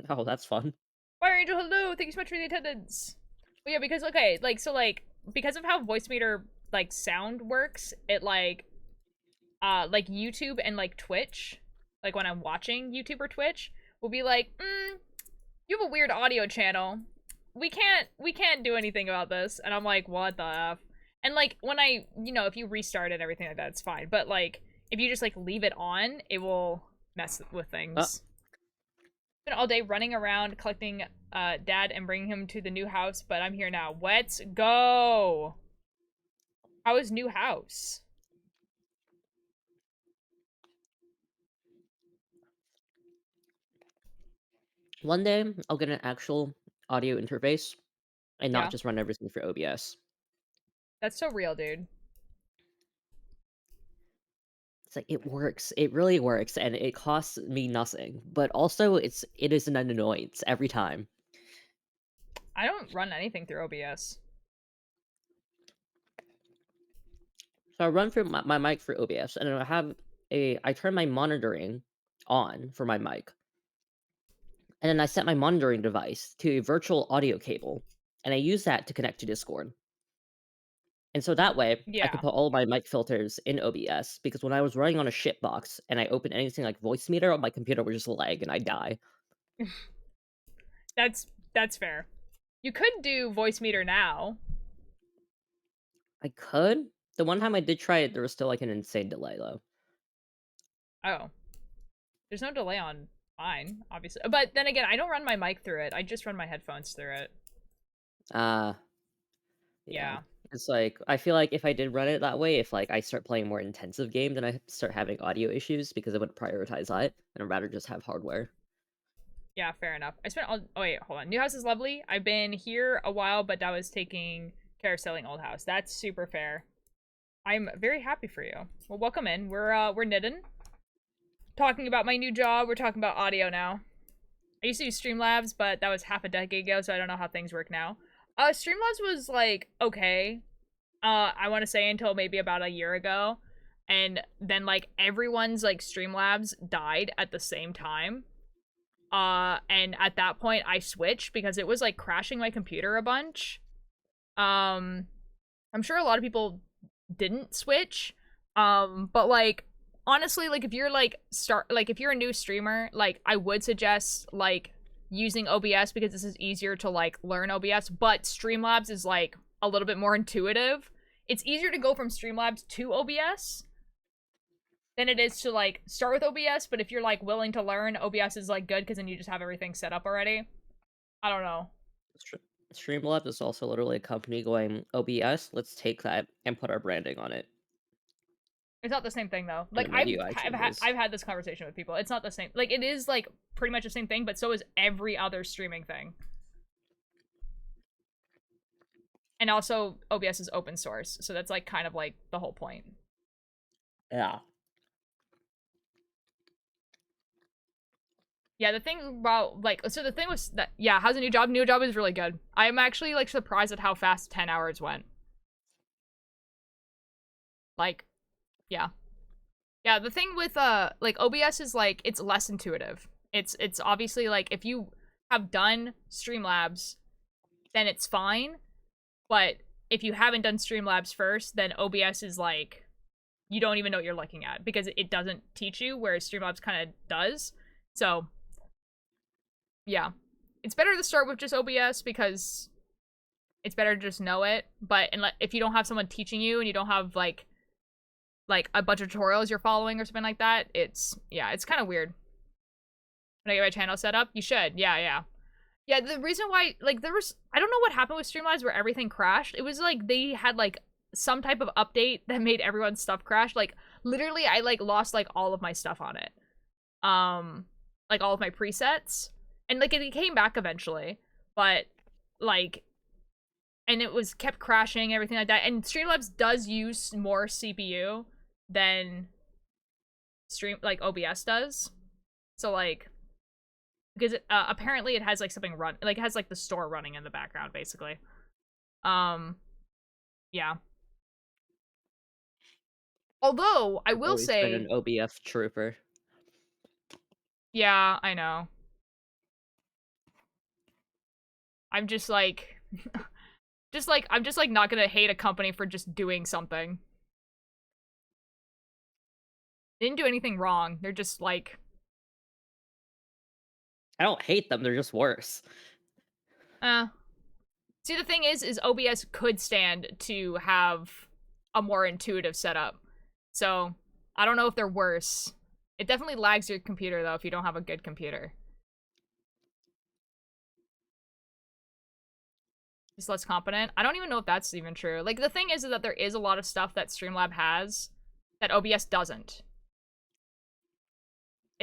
Oh, that's fun. Fire Angel, hello! Thank you so much for the attendance. But yeah, because okay, like so like because of how voice meter like sound works, it like YouTube and like Twitch, like when I'm watching YouTube or Twitch, will be like, you have a weird audio channel. We can't do anything about this. And I'm like, what the F? And like when I if you restart it and everything like that, it's fine. But like if you just like leave it on, it will mess with things. Been all day running around collecting Dad and bringing him to the new house, but I'm here now. Let's go. How is new house? One day I'll get an actual audio interface and Yeah. not just run everything through OBS. That's so real, dude. It's like it works. It really works, and it costs me nothing. But also, it is an annoyance every time. I don't run anything through OBS. So I run through my mic through OBS, and I turn my monitoring on for my mic, and then I set my monitoring device to a virtual audio cable, and I use that to connect to Discord. And so that way, I Yeah. could put all of my mic filters in OBS, because when I was running on a shitbox and I opened anything like Voice Meter, my computer would just lag and I'd die. That's fair. You could do voice meter now. I could. The one time I did try it, there was still like an insane delay though. Oh. There's no delay on mine, obviously. But then again, I don't run my mic through it. I just run my headphones through it. Yeah. Yeah. It's like I feel like if I did run it that way, if like I start playing more intensive games, then I start having audio issues because I wouldn't prioritize that, and I'd rather just have hardware. Yeah, fair enough. I spent all. Oh wait, hold on. New house is lovely. I've been here a while, but that was taking care of selling old house. That's super fair. I'm very happy for you. Well, welcome in. We're knitting, talking about my new job. We're talking about audio now. I used to use Streamlabs, but that was half a decade ago, so I don't know how things work now. Streamlabs was like okay. I want to say until maybe about a year ago, and then like everyone's like Streamlabs died at the same time. And at that point I switched because it was like crashing my computer a bunch. I'm sure a lot of people didn't switch. But like honestly, like if you're like if you're a new streamer, like I would suggest like using OBS because this is easier to like learn OBS, but Streamlabs is like a little bit more intuitive. It's easier to go from Streamlabs to OBS than it is to like start with OBS, but if you're like willing to learn, OBS is like good because then you just have everything set up already. I don't know. Streamlabs is also literally a company going OBS. Let's take that and put our branding on it. It's not the same thing though. And Like the UI changes. I've had this conversation with people. It's not the same. Like it is like pretty much the same thing, but so is every other streaming thing. And also OBS is open source, so that's like kind of like the whole point. Yeah. Yeah, the thing about like so the thing was that yeah, how's a new job? New job is really good. I'm actually like surprised at how fast 10 hours went. Like, yeah. Yeah, the thing with like OBS is like it's less intuitive. It's obviously like if you have done Streamlabs, then it's fine. But if you haven't done Streamlabs first, then OBS is like you don't even know what you're looking at because it doesn't teach you, whereas Streamlabs kind of does. So yeah, it's better to start with just OBS because it's better to just know it. But if you don't have someone teaching you and you don't have like a bunch of tutorials you're following or something like that, it's kind of weird. When I get my channel set up, you should. Yeah. The reason why like I don't know what happened with Streamlabs where everything crashed. It was like they had like some type of update that made everyone's stuff crash. Like literally, I like lost like all of my stuff on it. Like all of my presets. And, like, it came back eventually, but, like, and it was kept crashing, everything like that. And Streamlabs does use more CPU than OBS does. So, like, because apparently it has, like, something it has, like, the store running in the background, basically. Yeah. Although, I will say... been an OBS trooper. Yeah, I know. I'm just like, I'm just like not gonna hate a company for just doing something. They didn't do anything wrong. They're just like... I don't hate them, they're just worse. See, the thing is OBS could stand to have a more intuitive setup. So, I don't know if they're worse. It definitely lags your computer, though, if you don't have a good computer. Just less competent. I don't even know if that's even true. Like, the thing is that there is a lot of stuff that Streamlab has that OBS doesn't.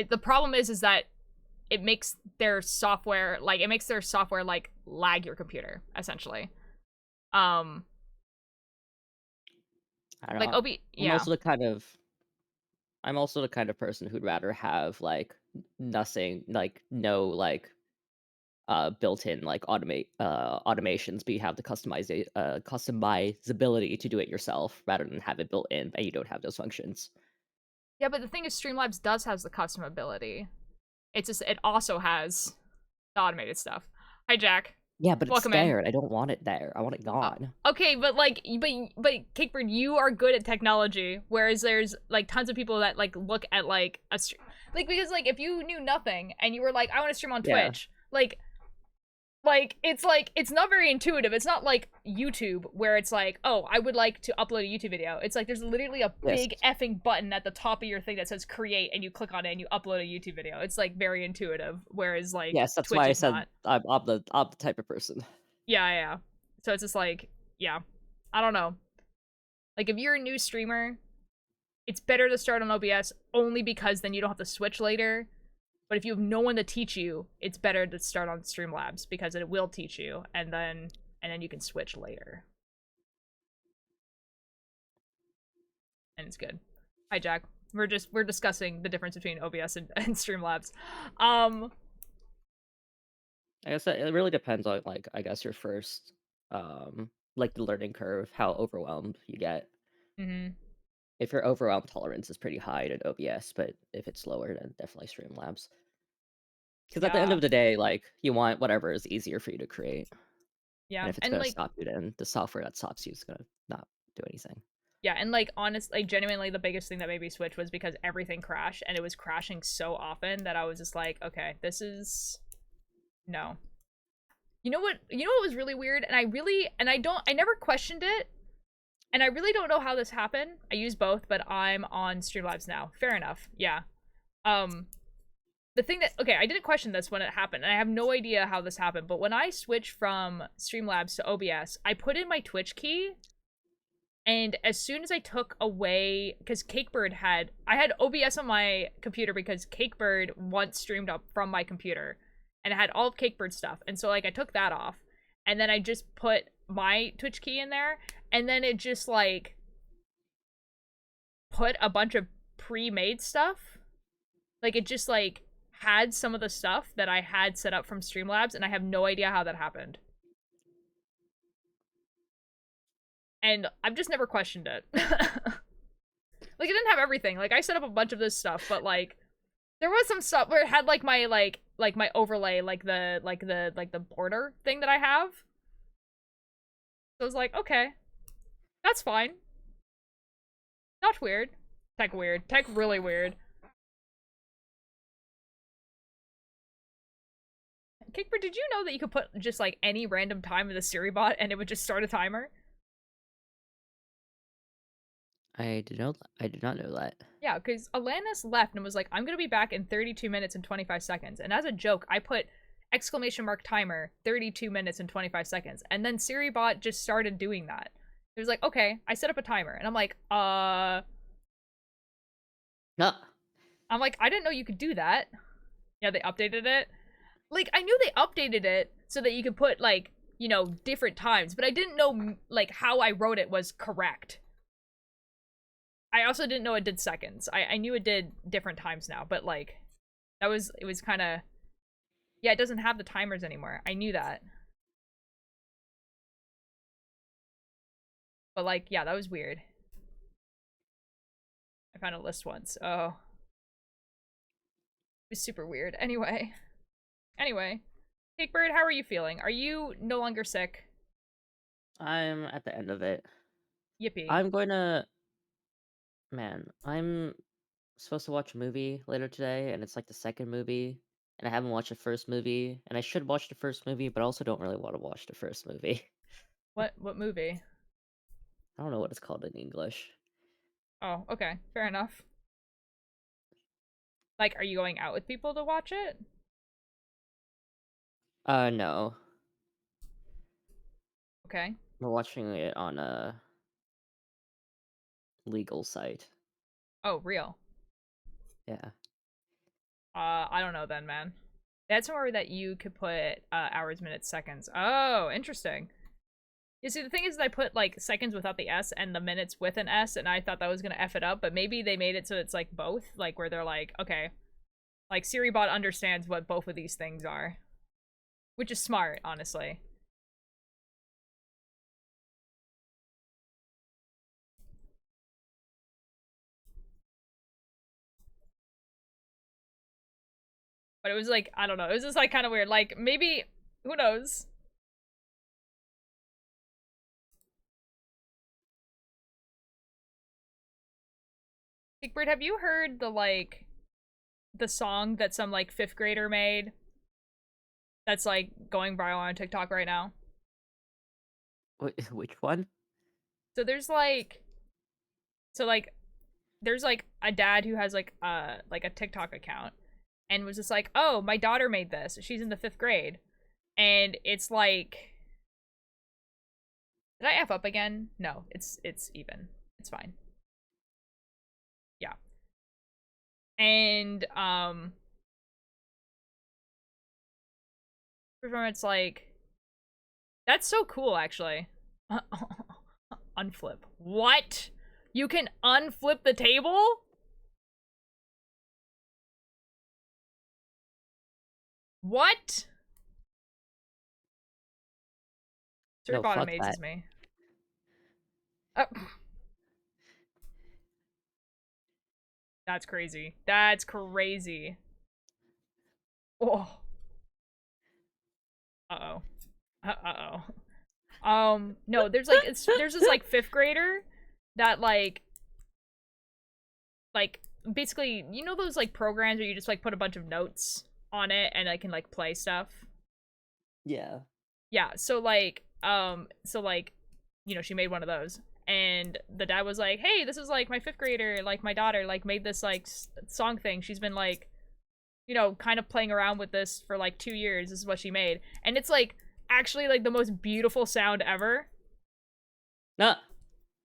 The problem is that it makes their software, like, lag your computer, essentially. I don't like, know. yeah. I'm also the kind of person who'd rather have, like, nothing, like, no, like, built-in like automations, but you have the customizability to do it yourself rather than have it built in and you don't have those functions. Yeah, but the thing is Streamlabs does have the customability. It's just it also has the automated stuff. Hi Jack. Yeah, but Welcome it's there. I don't want it there. I want it gone. Okay, but like but Cakebird, you are good at technology, whereas there's like tons of people that like look at like a because like if you knew nothing and you were like I want to stream on Twitch, it's not very intuitive. It's not like YouTube where it's like, oh, I would like to upload a YouTube video. It's like there's literally a big effing button at the top of your thing that says create and you click on it and you upload a YouTube video. It's like very intuitive. Whereas like yes, that's Twitch why I is said not. I'm the type of person. Yeah. So it's just like, yeah. I don't know. Like, if you're a new streamer, it's better to start on OBS only because then you don't have to switch later. But if you have no one to teach you, it's better to start on Streamlabs because it will teach you, and then you can switch later. And it's good. Hi, Jack. We're discussing the difference between OBS and Streamlabs. I guess it really depends on, like, I guess your first, like, the learning curve, how overwhelmed you get. Mm-hmm. If your overwhelm tolerance is pretty high in OBS, but if it's lower, then definitely Streamlabs. Because at the end Yeah. of the day, like, you want whatever is easier for you to create. Yeah, And if it's and gonna like, stop you, then the software that stops you is gonna not do anything. yeah, and like, honestly, like, genuinely, the biggest thing that made me switch was because everything crashed, and it was crashing so often that I was just like, okay, this is no. You know what was really weird, and I never questioned it, and I really don't know how this happened. I use both, but I'm on Streamlabs now. Fair enough. Yeah. The thing that, okay, I didn't question this when it happened, and I have no idea how this happened, but when I switched from Streamlabs to OBS, I put in my Twitch key, and as soon as I took away, because I had OBS on my computer because Cakebird once streamed up from my computer, and it had all of Cakebird stuff, and so, like, I took that off, and then I just put my Twitch key in there, and then it just, like, put a bunch of pre-made stuff. Like, it just, like, had some of the stuff that I had set up from Streamlabs, and I have no idea how that happened. And I've just never questioned it. Like, it didn't have everything. Like, I set up a bunch of this stuff, but, like, there was some stuff where it had, like, my, like my overlay, like the border thing that I have. So I was like, okay, that's fine. Not weird. Tech weird. Tech really weird. Kickbird, did you know that you could put just, like, any random time in the Siri bot and it would just start a timer? I did not know that. Yeah, because Alanis left and was like, I'm gonna be back in 32 minutes and 25 seconds. And as a joke, I put exclamation mark timer 32 minutes and 25 seconds. And then Siri bot just started doing that. It was like, okay, I set up a timer. And I'm like, No. I'm like, I didn't know you could do that. Yeah, they updated it. Like, I knew they updated it so that you could put, like, you know, different times, but I didn't know, like, how I wrote it was correct. I also didn't know it did seconds. I knew it did different times now, but, like, it was kind of, yeah, it doesn't have the timers anymore. I knew that. But, like, yeah, that was weird. I found a list once. Oh. It was super weird. Anyway, Cakebird, how are you feeling? Are you no longer sick? I'm at the end of it. Yippee. Man, I'm supposed to watch a movie later today, and it's like the second movie, and I haven't watched the first movie, and I should watch the first movie, but I also don't really want to watch the first movie. What movie? I don't know what it's called in English. Oh, okay. Fair enough. Like, are you going out with people to watch it? No. Okay. We're watching it on a legal site. Oh, real. Yeah. I don't know then, man. They had somewhere that you could put hours, minutes, seconds. Oh, interesting. You see, the thing is that I put, like, seconds without the S and the minutes with an S, and I thought that was gonna F it up, but maybe they made it so it's, like, both, like, where they're like, okay, like, SiriBot understands what both of these things are. Which is smart, honestly. But it was, like, I don't know, it was just, like, kind of weird. Like, maybe, who knows? Big have you heard the, like, the song that some, like, 5th grader made? That's, like, going viral on TikTok right now? Which one? So there's, like... So, like, there's, like, a dad who has, like, a TikTok account. And was just like, oh, my daughter made this. She's in the 5th grade. And it's, like... Did I F up again? No, it's even. It's fine. Yeah. And, it's like, that's so cool, actually. Unflip. What? You can unflip the table? What? Sort No, of bottom fuck amazes that. me. That's crazy. That's crazy. Oh. Uh-oh. Uh-oh. No, there's like, there's this like 5th grader that like, basically, you know those like programs where you just like put a bunch of notes on it and I can like play stuff? Yeah. Yeah, so like, you know, she made one of those. And the dad was like, hey, this is like my 5th grader, like my daughter, like made this like song thing. She's been like, you know, kind of playing around with this for like 2 years. This is what she made. And it's like actually like the most beautiful sound ever. Nah.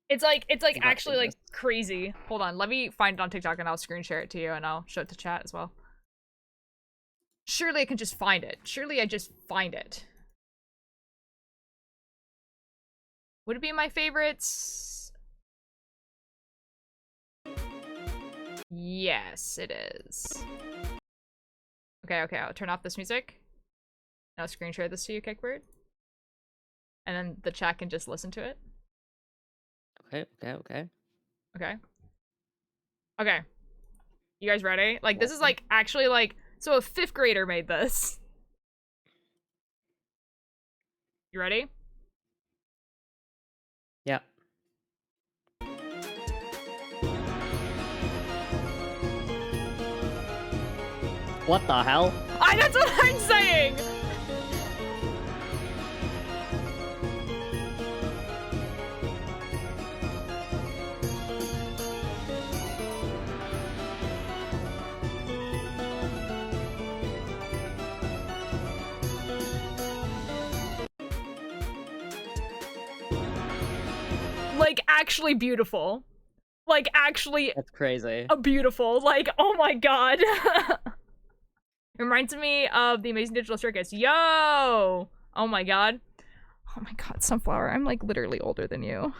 It's like Not actually like famous. crazy. Hold on, let me find it on TikTok and I'll screen share it to you and I'll show it to chat as well. Surely I can just find it. Surely I just find it. Would it be my favorites? Yes, it is. Okay, I'll turn off this music. I'll screen share this to you, Kickbird. And then the chat can just listen to it. Okay. Okay. You guys ready? Like, this is like actually like, so a 5th grader made this. You ready? Yeah. What the hell? That's what I'm saying! Like, actually beautiful. Like, actually That's crazy. beautiful. Like, oh my god. It reminds me of the Amazing Digital Circus. Yo! Oh my god. Oh my god, Sunflower, I'm like literally older than you.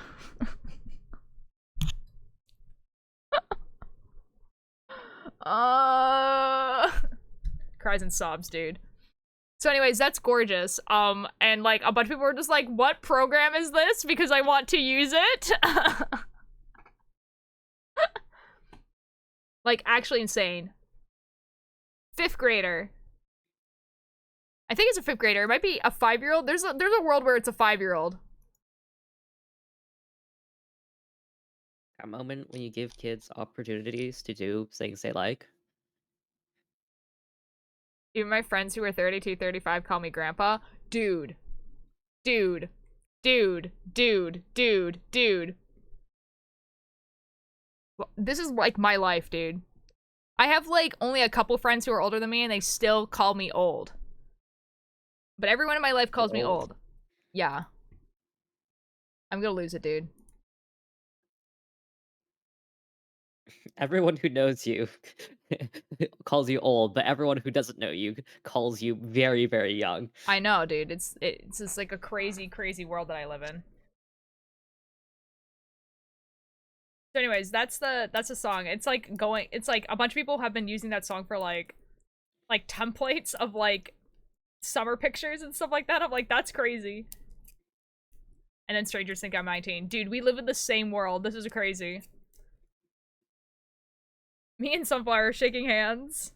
Cries and sobs, dude. So anyways, that's gorgeous. And like a bunch of people were just like, what program is this? Because I want to use it. Like, actually insane. 5th grader. I think it's a 5th grader. It might be a 5-year-old. There's a world where it's a 5-year-old. A moment when you give kids opportunities to do things they like. Even my friends who are 32, 35 call me grandpa. Dude. Well, this is like my life, dude. I have like only a couple friends who are older than me and they still call me old. But everyone in my life calls me old. Yeah. I'm gonna lose it, dude. Everyone who knows you calls you old, but everyone who doesn't know you calls you very, very young. I know, dude. It's just like a crazy world that I live in. So anyways, that's the song. It's like a bunch of people have been using that song for like templates of like summer pictures and stuff like that. I'm like, that's crazy. And then strangers think I'm 19. Dude, we live in the same world. This is crazy. Me and Sunflower are shaking hands.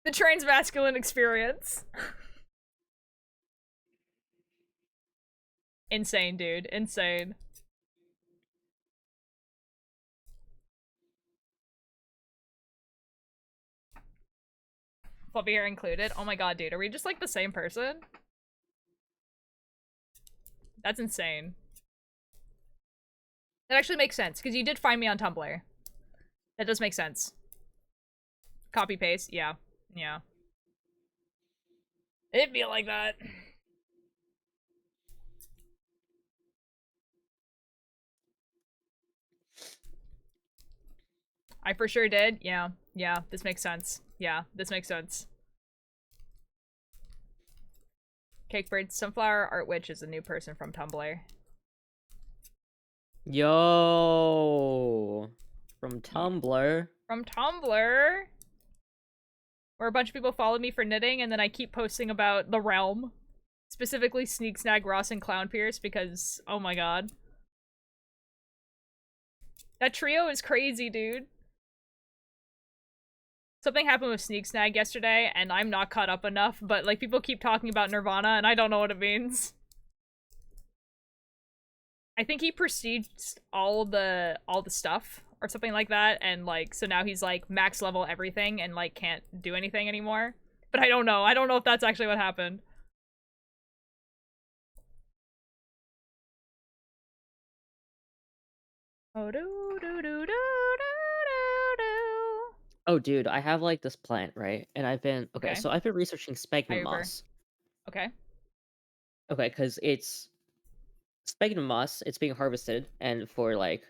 The transmasculine experience. Insane, dude. Insane. Fluffy hair included. Oh my god, dude. Are we just like the same person? That's insane. That actually makes sense, because you did find me on Tumblr. That does make sense. Copy paste, yeah. Yeah. It'd be like that. I for sure did. Yeah. Yeah, this makes sense. Yeah, this makes sense. Cakebird Sunflower Art Witch is a new person from Tumblr. Yo, from Tumblr. From Tumblr, where a bunch of people follow me for knitting, and then I keep posting about the realm, specifically Sneak Snag Ross and Clown Pierce, because oh my god, that trio is crazy, dude. Something happened with Sneak Snag yesterday, and I'm not caught up enough, but like people keep talking about Nirvana, and I don't know what it means. I think he prestiged all the stuff or something like that, and like so now he's like max level everything and like can't do anything anymore. But I don't know. I don't know if that's actually what happened. Oh do do do do do do. Oh, dude, I have like this plant, right? And I've been Okay. so I've been researching sphagnum Over. moss. Okay. Okay, because it's sphagnum moss. It's being harvested, and for like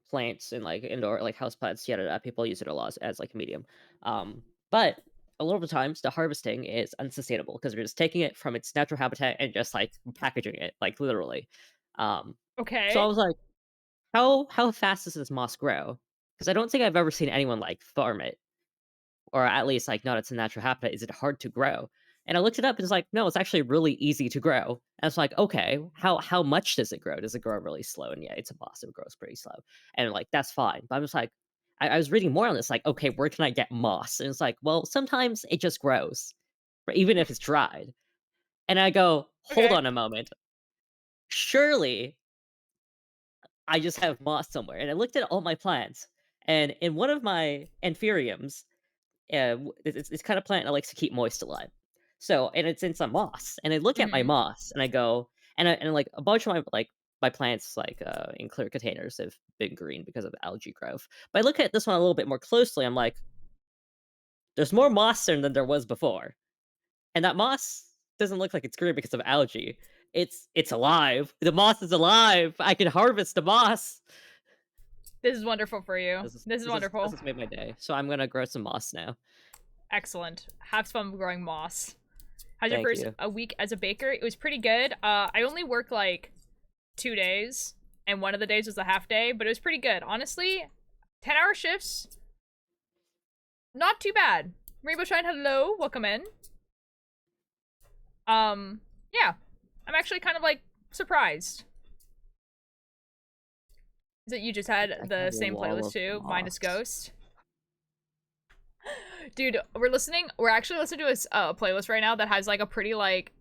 plants and like indoor like house plants, yada yada. People use it a lot as like a medium. But a lot of the times the harvesting is unsustainable because we're just taking it from its natural habitat and just like packaging it, like literally. Okay. So I was like, how fast does this moss grow? Because I don't think I've ever seen anyone like farm it, or at least like not its natural habitat. Is it hard to grow? And I looked it up and it's like, no, it's actually really easy to grow. And it's like, okay, how much does it grow? Does it grow really slow? And yeah, it's a moss, it grows pretty slow. And like that's fine. But I'm just like, I was reading more on this, like, okay, where can I get moss? And it's like, well, sometimes it just grows, even if it's dried. And I go, hold Okay. on a moment. Surely I just have moss somewhere. And I looked at all my plants, and in one of my anthuriums, it's kind of plant that likes to keep moist alive. So, and it's in some moss. And I look at my Mhm. moss, and I go, and like a bunch of my plants in clear containers have been green because of algae growth. But I look at this one a little bit more closely. I'm like, there's more moss there than there was before, and that moss doesn't look like it's green because of algae. It's alive. The moss is alive. I can harvest the moss. This is wonderful for you. This is wonderful. This has made my day. So I'm gonna grow some moss now. Excellent. Have fun growing moss. How's your Thank first you. a week as a baker? It was pretty good. I only worked like 2 days, and one of the days was a half day, but it was pretty good. Honestly, 10-hour shifts, not too bad. Rainbow Shine, hello, welcome in. Yeah, I'm actually kind of like surprised. Is it you just had I the have a same wall playlist of too? Minus moss. Ghost. Dude, we're actually listening to a playlist right now that has like a pretty like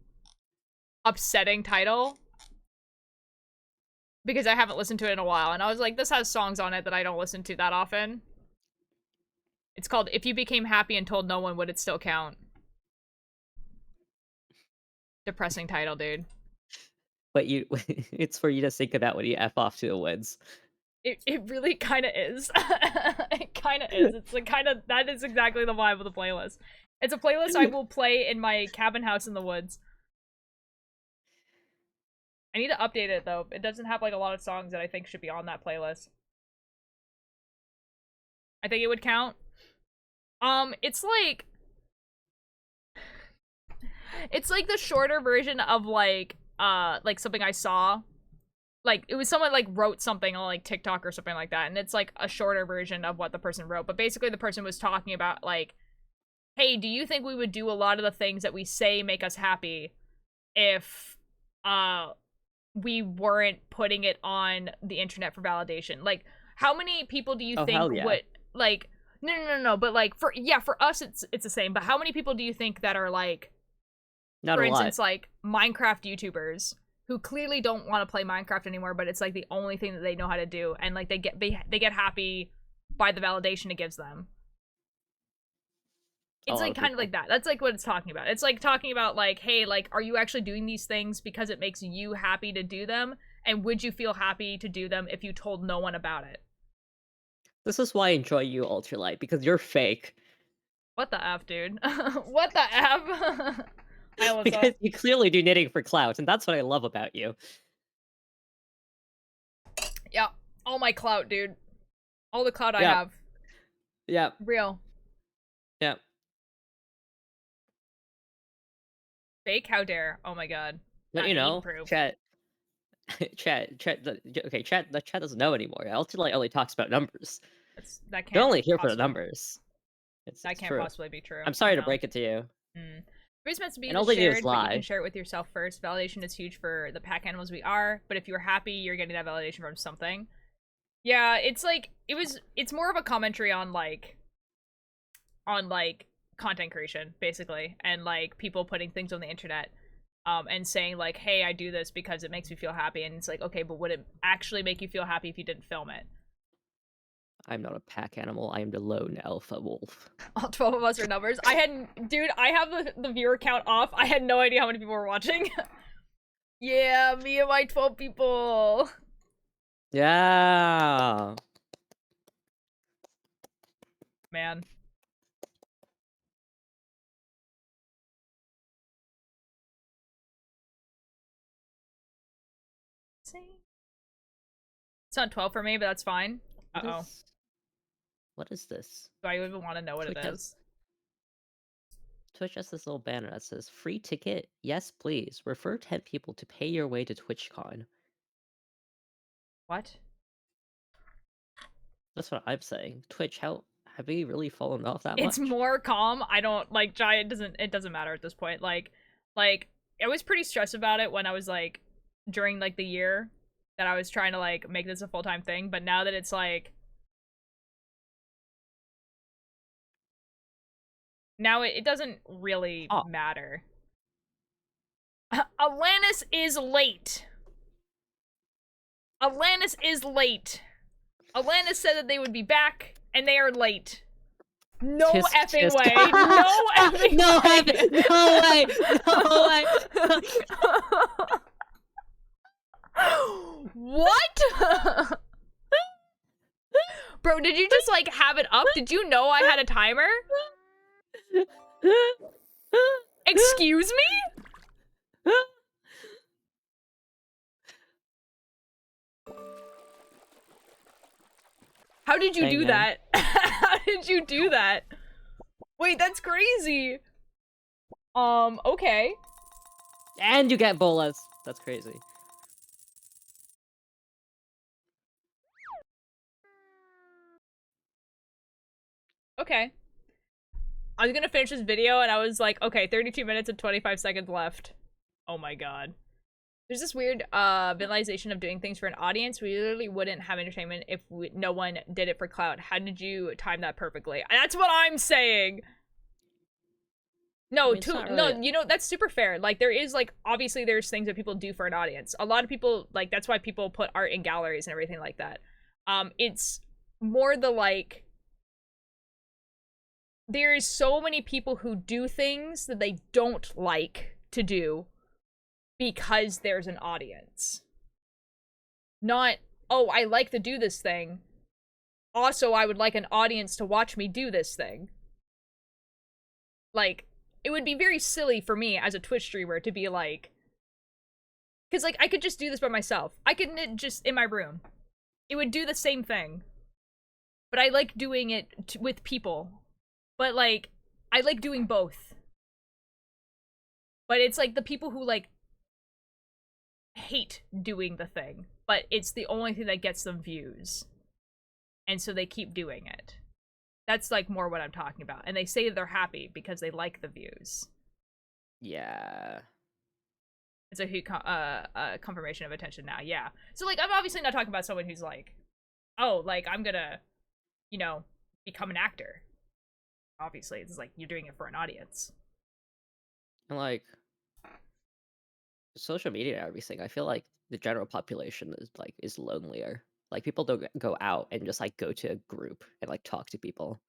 upsetting title because I haven't listened to it in a while, and I was like, this has songs on it that I don't listen to that often. It's called If You Became Happy and Told No One, Would It Still Count? Depressing title, dude. But you, it's for you to think about when you f off to the woods. It really kind of is. It kind of is. It's like kind of, that is exactly the vibe of the playlist. It's a playlist I will play in my cabin house in the woods. I need to update it though. It doesn't have like a lot of songs that I think should be on that playlist. I think it would count. It's like the shorter version of like something I saw. Like, it was someone, like, wrote something on, like, TikTok or something like that, and it's, like, a shorter version of what the person wrote. But basically, the person was talking about, like, hey, do you think we would do a lot of the things that we say make us happy if, we weren't putting it on the internet for validation? Like, how many people do you think hell yeah. would, like, no, but, like, for us, it's the same, but how many people do you think that are, like, Not for a instance, lot. like, Minecraft YouTubers who clearly don't want to play Minecraft anymore, but it's like the only thing that they know how to do, and like they get happy by the validation it gives them. It's like kind of like that. That's like what it's talking about. It's like talking about like, hey, like, are you actually doing these things because it makes you happy to do them? And would you feel happy to do them if you told no one about it? This is why I enjoy you, Ultralight, because you're fake. What the F, dude? What the F? Hi, what's Because up? you clearly do knitting for clout, and that's what I love about you. Yeah, all my clout, dude. All the clout I Yeah. have. Yeah. Real. Yeah. Fake? How dare? Oh my god. But Not you even know, proof. chat, the chat doesn't know anymore. Ultralight only talks about numbers. That You're can't only here for the possibly- numbers. That It's can't true. possibly be true. I'm sorry I to know. break it to you. It's meant to be And all they do is shared, but you can lie. share it with yourself first. Validation is huge for the pack animals we are, but if you're happy, you're getting that validation from something. Yeah, it's like it's more of a commentary on like content creation, basically, and like people putting things on the internet. And saying like, hey, I do this because it makes me feel happy, and it's like, okay, but would it actually make you feel happy if you didn't film it? I'm not a pack animal. I am the lone alpha wolf. All 12 of us are numbers. I have the viewer count off. I had no idea how many people were watching. Yeah, me and my 12 people. Yeah. Man. It's not 12 for me, but that's fine. Uh-oh. What is this? Do I even want to know what it Twitch has- is? Twitch has this little banner that says, free ticket? Yes, please. Refer 10 people to pay your way to TwitchCon. What? That's what I'm saying. Twitch, have we really fallen off that much? It's more calm. I don't like Giant it doesn't matter at this point. Like I was pretty stressed about it when I was like during like the year that I was trying to like make this a full-time thing, but now that it's like now it doesn't really matter. Alanis is late. Alanis is late. Alanis said that they would be back, and they are late. No effing way. No effing no way. No way. No way. What? Bro, did you just like have it up? Did you know I had a timer? Excuse me? How did you do that? How did you do that? Wait, that's crazy. Okay. And you get bolas. That's crazy. Okay. I was gonna finish this video and I was like, okay, 32 minutes and 25 seconds left. Oh my god. There's this weird visualization of doing things for an audience. We literally wouldn't have entertainment if no one did it for clout. How did you time that perfectly? That's what I'm saying. No, no, you know, that's super fair. Like, there is, like, obviously there's things that people do for an audience. A lot of people, like, that's why people put art in galleries and everything like that. It's more the, like, there is so many people who do things that they don't like to do because there's an audience. Not, oh, I like to do this thing. Also, I would like an audience to watch me do this thing. Like, it would be very silly for me as a Twitch streamer to be like... Because, like, I could just do this by myself. I could knit just in my room. It would do the same thing. But I like doing it with people. But, like, I like doing both. But it's, like, the people who, like, hate doing the thing. But it's the only thing that gets them views. And so they keep doing it. That's, like, more what I'm talking about. And they say they're happy because they like the views. Yeah. It's a confirmation of attention now, yeah. So, like, I'm obviously not talking about someone who's like, oh, like, I'm gonna, you know, become an actor. Obviously, it's like, you're doing it for an audience. And, like, social media and everything, I feel like the general population is lonelier. Like, people don't go out and just, like, go to a group and, like, talk to people.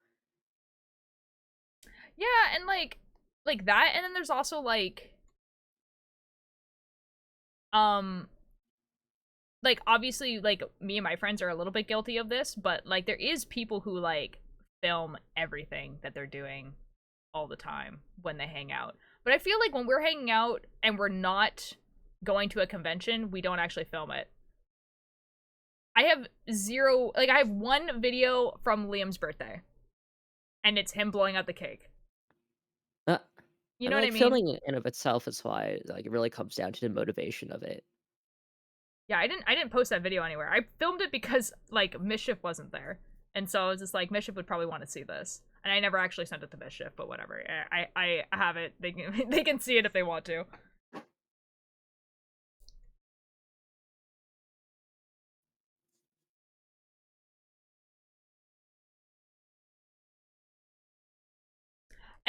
Yeah, and, like that, and then there's also, like, like, obviously, like, me and my friends are a little bit guilty of this, but, like, there is people who, like, film everything that they're doing all the time when they hang out. But I feel like when we're hanging out and we're not going to a convention, we don't actually film it. I have zero, like, I have one video from Liam's birthday. And it's him blowing out the cake. You know what I mean? Filming in and of itself is why, like, it really comes down to the motivation of it. Yeah, I didn't post that video anywhere. I filmed it because, like, Mischief wasn't there. And so I was just like, Mischief would probably want to see this. And I never actually sent it to Mischief, but whatever. I have it. They can they can see it if they want to.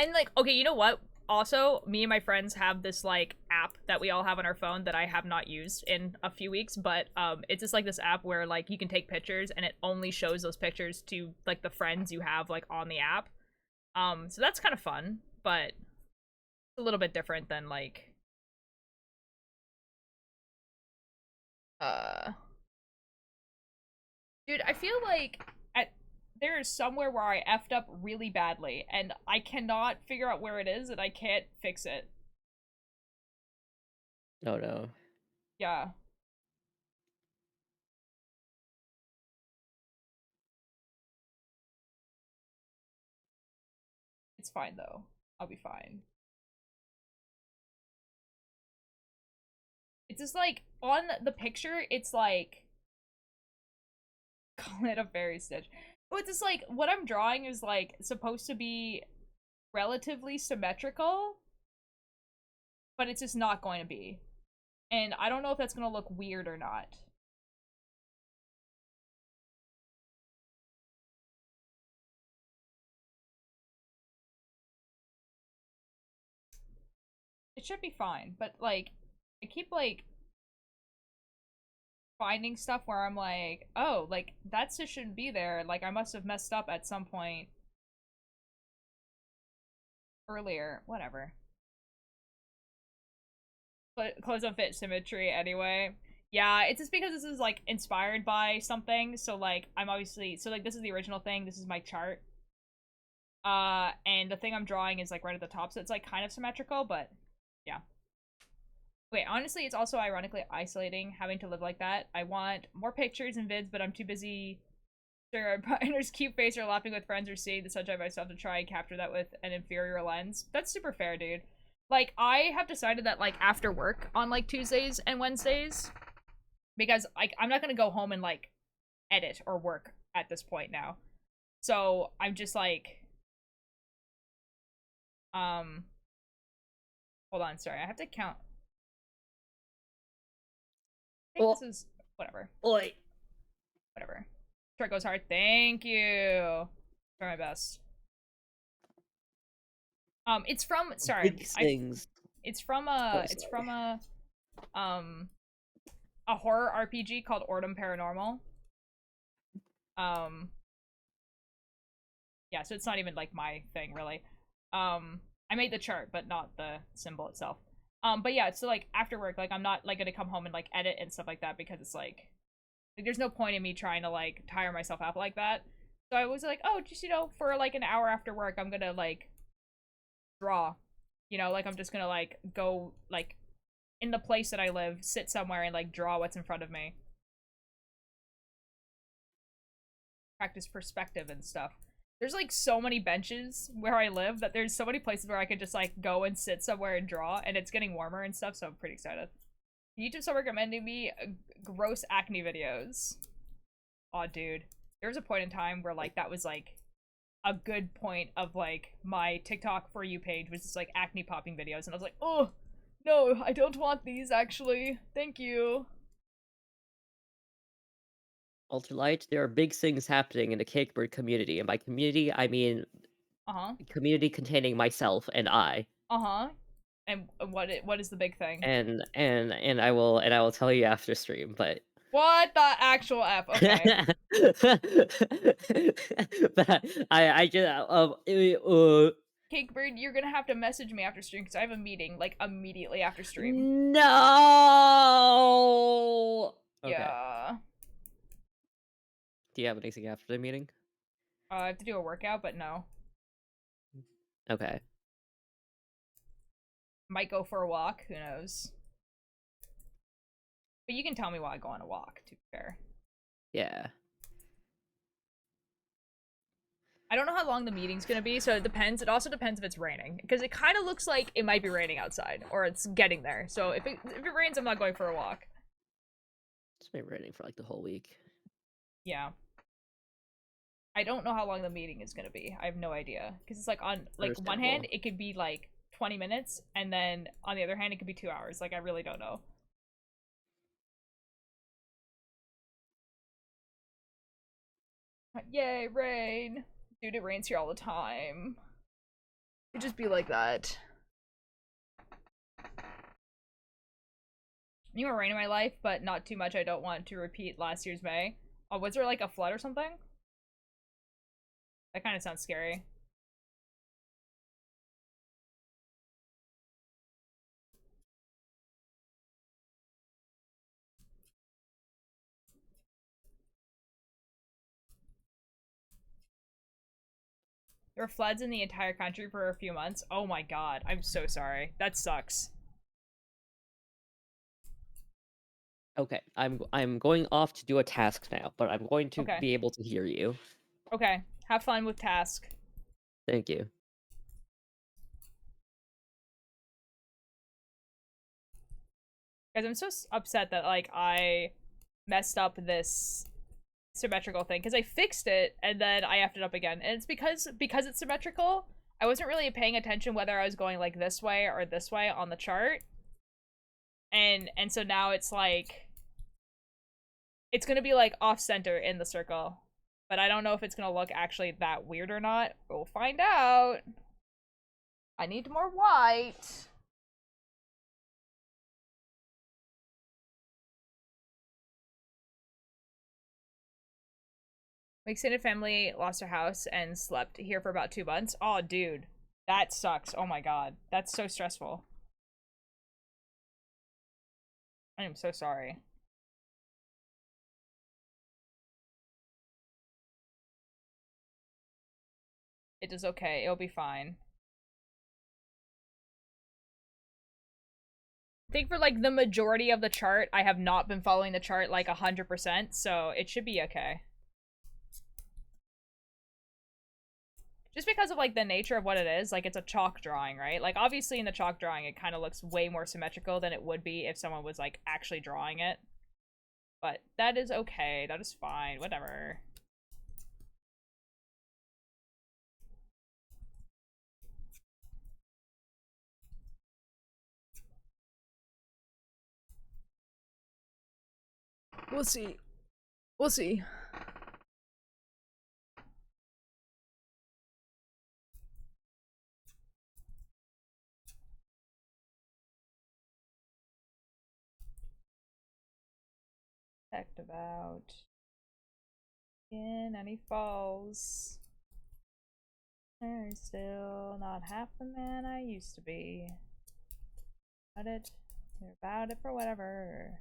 And, like, okay, you know what? Also, me and my friends have this, like, app that we all have on our phone that I have not used in a few weeks, but it's just, like, this app where, like, you can take pictures and it only shows those pictures to, like, the friends you have, like, on the app. So that's kind of fun, but a little bit different than, like, dude, I feel like there is somewhere where I effed up really badly, and I cannot figure out where it is, and I can't fix it. Oh no. Yeah. It's fine, though. I'll be fine. It's just, like, on the picture, it's, like... Call it a fairy stitch. But it's just, like, what I'm drawing is, like, supposed to be relatively symmetrical, but it's just not going to be. And I don't know if that's going to look weird or not. It should be fine, but, like, I keep, like, finding stuff where I'm like, oh, like, that just shouldn't be there. Like, I must have messed up at some point earlier. Whatever. But clothes don't fit symmetry anyway. Yeah, it's just because this is, like, inspired by something, so, like, I'm obviously... So, like, this is the original thing, this is my chart. And the thing I'm drawing is, like, right at the top, so it's, like, kind of symmetrical, but... Yeah. Wait, honestly, it's also ironically isolating having to live like that. I want more pictures and vids, but I'm too busy staring at my partner's cute face or laughing with friends or seeing the sunshine myself to try and capture that with an inferior lens. That's super fair, dude. Like, I have decided that, like, after work on, like, Tuesdays and Wednesdays, because, like, I'm not gonna go home and, like, edit or work at this point now. So, I'm just, like, hold on, sorry, I have to count. I think this is, whatever. Oi. Whatever. Chart goes hard, thank you. Try my best. It's from, sorry. Big things. It's from a horror RPG called Ordem Paranormal. Yeah, so it's not even, like, my thing, really. I made the chart, but not the symbol itself. But yeah, so, like, after work, like, I'm not, like, gonna come home and, like, edit and stuff like that because it's, like, there's no point in me trying to, like, tire myself out like that. So I was like, oh, just, you know, for, like, an hour after work, I'm gonna, like, draw. You know, like, I'm just gonna, like, go, like, in the place that I live, sit somewhere and, like, draw what's in front of me. Practice perspective and stuff. There's, like, so many benches where I live that there's so many places where I could just, like, go and sit somewhere and draw, and it's getting warmer and stuff, so I'm pretty excited. YouTube started recommending me gross acne videos. Aw, dude. There was a point in time where, like, that was, like, a good point of, like, my TikTok For You page was just, like, acne popping videos, and I was like, oh, no, I don't want these, actually. Thank you. Ultralight, there are big things happening in the Cakebird community, and by community, I mean community containing myself and I. And what is the big thing? And I will tell you after stream, but what the actual F? Okay. but I just Cakebird, you're gonna have to message me after stream because I have a meeting, like, immediately after stream. No. Okay. Yeah. Do you have anything after the meeting? I have to do a workout, but no. Okay. Might go for a walk. Who knows? But you can tell me while I go on a walk, to be fair. Yeah. I don't know how long the meeting's gonna be, so it depends. It also depends if it's raining, because it kind of looks like it might be raining outside, or it's getting there. So if it rains, I'm not going for a walk. It's been raining for like the whole week. Yeah. I don't know how long the meeting is gonna be. I have no idea, because it's like on like one hand Understandable. it could be like 20 minutes, and then on the other hand it could be 2 hours. Like I really don't know. Yay, rain! Dude, it rains here all the time. It'd just be like that. Any more rain in my life, but not too much. I don't want to repeat last year's May. Oh, was there like a flood or something? That kind of sounds scary. There were floods in the entire country for a few months. Oh my god, I'm so sorry. That sucks. Okay, I'm going off to do a task now, but I'm going to Okay. be able to hear you. Okay. Have fun with task. Thank you. Guys, I'm so upset that like I messed up this symmetrical thing, because I fixed it and then I effed it up again. And it's because it's symmetrical, I wasn't really paying attention whether I was going like this way or this way on the chart. And so now it's like it's gonna be like off center in the circle. But I don't know if it's gonna look actually that weird or not. We'll find out. I need more white. My extended family lost their house and slept here for about 2 months. Oh, dude. That sucks. Oh my god. That's so stressful. I am so sorry. It is okay. It'll be fine. I think for like the majority of the chart, I have not been following the chart like 100%, so it should be okay. Just because of like the nature of what it is, like it's a chalk drawing, right? Like obviously in the chalk drawing, it kind of looks way more symmetrical than it would be if someone was like actually drawing it. But that is okay. That is fine. Whatever. We'll see. We'll see. Checked about in any falls. I'm still not half the man I used to be. About it. You're about it for whatever.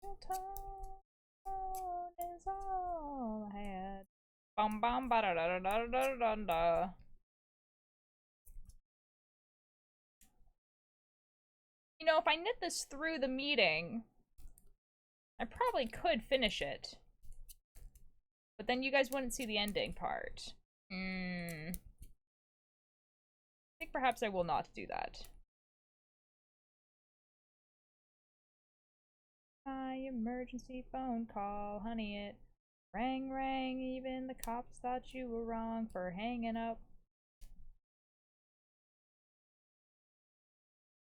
The tone is all I had. Bum bum ba da da da da da da da. You know, if I knit this through the meeting, I probably could finish it. But then you guys wouldn't see the ending part. I think perhaps I will not do that. My emergency phone call, honey, it rang, rang. Even the cops thought you were wrong for hanging up.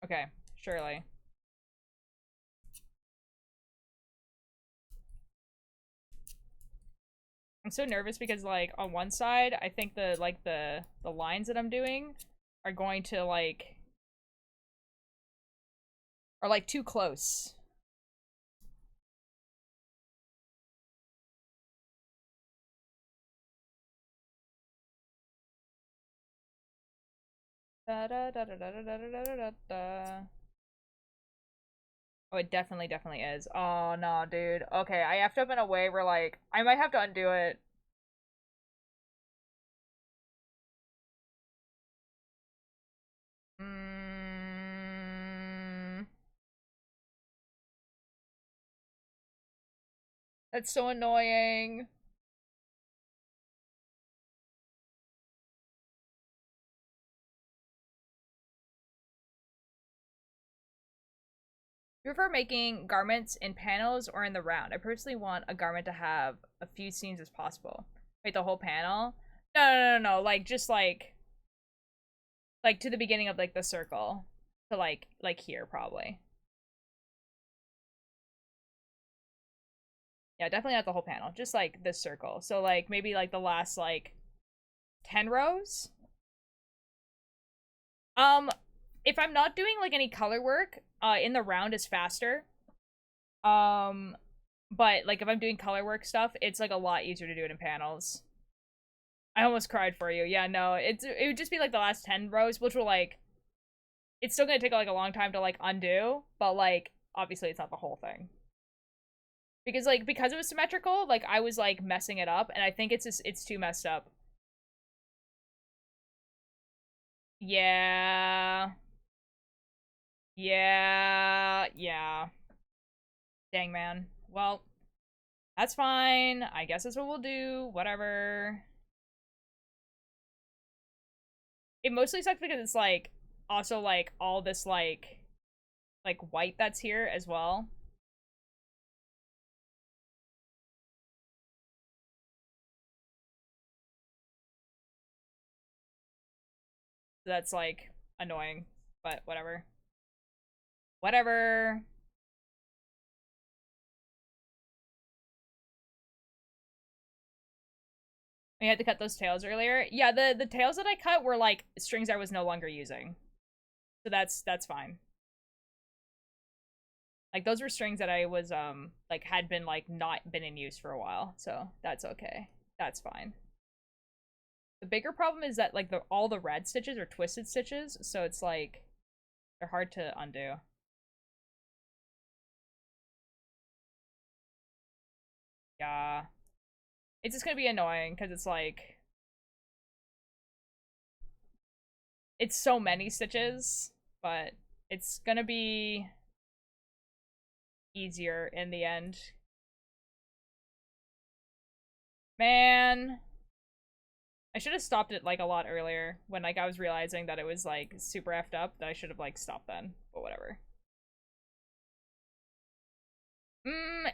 Okay, surely. I'm so nervous because like on one side, I think the lines that I'm doing are going to like are like too close. Da da da da da da da da da da. Oh, it definitely, definitely is. Oh, no, dude. Okay, I effed up in a way where, like, I might have to undo it. Mm, that's so annoying. You prefer making garments in panels or in the round? I personally want a garment to have a few seams as possible. Wait, the whole panel? No, no, no, no, no. Like, just like to the beginning of like the circle. To like here, probably. Yeah, definitely not the whole panel. Just like this circle. So like maybe like the last like 10 rows. If I'm not doing like any color work, in the round is faster. Um, but like if I'm doing color work stuff, it's like a lot easier to do it in panels. I almost cried for you. Yeah, no, it would just be like the last 10 rows, which will like, it's still gonna take like a long time to like undo, but like obviously it's not the whole thing. Because like because it was symmetrical, like I was like messing it up, and I think it's too messed up. Yeah. Yeah. Yeah. Dang, man. Well, that's fine. I guess that's what we'll do. Whatever. It mostly sucks because it's like also like all this like white that's here as well. So that's like annoying, but whatever. Whatever. We had to cut those tails earlier. Yeah, the tails that I cut were like strings I was no longer using. So that's fine. Like those were strings that I was like had been like not been in use for a while. So that's okay. That's fine. The bigger problem is that like all the red stitches are twisted stitches, so it's like they're hard to undo. Yeah. It's just gonna be annoying because it's like it's so many stitches, but it's gonna be easier in the end. Man, I should have stopped it like a lot earlier when like I was realizing that it was like super effed up, that I should have like stopped then, but whatever.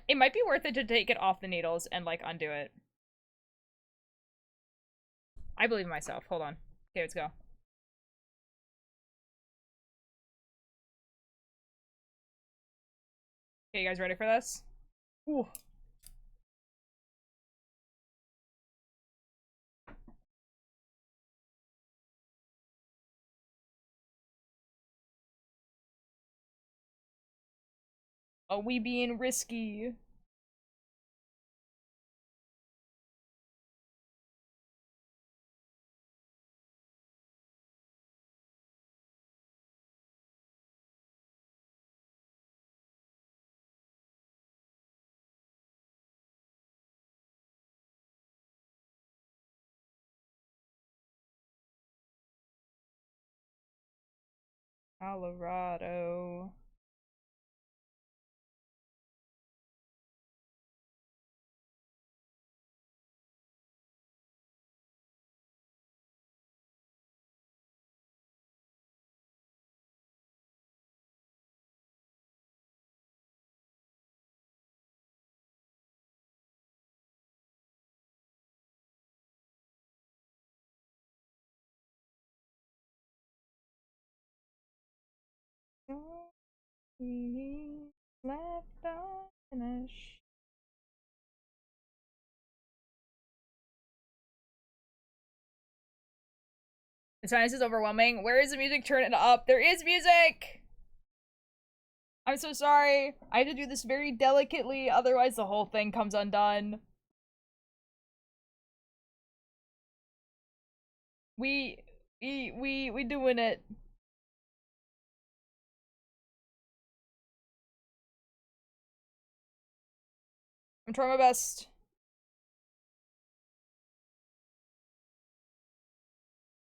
It might be worth it to take it off the needles and like undo it. I believe in myself. Hold on. Okay, let's go. Okay, you guys ready for this? Ooh. Are we being risky? Colorado. Left unfinished. The silence is overwhelming. Where is the music? Turn it up. There is music! I'm so sorry. I have to do this very delicately, otherwise the whole thing comes undone. We doing it. I'm trying my best.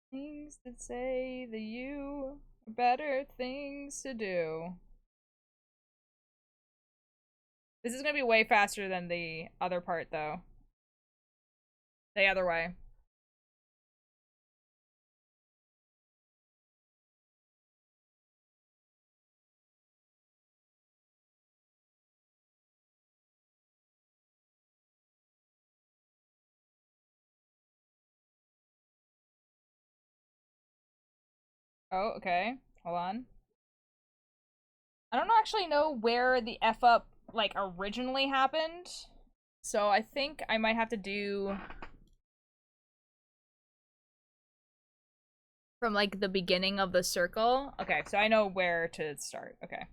Things that say that you are better things to do. This is gonna be way faster than the other part, though. The other way. Oh, okay. Hold on. I don't actually know where the F up, like, originally happened. So I think I might have to do from, like, the beginning of the circle. Okay, so I know where to start. Okay.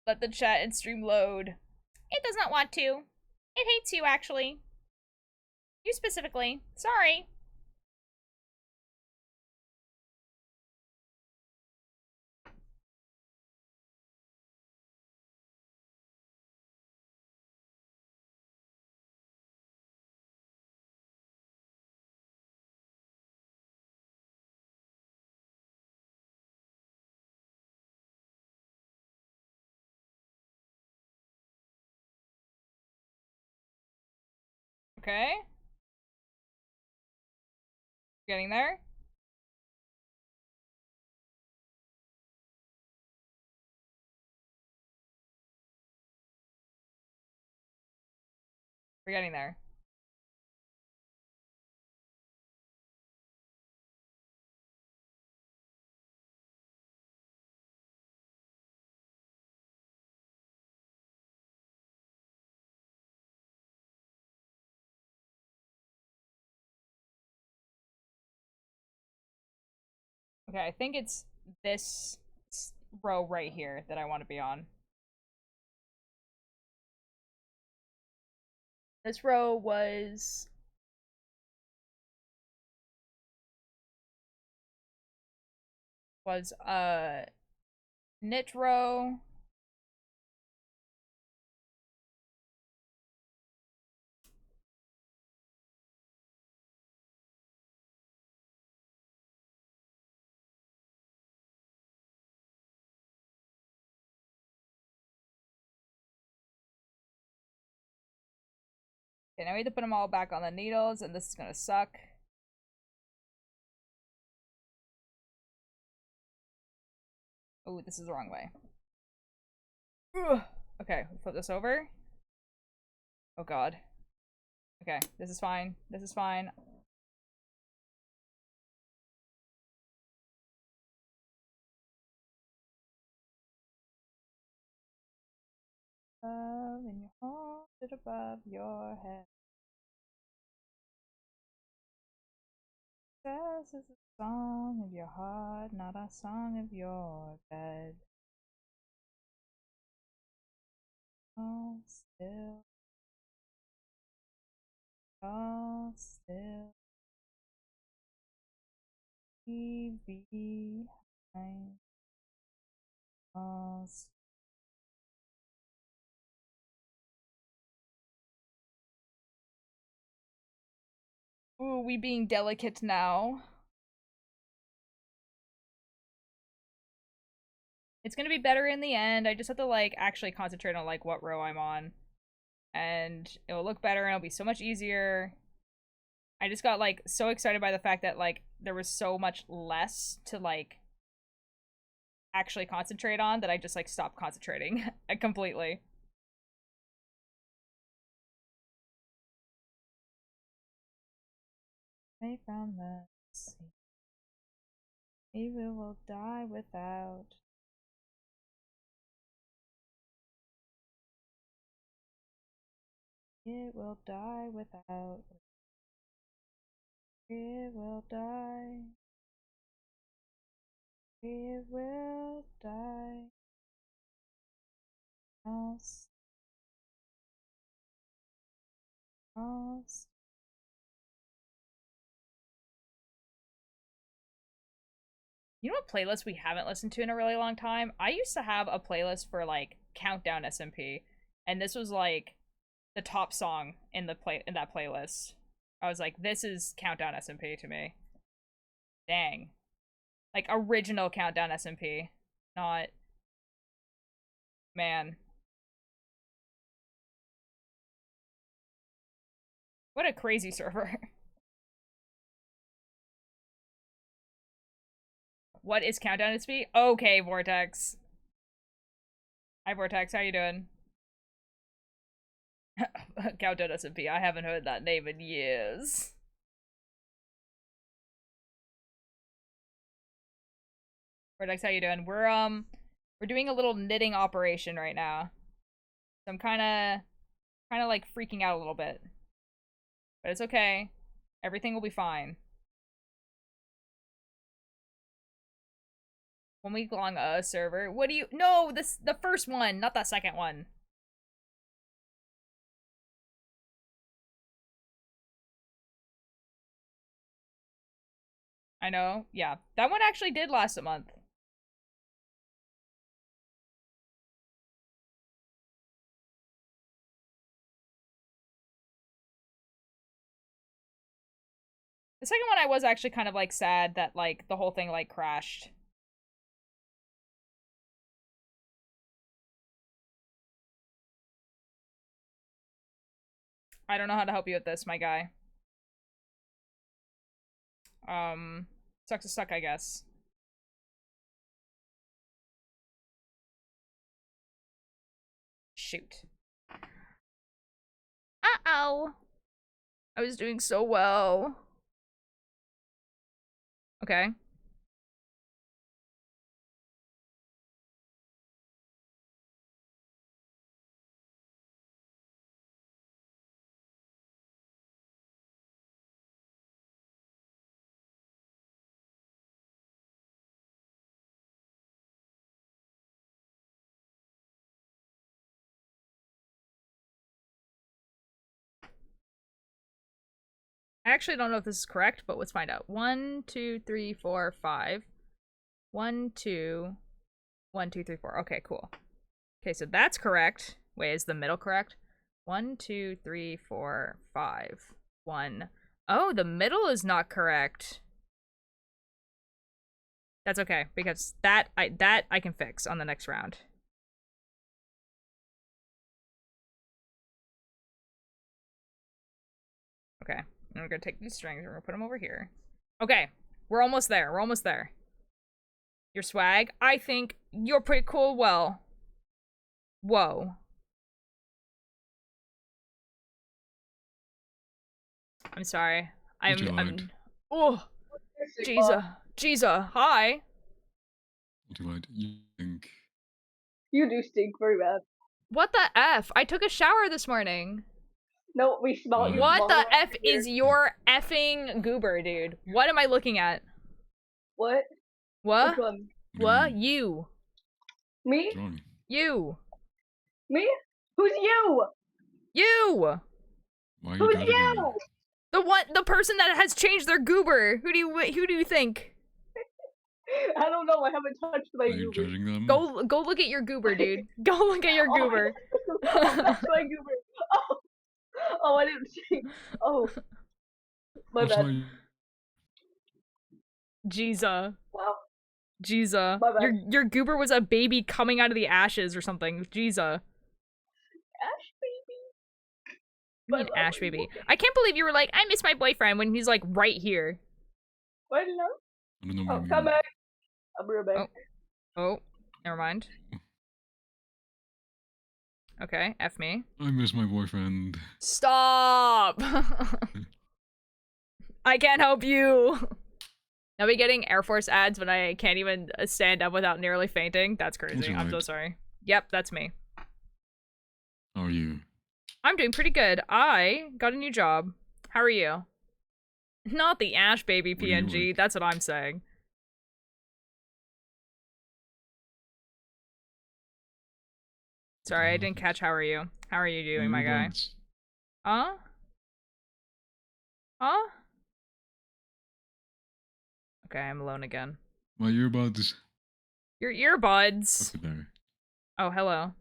Let the chat and stream load. It does not want to. It hates you, actually. You specifically. Sorry. Okay. Getting there. We're getting there. Okay, I think it's this row right here that I want to be on. This row was knit row. Okay, now we have to put them all back on the needles, and this is gonna suck. Oh, this is the wrong way. Ugh. Okay, we'll flip this over. Oh god. Okay, this is fine. This is fine. Love in your heart, it above your head. This is a song of your heart, not a song of your bed. Oh, still. Oh, still. Leave behind. Oh, ooh, we being delicate now. It's gonna be better in the end. I just have to, like, actually concentrate on, like, what row I'm on. And it'll look better and it'll be so much easier. I just got, like, so excited by the fact that, like, there was so much less to, like, actually concentrate on that I just, like, stopped concentrating completely. Away from the sea. Maybe we'll die without. It will die without. It will die. It will die. Else. Else. You know what playlist we haven't listened to in a really long time. I used to have a playlist for like Countdown SMP, and this was like the top song in that playlist. I was like, this is Countdown SMP to me. Dang. Like original Countdown SMP, not man. What a crazy server. What is Countdown SP? Okay, Vortex. Hi, Vortex. How you doing? Countdown SMP. I haven't heard that name in years. Vortex, how you doing? We're doing a little knitting operation right now. So I'm kind of like freaking out a little bit. But it's okay. Everything will be fine. 1 week long server. What do you— no, the first one, not that second one. I know. Yeah. That one actually did last a month. The second one I was actually kind of like sad that like the whole thing like crashed. I don't know how to help you with this, my guy. Sucks to suck, I guess. Shoot. Uh-oh. I was doing so well. Okay. I actually don't know if this is correct, but let's find out. 1, 2, 3, 4, 5. 1, 2, 1, 2, 3, 4. Okay, cool. Okay, so that's correct. Wait, is the middle correct? 1, 2, 3, 4, 5. 1. Oh, the middle is not correct. That's okay, because that I can fix on the next round. Okay. And we're gonna take these strings and we're gonna put them over here. Okay, we're almost there. We're almost there. Your swag? I think you're pretty cool. Well. Whoa. I'm sorry. I'm oh Jesus. Hi. What do you think? You do stink very bad. What the F? I took a shower this morning. No, we smell you. What the F is your effing goober, dude? What am I looking at? What? What? Which one? What? You. Me? Wrong. You. Me? Who's you? You. Why are you Who's judging me? you? The person that has changed their goober. Who do you think? I don't know. I haven't touched my Are you goober. judging them? Go look at your goober, dude. Go look at your goober. That's my goober. Oh, I didn't see. Oh, my What's bad. my- Jesus. Wow. Jesus. My bad. Your goober was a baby coming out of the ashes or something. Jesus. Ash baby. I mean Ash baby. I can't believe you were like, I miss my boyfriend when he's like right here. What? No? I don't know Oh, what you come mean. back. I'll be right back. Oh, never mind. Okay, F me. I miss my boyfriend. Stop! I can't help you! Now we getting Air Force ads when I can't even stand up without nearly fainting? That's crazy. That's I'm so right. sorry. Yep, that's me. How are you? I'm doing pretty good. I got a new job. How are you? Not the Ash baby What do you PNG, like? that's what I'm saying. Sorry, I didn't catch how are you. How are you doing, my guy? Bugs. Huh? Huh? Okay, I'm alone again. My earbuds. Your earbuds. Okay, there. Oh, hello.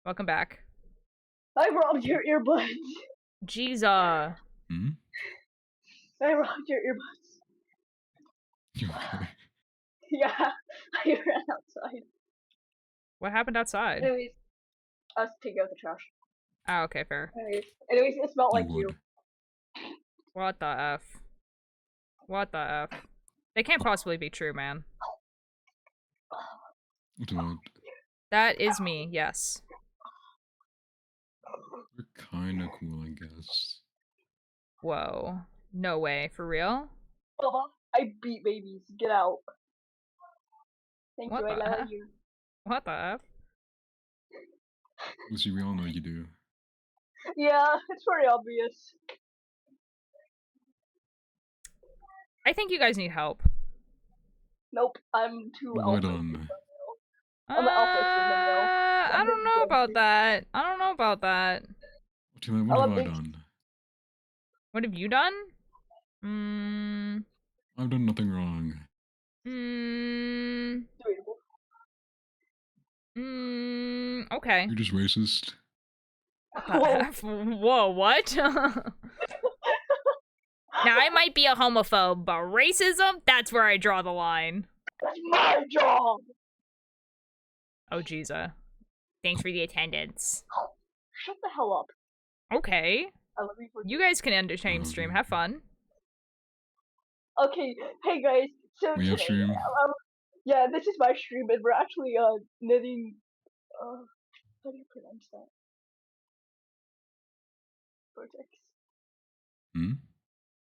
Welcome back. I robbed your earbuds. Jeeza. Hmm? I robbed your earbuds. You okay? Yeah, I ran outside. What happened outside? Anyways, I was taking out the trash. Oh, okay, fair. Anyways, it smelled like You you. would. What the F? What the F? They can't possibly be true, man. What's what? That is me, yes. We're kinda cool, I guess. Whoa. No way. For real? Bubba, I beat babies. Get out. Thank What you, I the love heck? you. What the F? Lucy, we all know you do. Yeah, it's very obvious. I think you guys need help. Nope, I'm too Right alpha. on. I'm an alpha female. I don't know about that. I don't know about that. What have I'm a I big- done? What have you done? Mm. I've done nothing wrong. Mm. Okay. You're just racist. Whoa, what? Now, I might be a homophobe, but racism, that's where I draw the line. That's my job! Oh, jeeza. Thanks for the attendance. Shut the hell up. Okay. I love you for You guys can entertain stream. Have fun. Okay, hey guys, so We have today, stream. yeah, this is my stream, and we're actually, knitting, how do you pronounce that? Vortex. Hmm?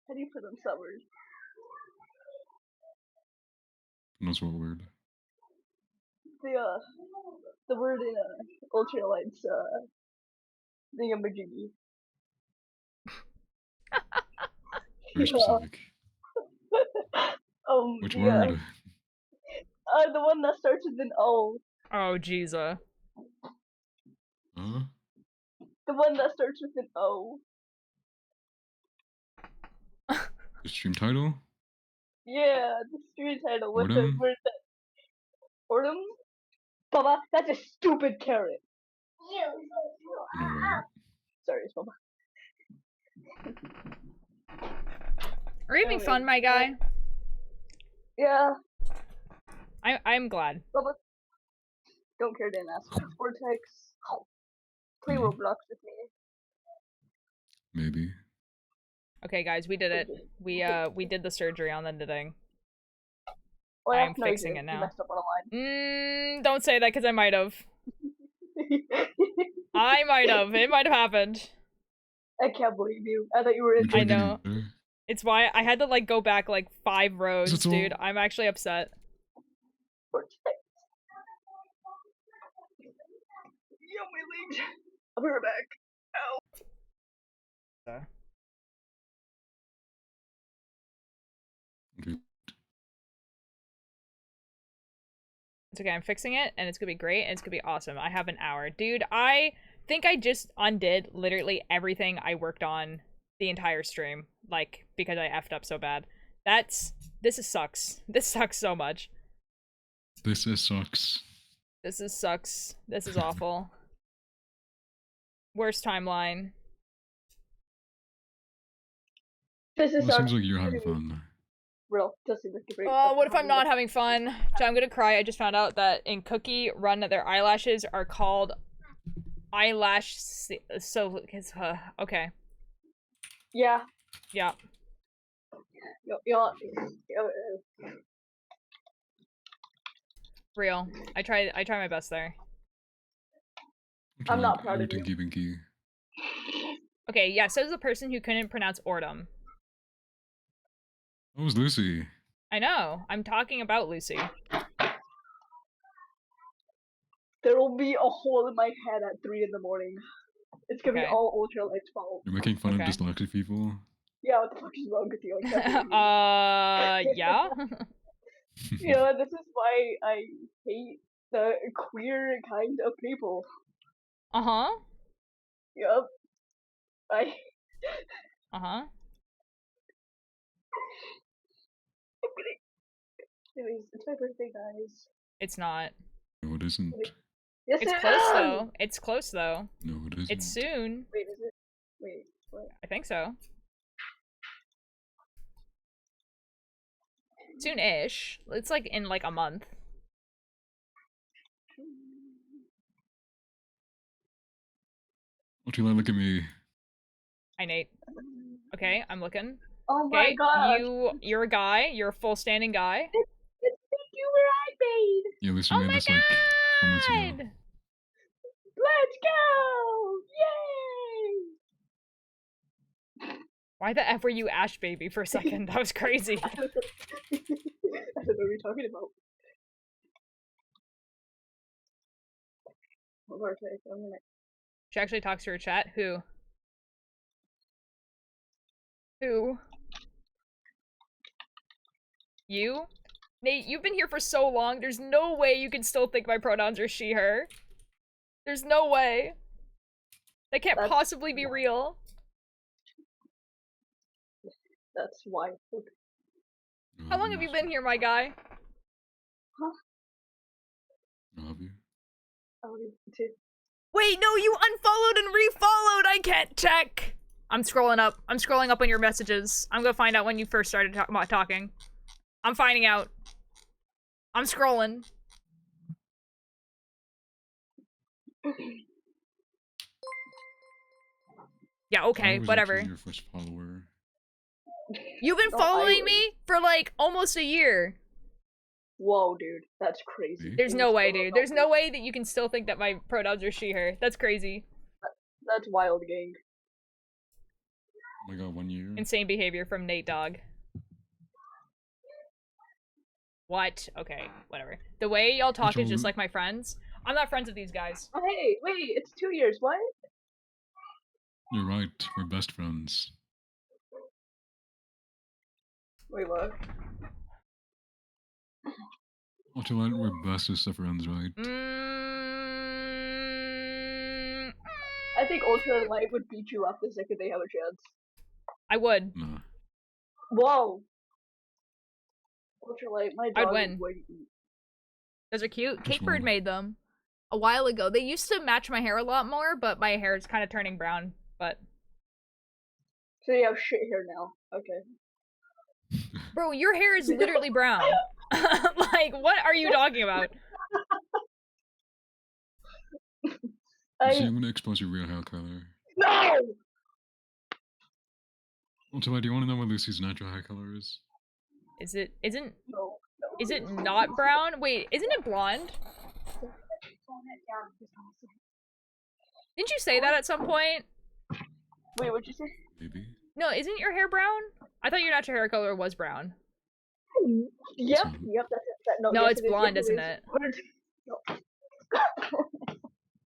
How do you pronounce that word? That's what word. The word in, ultralight's, thingamajiggy. Very specific. Which yeah. word? The one that starts with an O. Oh, jeeza. Huh? The one that starts with an O. The stream title? Yeah, the stream title with the Ordem? word that. Ordem? Baba, that's a stupid carrot. You know, right? Sorry, it's Baba. Are you having fun, my guy? Yeah, I'm glad. Baba. Don't care, Dan ask. Vortex. Play Mhm. Roblox with me. Maybe. Okay, guys, we did it. We did the surgery on the knitting. Oh, yeah, I'm no, you fixing didn't. it You now. messed up on a line. Don't say that because I might have. I might have. It might have happened. I can't believe you. I thought you were in. We tried I know. getting better. It's why I had to like go back like 5 rows, Is it all- dude. I'm actually upset. Vortex. Yo, my legs. I'll be right back. Okay. It's okay, I'm fixing it, and it's gonna be great, and it's gonna be awesome. I have an hour. Dude, I think I just undid literally everything I worked on the entire stream. Like, because I effed up so bad. This sucks. This sucks so much. This sucks. This sucks. This is awful. Worst timeline. This is Well, it seems like you're having fun. real. Does seem like a great. What if I'm not having fun? I'm gonna cry. I just found out that in Cookie Run, their eyelashes are called eyelash. So, okay. Yeah. Yeah. Yeah. Real. I try my best there. I'm not Tried proud of you. Tinky Pinky. Okay, yeah, says the person who couldn't pronounce Ordem. That was Lucy. I know. I'm talking about Lucy. There will be a hole in my head at 3 in the morning. It's gonna be Okay. all Ultralight's fault. You're making fun Okay. of dyslexic people. Yeah, what the fuck is wrong with you? I can't believe you. Yeah? You know, this is why I hate the queer kind of people. Uh-huh. Yup. Uh-huh. Anyways, it's my birthday, guys. It's not. No, it isn't. Yes, It's it close is! though. It's close though. No, it isn't. It's soon. Wait, is it? Wait, what? I think so. Soon-ish. It's like in like a month. What do you like? Look at me. Hi, Nate. Okay, I'm looking. Oh my Okay, god! you're a guy. You're a full standing guy. It's the humor I made! Yeah, at least we Oh made my this like 4 months ago. god! Let's go! Yay! Why the F were you Ash Baby for a second? That was crazy. I don't know what you're talking about. Okay, I'm gonna... She actually talks to her chat. Who? Who? You? Nate, you've been here for so long, there's no way you can still think my pronouns are she, her. There's no way. That can't possibly be real. That's wild. How long have you been here, my guy? Huh? Have you? Oh, too. Wait, no, you unfollowed and refollowed! I can't check! I'm scrolling up. I'm scrolling up on your messages. I'm gonna find out when you first started talking. I'm finding out. I'm scrolling. Yeah, okay, I was whatever. actually your first follower. You've been No, following me for like almost a year. Whoa, dude, that's crazy. See? There's no way, dude. There's no way that you can still think that my pronouns are she, her. That's crazy. That's wild, gang. Oh my god, 1 year? Insane behavior from Nate Dogg. What? Okay, whatever. The way y'all talk is just like my friends. I'm not friends with these guys. Oh, hey, wait, it's 2 years, what? You're right, we're best friends. Wait, what? Ultralight, we're bestest of friends, right? I think Ultralight would beat you up the second they have a chance. I would. Nah. Whoa! Ultralight, my dog I'd win. is going to eat. Those are cute. Which Cake Bird one? made them a while ago. They used to match my hair a lot more, but my hair is kind of turning brown. But So you have shit hair now. Okay. bro, your hair is literally brown. Like, what are you talking about? See, I'm gonna expose your real hair color. No! Ultralight, do you wanna know what Lucy's natural hair color is? Is it? Isn't? No. Is it not brown? Wait, isn't it blonde? Didn't you say that at some point? Wait, what'd you say? Maybe? No, isn't your hair brown? I thought your natural hair color was brown. Yep, So- yep, that's it. No, yes, it's it is, blonde, yes, isn't is. it? No.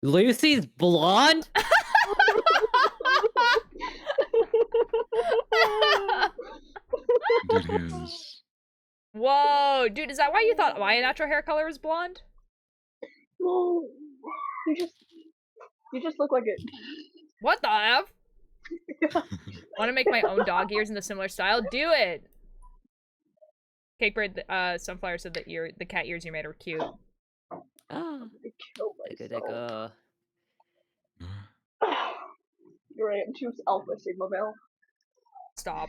Lucy's blonde? Dude, he is. Whoa, dude, is that why you thought my natural hair color was blonde? No. You just look like it. What the F? Want to make my own dog ears in the similar style? Do it! Cakebird, Sunflower said that the cat ears you made are cute. Ah. I killed myself. You're right, I'm too alpha sigma male. Stop.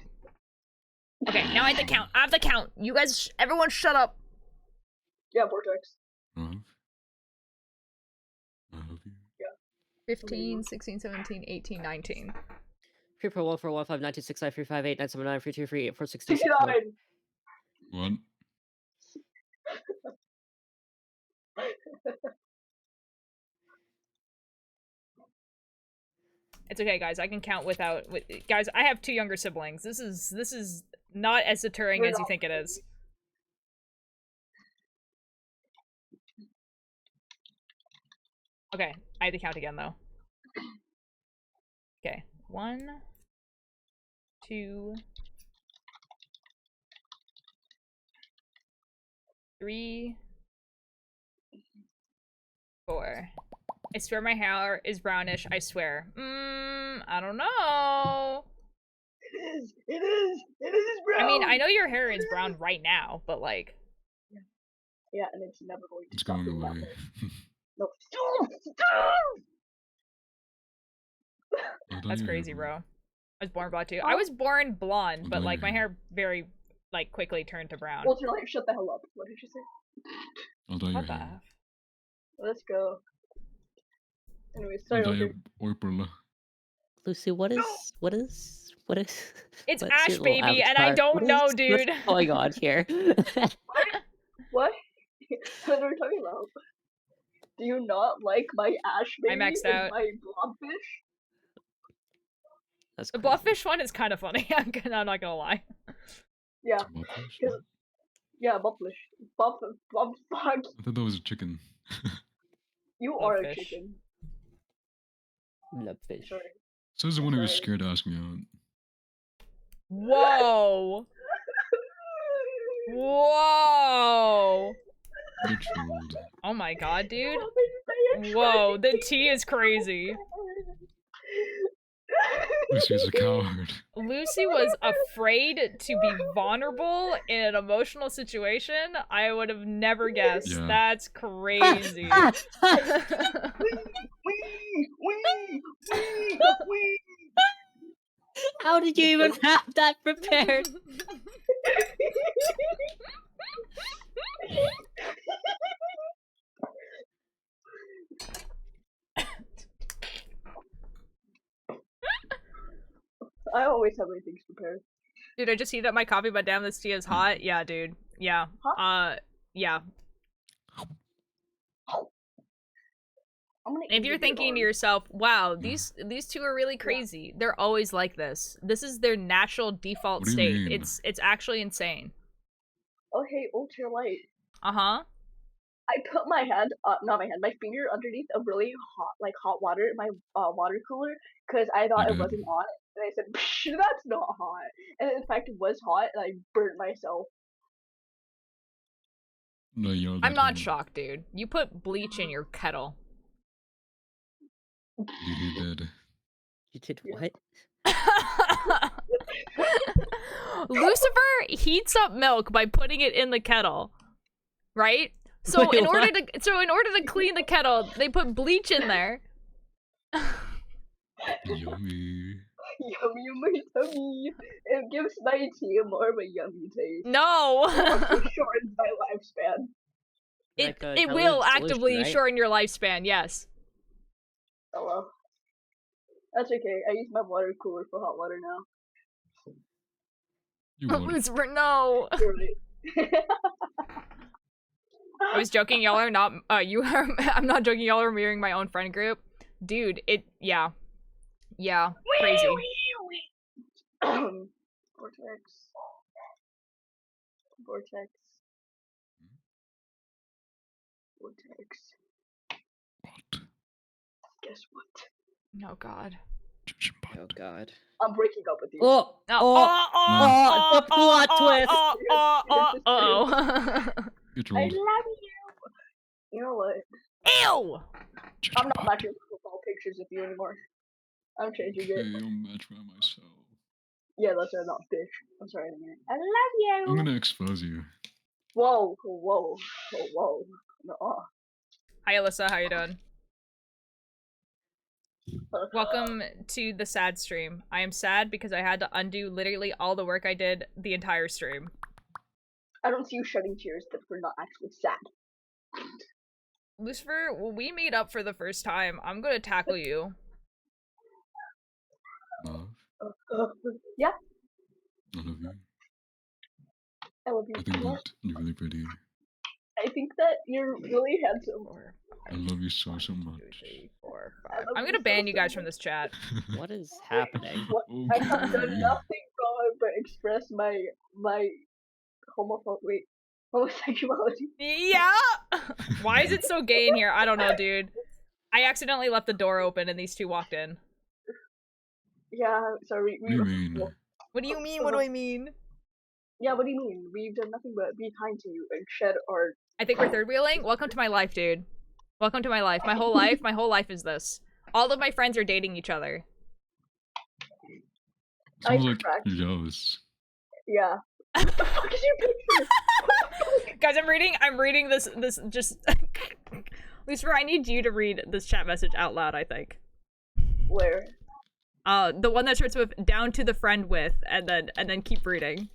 Okay, now I have to count. I have to count. You guys, everyone shut up. Yeah, Vortex. I love you. 15, 16, 17, 18, 19. 34141592693589793238462. 69! What? It's okay, guys. I can count without. Guys, I have 2 younger siblings. This is not as deterring as you think it is. Okay, I have to count again though. Okay, 1, 2, 3, 4. I swear my hair is brownish, I swear. I don't know. It is brown! I mean, I know your hair is brown right now, but like, Yeah, and it's never going to It's stop going being that away. way. No. I'll dye That's your hair crazy, blue. bro. I was born blonde too. I was born blonde, but dye like your my hair. hair very like quickly turned to brown. Ultralight, shut the hell up. What did you say? I'll dye your What the hair. F? Let's go. Anyways, I'll sorry, dye Ultra. your purple. Lucy, what is It's what's Ash your little baby, and I avatar? don't know, dude. What's going on here? What? What are we talking about? Do you not like my Ash I baby maxed and out. my blobfish? That's The crazy. Blufffish one is kind of funny. I'm not gonna lie. Yeah, It's a blobfish? because yeah, blobfish. Bob, fuck. I thought that was a chicken. You are a Blobfish. chicken. Blobfish. Sorry. Says the one who was Sorry. scared to ask me out. Whoa. Whoa. Get trolled. Oh my god, dude. Whoa, the tea is crazy. Lucy is a coward. Lucy was afraid to be vulnerable in an emotional situation. I would have never guessed. Yeah. That's crazy. Wee! How did you even have that prepared? I always have my things prepared. Dude, I just heated up my coffee, but damn, this tea is hot. Yeah, dude. Yeah. Huh? Yeah. I'm gonna If eat you're a bit thinking on. to yourself, wow, these two are really crazy. They're always like this. This is their natural default What do you state. mean? It's actually insane. Oh hey, ultralight. Uh-huh. I put my hand, not my hand, my finger underneath a really hot water in my water cooler because I thought You it did. wasn't hot, and I said, "Psh, that's not hot," and in fact it was hot, and I burnt myself. No, you're I'm that not one. shocked, dude. You put bleach in your kettle. You did. You did Yeah. what? Lucifer heats up milk by putting it in the kettle. Right? So Wait, in order what? to clean the kettle, they put bleach in there. Yummy. Yummy in my tummy. It gives my tea more of a yummy taste. No. Also shortens my lifespan. it Like a it diluted will solution, actively right? shorten your lifespan, yes. Oh well. That's okay. I use my water cooler for hot water now. You would. Lucifer, no. You're right. I was joking, y'all are not you are I'm not joking, y'all are mirroring my own friend group. Dude, yeah, crazy. Vortex. Vortex. Vortex. What? Guess what? Oh god. Judging Oh bot. god. I'm breaking up with you. Oh! The plot twist! Oh. Get I trolled. love you. You know what? Ew! Judging I'm not bot. matching profile pictures with you anymore. I'm changing Okay, it. I'll match by myself. Yeah, that's not bitch. I'm sorry. I love I'm you. gonna expose you. Whoa, whoa, whoa. No. Hi Alyssa, how you doing? Welcome to the sad stream. I am sad because I had to undo literally all the work I did the entire stream. I don't see you shedding tears that we're not actually sad. Lucifer, when we meet up for the first time, I'm gonna tackle you. Love. Yeah, I love you. I love you. I think that you're really pretty. I think that you're really handsome. 4, I love you so, so 1, much. 2, 3, 4, I 5. love I'm you gonna so, ban you so guys much. from this chat. What is happening? What? I have done Okay. nothing wrong but express my homosexuality. Yeah! Why is it so gay in here? I don't know, dude. I accidentally left the door open and these two walked in. Yeah, sorry. What do you mean? What do you mean? What do I mean? Yeah, what do you mean? We've done nothing but be kind to you and shed our. I think we're third wheeling. Welcome to my life, dude. Welcome to my life. My whole life is this. All of my friends are dating each other. Sounds I like cracked. you're jealous. Yeah. What the fuck is your picture? Guys, I'm reading this just Lucifer, I need you to read this chat message out loud, I think. Where? The one that starts with "down to the friend with" and then keep reading.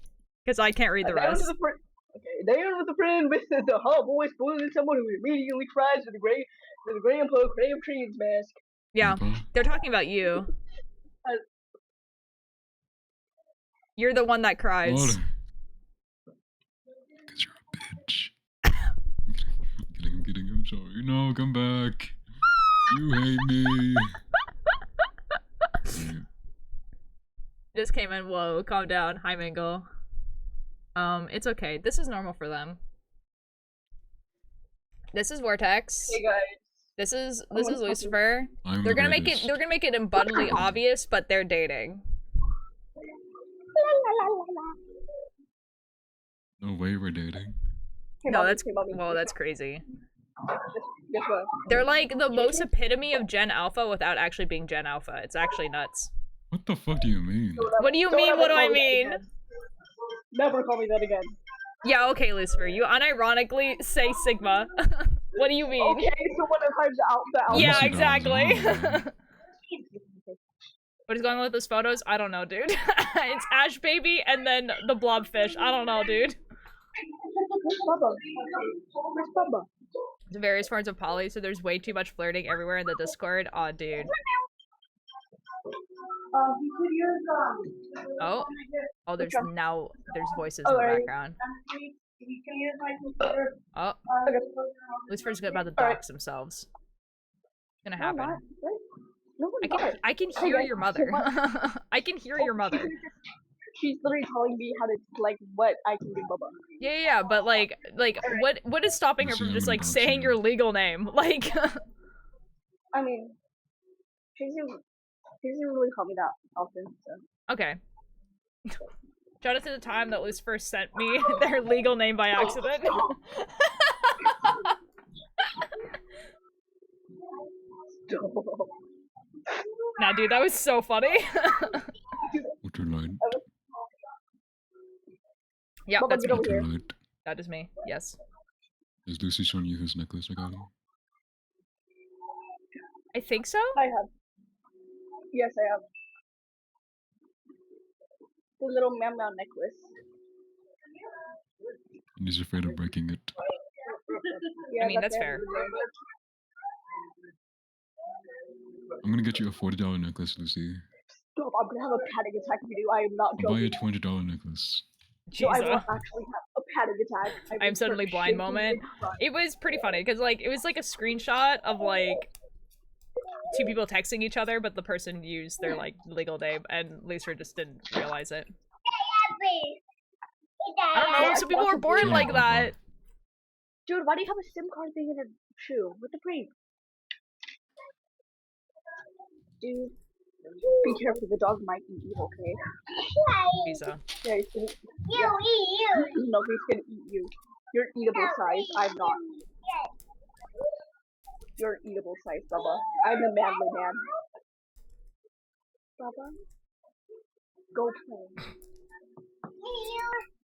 Because I can't read the Down rest. to the friend. Okay, down with the friend with the hot boy spoiling someone who immediately cries with the grandpa crave creams mask. Yeah, Grandpa? they're talking about you. You're the one that cries. Water. Because you're a bitch. I'm kidding, I'm sorry. No, come back. You hate me. Yeah. Just came in. Whoa, calm down. Hi, Mingle. It's okay. This is normal for them. This is Vortex. Hey guys. This is Lucifer. I'm They're the gonna make greatest. it abundantly obvious, but they're dating. No way we're dating. Hey, No, mommy, that's hey, mommy. whoa, that's crazy. Guess what? They're like the most epitome of Gen Alpha without actually being Gen Alpha. It's actually nuts. What the fuck do you mean? What do you Don't mean? ever What do call I me that mean? again. Never call me that again. Yeah, okay, Lucifer. You unironically say Sigma. What do you mean? Okay, so when it comes out, the alpha. Yeah, Sit down, exactly. sit down. What is going on with those photos? I don't know, dude. It's Ash Baby and then the blobfish. I don't know, dude. Bubba. Where's Bubba? There's various forms of poly, so there's way too much flirting everywhere in the Discord. Aw, dude. Oh. Oh, there's voices in the background. Oh. Lucifer's good about to dox themselves. It's gonna happen. No, we're not. I can hear your mother. I can hear your mother. She's literally telling me how to, like, what I can do, Bubba. Yeah, but like, what is stopping her Lucy, from I'm just like gonna dox saying you. your legal name? Like, I mean, she doesn't really call me that often, so. okay. Shout out to the time that Lucifer sent me their legal name by accident. Nah, dude, that was so funny. What's your line? Yeah, Bubba, that's get me. over What's your here. line? That is me. Yes. Is Lucy showing you his necklace I got you? I think so? I have. Yes, I have. The little meow meow necklace. And he's afraid of breaking it. Yeah, I mean, that's it. fair. I'm gonna get you a $40 necklace, Lucy. Stop, I'm gonna have a panic attack if you do. I am not I'll buy you joking. a $200 necklace. No, I Jesus. will actually have a panic attack. I'm suddenly blind moment. It was pretty funny because like it was like a screenshot of like two people texting each other, but the person used their like legal name, and Lisa just didn't realize it. I don't know. Some people were born like that. Dude, why do you have a SIM card thing in a shoe? What the freak? Dude, be careful. The dog might eat you. Okay? Visa. Yeah, he's gonna. No, he's gonna eat you. You're eatable size. I'm not. You're an eatable size, Bubba. I'm a manly man. Bubba, go play.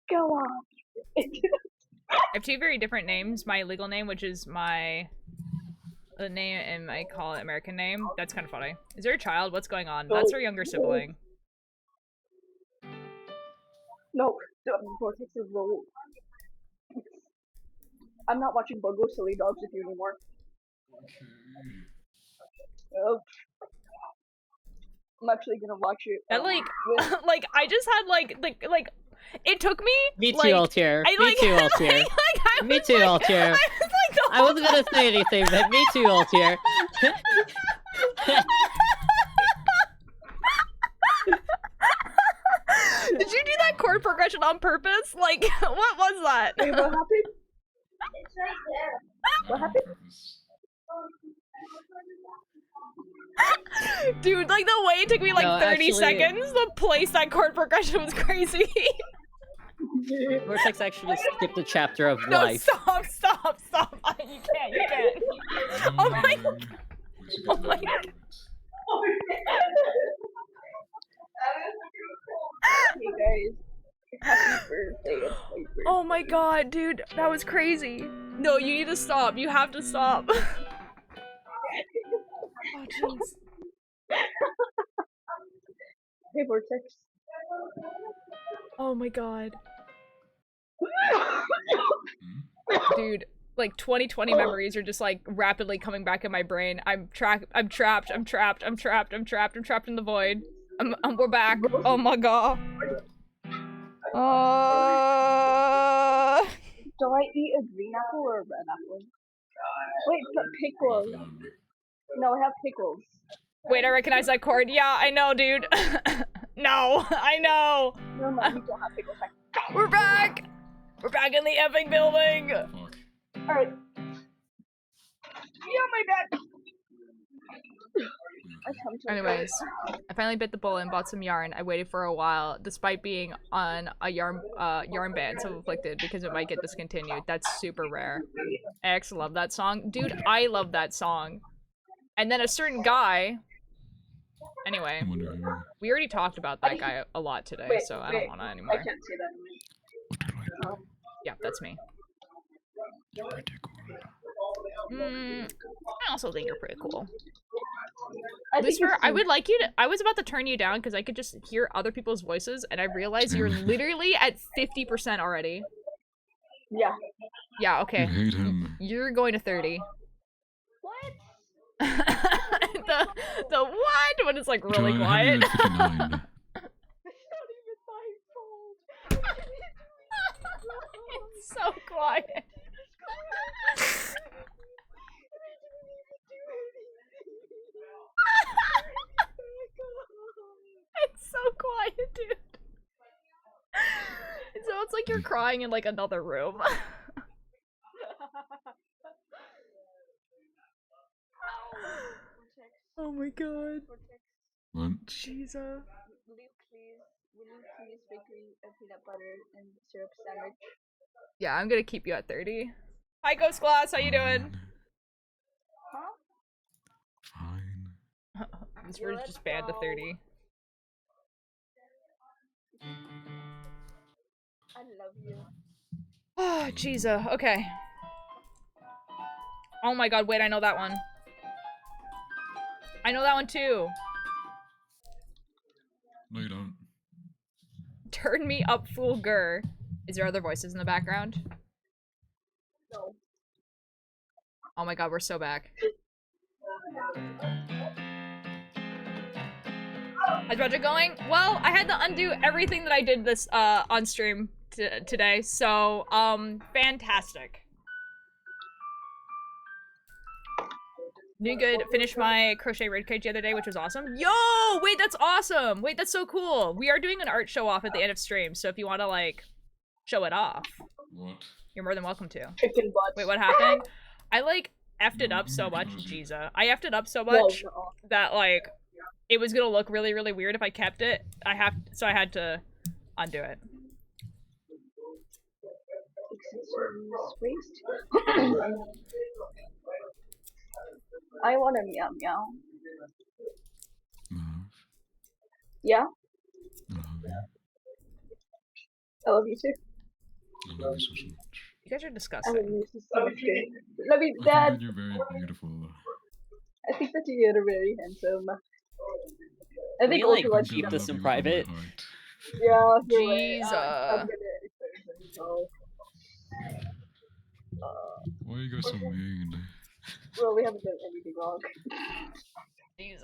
Go on. I have two very different names. My legal name, which is my name, and I call it American name. That's kind of funny. Is there a child? What's going on? That's her younger sibling. No, Vortex is low. I'm not watching Bungo Silly Dogs with you anymore. Oh. I'm actually gonna watch it. That like, like I just had like it took me. Me too, like, Altier. I, Me like, too, Altier. I Me was too, like- Altier. I wasn't gonna say anything, but me too, Altier. Did you do that chord progression on purpose? Like, what was that? Wait, what happened? What happened? Dude, like the way it took me like No, 30 actually- seconds to place that chord progression was crazy. Vortex actually skipped a chapter of No, life. stop. You can't. Oh my god. Oh my god. Hey guys, Happy birthday. It's my birthday. Oh my god, dude, that was crazy. No, you need to stop. You have to stop. Oh jeez. Hey, Vortex. Oh my god. Dude, like 2020 memories are just like rapidly coming back in my brain. I'm trapped in the void. We're back. Oh my god. Do I eat a green apple or a red apple? Wait, but pickles. No, I have pickles. Wait, I recognize that chord. Yeah, I know, dude. No, I know. Never mind, we don't have pickles. We're back. We're back in the effing building. Fuck. Alright. Yeah, my bad. I come to Anyways, I finally bit the bullet and bought some yarn. I waited for a while, despite being on a yarn ban, self-inflicted, because it might get discontinued. That's super rare. X, love that song. Dude, I love that song. And then a certain guy... Anyway, I wonder who. we already talked about that guy a lot today, so I don't want to I anymore. can't say that. What do I do? Yeah, that's me. You're pretty cool. I also think you're pretty cool. I think Lucifer, it's I would like you to- I was about to turn you down because I could just hear other people's voices, and I realized you're literally at 50% already. Yeah. Yeah, You okay. hate him. You're going to 30. What? the what? When it's like really John, how do you quiet. have 59? It's not even my fault. It's so quiet. It's so quiet, dude. It sounds like you're crying in like another room. Oh my god. What? Jesus. Will you please make me a peanut butter and syrup sandwich? Yeah, I'm gonna keep you at 30. Hi, Ghost Glass, how you doing? Huh? Fine. This bird's just banned to 30. I love you. Oh, Jesus. Okay. Oh my god, wait, I know that one. I know that one too. No, you don't. Turn me up, fool gur. Is there other voices in the background? No. Oh my god, we're so back. How's project going? Well, I had to undo everything that I did this on stream today, so fantastic. Doing good. Finished my crochet raid cage the other day, which was awesome. Yo! Wait, that's awesome! Wait, that's so cool. We are doing an art show off at the end of stream, so if you want to, like, show it off, What? you're more than welcome to. Chicken butts. Wait, what happened? I, like, effed it No, up so I'm much. making those. Jesus. I effed it up so Well, much no. that, like, it was gonna look really, really weird if I kept it. So I had to undo it. I want a meow meow. Love. Yeah, I love you. I love you too. I love you so much. You guys are I love disgusting. you so much. Love you, I think Dad. that you're very beautiful. I think that you are very handsome. I think We, like, also like keep I this love in you with all my private. heart. yeah. You're right. Jesus. I'm gonna expose myself. Why are you guys so mean? Well, we haven't done anything wrong. Jesus.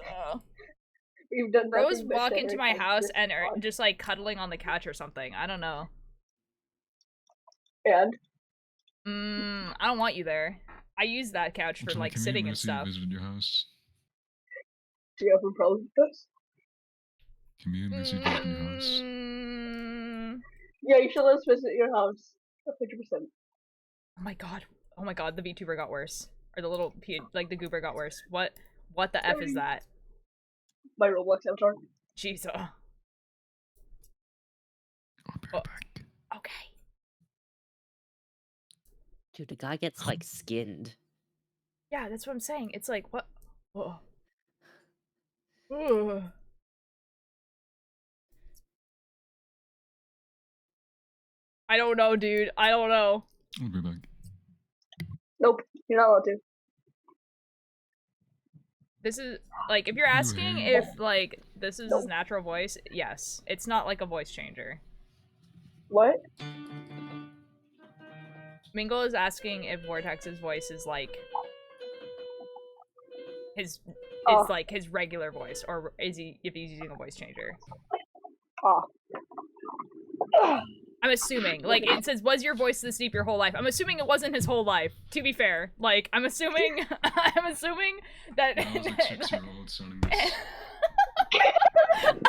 We've done Rose nothing but walk share into our my house conscious and are thoughts. just like cuddling on the couch or something. I don't know. And I don't want you there. I use that couch for John, like can sitting we and see you stuff. visit your house? do you have a problem with us? Can me and Missy visit your house? Yeah, you should let us visit your house. 100%. Oh my god. Oh my god, the VTuber got worse. Or the little like the goober got worse. What the F is that? My Roblox avatar. Jesus. I'll be Oh. right back. Okay. Dude, the guy gets like skinned. Yeah, that's what I'm saying. It's like what Whoa. Ugh. I don't know, dude. I don't know. I'll be back. Nope, you're not allowed to. This is like if you're asking hate- if like this is his natural voice, yes. It's not like a voice changer. What? Mingle is asking if Vortex's voice is like his it's like his regular voice, or is he if he's using a voice changer. Oh. I'm assuming. Like it says, was your voice this deep your whole life? I'm assuming it wasn't his whole life, to be fair. Like I'm assuming I'm assuming that I was like 6-year-old sounding this.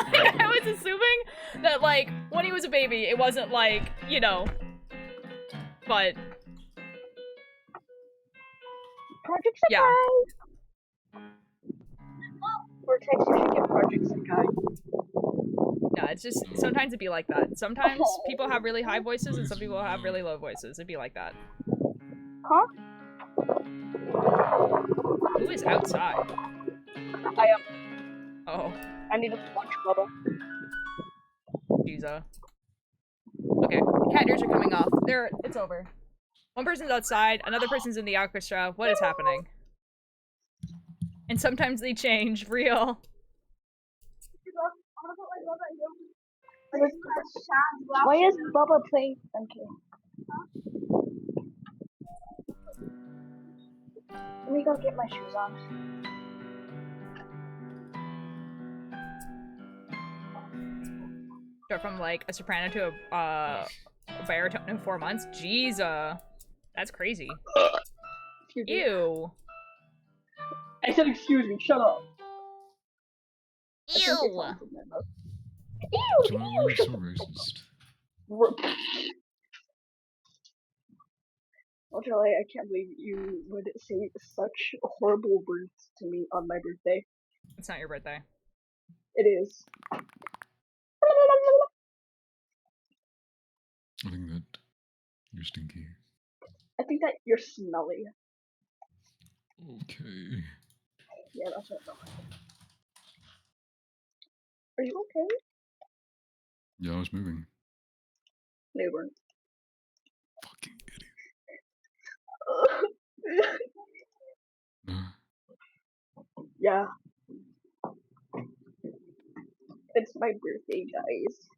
I was assuming that like when he was a baby it wasn't like, you know, but Project Sakai! yeah. Vortex, you should get Project Sakai. Yeah, it's just sometimes it'd be like that. Sometimes people have really high voices and some people have really low voices. It'd be like that. Huh? Who is outside? I am. Oh, I need a lunch, Bubba. Jesus. Okay, cat ears are coming off. It's over. One person's outside, another person's in the orchestra. What is happening? And sometimes they change, real. Why is Bubba playing? Okay. Let me go get my shoes on. Go from like a soprano to a baritone in 4 months. Jesus, that's crazy. Excuse me. Ew. I said excuse me, shut up. Ew. John, why are you so racist? Ultimately, I can't believe you would say such horrible words to me on my birthday. It's not your birthday. It is. I think that you're stinky. I think that you're smelly. Okay. Yeah, that's what I felt like. Are you okay? Yeah, I was moving. No, you weren't. Fucking idiot. Yeah. It's my birthday, guys.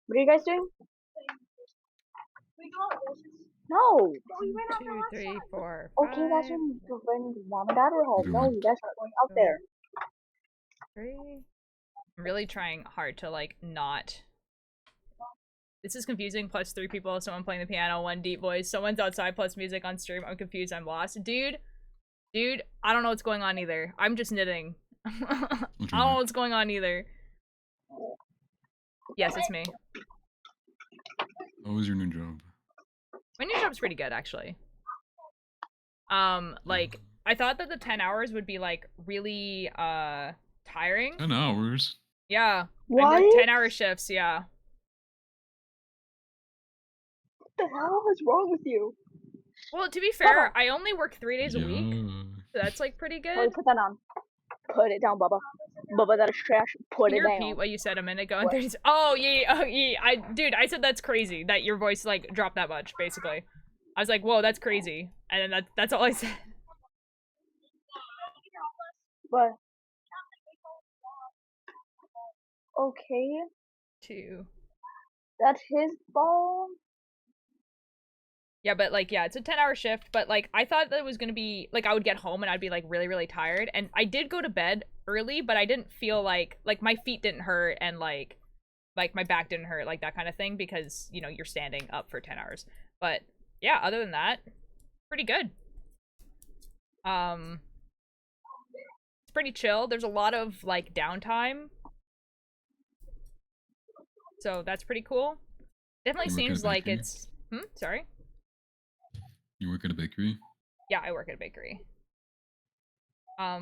What are you guys doing? No! 2, 3, 4, Okay, 5, that's when mom and dad were home. No, you guys aren't going out there. 3. I'm really trying hard to like not. This is confusing. Plus 3 people, someone playing the piano, 1 deep voice, someone's outside plus music on stream. I'm confused, I'm lost. Dude, I don't know what's going on either. I'm just knitting. I don't know what's going on either. Yes, it's me. How was your new job? My new job's pretty good, actually. Like, I thought that the 10 hours would be, like, really, tiring. 10 hours? Yeah. What? I work 10-hour shifts, yeah. What the hell is wrong with you? Well, to be fair, I only work 3 days a week. Yeah. So that's, like, pretty Chloe, good. put that on. Put it down, Bubba. Bubba, that is trash. Put Can it you repeat down. what you said a minute ago? What? Oh, yeah. Dude, I said that's crazy that your voice, like, dropped that much, basically. I was like, whoa, that's crazy. And then that's all I said. But okay, 2. that's his fault. Yeah, but, like, yeah, it's a 10-hour shift, but, like, I thought that it was gonna be, like, I would get home and I'd be, like, really, really tired, and I did go to bed early, but I didn't feel like, my feet didn't hurt, and, like, my back didn't hurt, like, that kind of thing, because, you know, you're standing up for 10 hours. But, yeah, other than that, pretty good. It's pretty chill. There's a lot of, like, downtime. So, that's pretty cool. Definitely You work at a seems like bakery? it's... Sorry? You work at a bakery? Yeah, I work at a bakery. I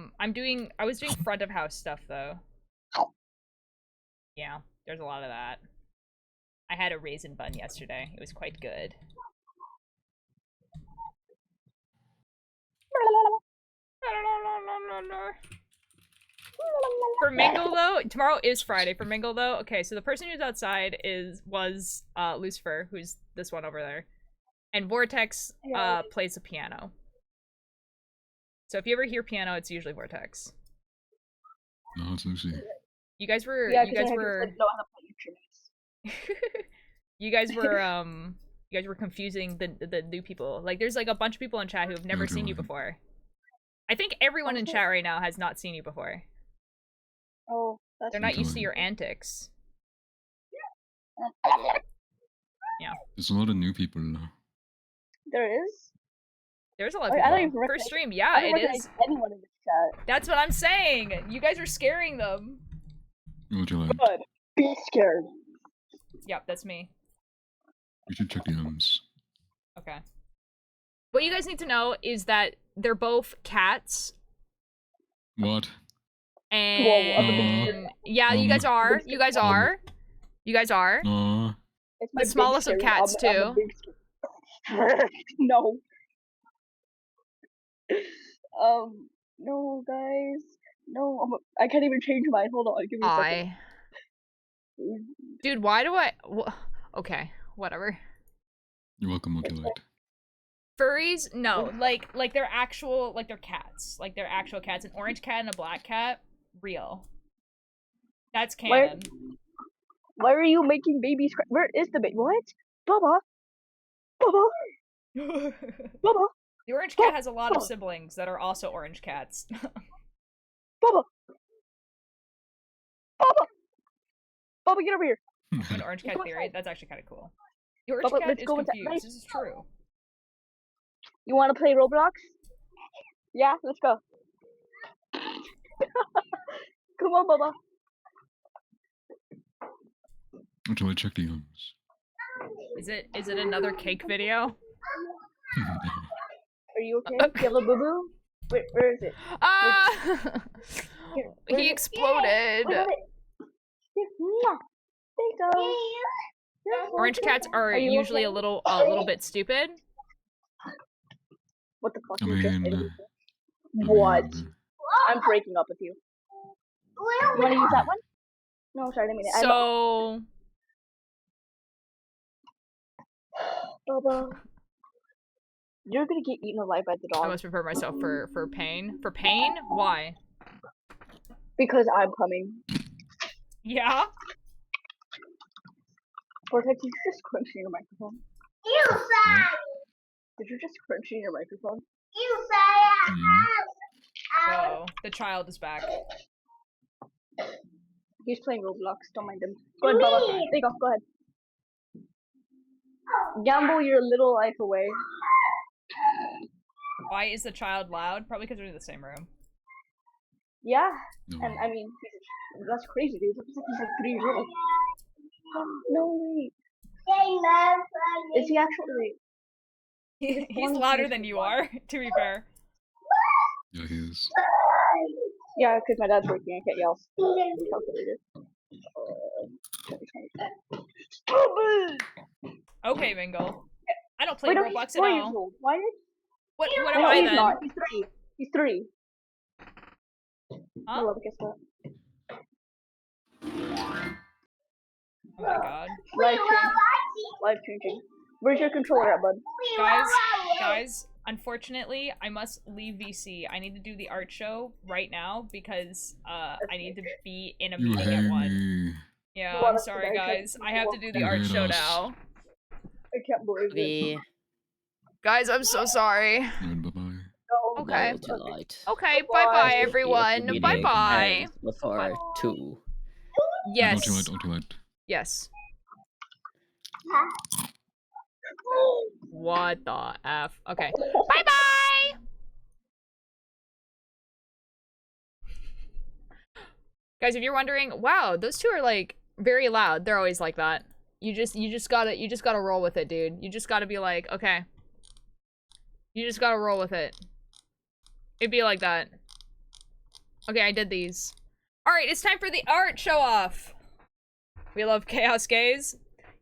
was doing front of house stuff though. Yeah, there's a lot of that. I had a raisin bun yesterday. It was quite good. For Mingle though, tomorrow is Friday. For Mingle though, okay, so the person who's outside was Lucifer, who's this one over there. And Vortex plays the piano. So if you ever hear piano, it's usually Vortex. No, it's Lucy. You guys were Yeah, you guys were know how to play instruments. you guys were confusing the new people. Like there's like a bunch of people in chat who have never seen you before. I think everyone in chat right now has not seen you before. Oh, that's They're not used to your antics. Yeah. There's a lot of new people now. There is? There's a lot of I don't people. even recognize- First stream, I yeah, don't it recognize is. anyone in this chat. That's what I'm saying. You guys are scaring them. What you like? Good. Be scared. Yep, that's me. We should check the M's. Okay. What you guys need to know is that they're both cats. What? And yeah, you guys are. You guys are. You guys are. It's my The big smallest of scary- cats I'm a too. big scary- No. No, guys. No, I can't even change mine. Hold on, give me a second. Dude, why do I... Okay, whatever. You're welcome, what you like. Furries? No, like they're actual, like they're cats. Like they're actual cats. An orange cat and a black cat, real. That's canon. Why are you making babies cry? Where is the baby? What? Bubba? Bubba? Bubba? The orange cat has a lot of siblings that are also orange cats. Bubba? Bubba? Bubba, get over here. An orange cat theory. That's actually kind of cool. The orange Bubba, cat let's is go with that confused. nice- This is true. You want to play Roblox? Yeah, let's go. Come on, Bubba. What you like? Check the M's. Is it another cake video? Are you okay? Do you have a boo-boo? Wait, where is it? Ah! Here, where is He it? exploded. Where is it? Here, mwah. There you go. You're Orange okay. cats are you usually okay? a little bit stupid. What the fuck? I you just mean, did? What? I'm breaking up with you. You want to use that one? No, sorry, I didn't mean it. So Bubba. You're gonna get eaten alive by the I dog. must prepare myself for pain. For pain? Why? Because I'm coming. Yeah. Vortex, did you just crunch in your microphone? Did you just crunch in your microphone? Whoa. The child is back. He's playing Roblox. Don't mind him. Go ahead, Bubba. There you go. Go ahead. Gamble your little life away. Why is the child loud? Probably because they're in the same room. Yeah, No. and I mean, that's crazy, dude. Looks like he's like 3 years old. No way. Is he actually? He's louder than you are, to be fair. Yeah, he is. Yeah, because my dad's working. I can't yell. Okay, Mingle. I don't play Wait, no, Roblox he's at 4 years all. old. Why did? What No, am I he's then? not. He's 3. He's 3. I Huh? love it. Guess what? Oh my god. Life changing. Life changing. Where's your controller at, bud? Guys, unfortunately, I must leave VC. I need to do the art show right now because I need to be in a You meeting hate at 1. me. Yeah, You want I'm us to sorry, die, guys. I have to do the You art hate show us. now. I can't believe it. The Guys, I'm so sorry. Alright, bye-bye. No. Okay. too light. Okay, Bye. bye-bye, everyone. Meeting Bye-bye. ends Before 2. Yes. Ultimate. Yes. What the F? Okay. Bye-bye! Guys, if you're wondering, wow, those two are like very loud. They're always like that. You just gotta roll with it, dude. You just gotta be like, okay. You just gotta roll with it. It'd be like that. Okay, I did these. Alright, it's time for the art show off. We love Chaos Gaze.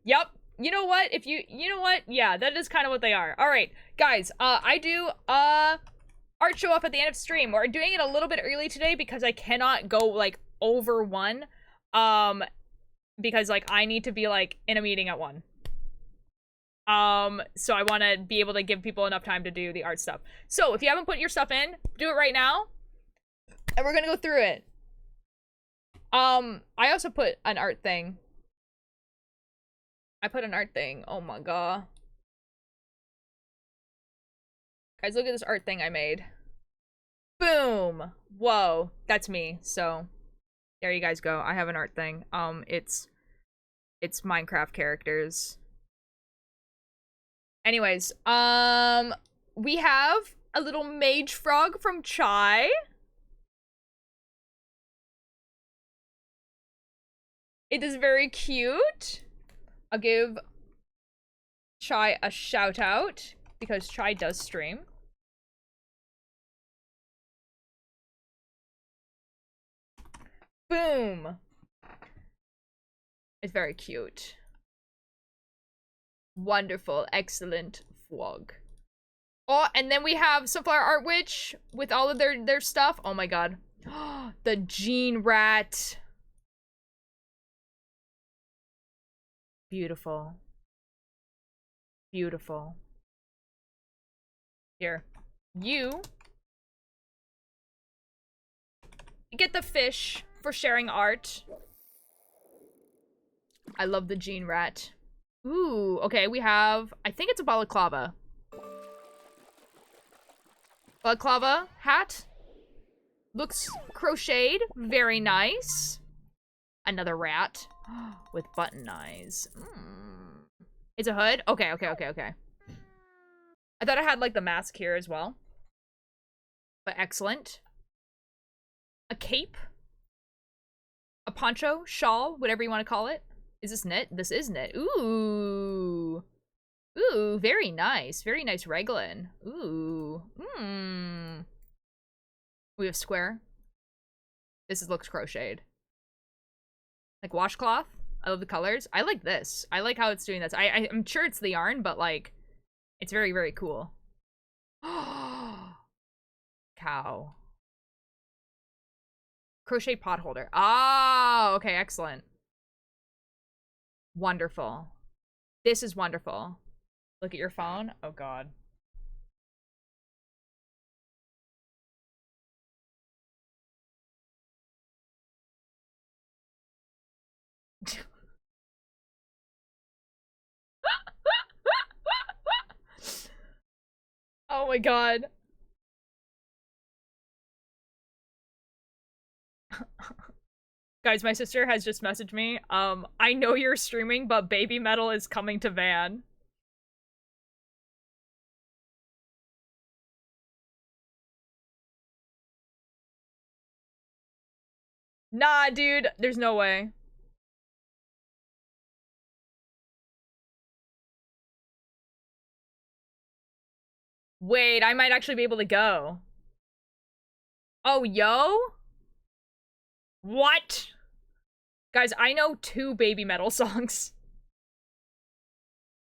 Yup. You know what? You know what? Yeah, that is kind of what they are. Alright, guys, I do, art show off at the end of stream. We're doing it a little bit early today because I cannot go, like, over 1. Because, like, I need to be, like, in a meeting at 1. So I want to be able to give people enough time to do the art stuff. So if you haven't put your stuff in, do it right now. And we're gonna go through it. I also put an art thing. Oh my god. Guys, look at this art thing I made. Boom! Whoa, that's me. So there you guys go. I have an art thing. It's Minecraft characters. Anyways, we have a little mage frog from Chai. It is very cute. I'll give Chai a shout out because Chai does stream. Boom. It's very cute. Wonderful, excellent frog. Oh, and then we have Sunflower Art Witch with all of their stuff. Oh my god. The Gene Rat. Beautiful. Beautiful. Here. You get the fish for sharing art. I love the Gene Rat. Ooh, okay, we have, I think it's a balaclava. Balaclava hat. Looks crocheted. Very nice. Another rat with button eyes. It's a hood? Okay. I thought I had, like, the mask here as well. But excellent. A cape. A poncho, shawl, whatever you want to call it. Is this knit? This is knit. Ooh. Ooh, very nice. Very nice raglan. Ooh. We have square. Looks crocheted. Like washcloth. I love the colors. I like this. I like how it's doing this. I'm sure it's the yarn, but, like, it's very, very cool. Cow. Crochet pot holder. Ah, okay, excellent. Wonderful. This is wonderful. Look at your phone. Oh god. Oh my god. Guys, my sister has just messaged me. I know you're streaming, but Baby Metal is coming to Van. Nah, dude, there's no way. Wait, I might actually be able to go. Oh, yo? What? Guys, I know 2 Baby Metal songs.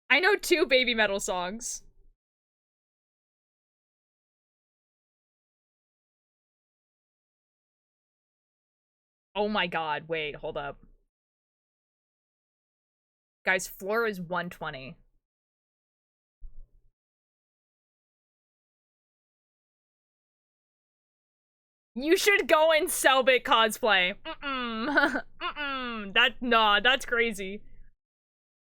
I know 2 Baby Metal songs. Oh my god, wait, hold up. Guys, floor is 120. You should go in Selbit cosplay. That's crazy.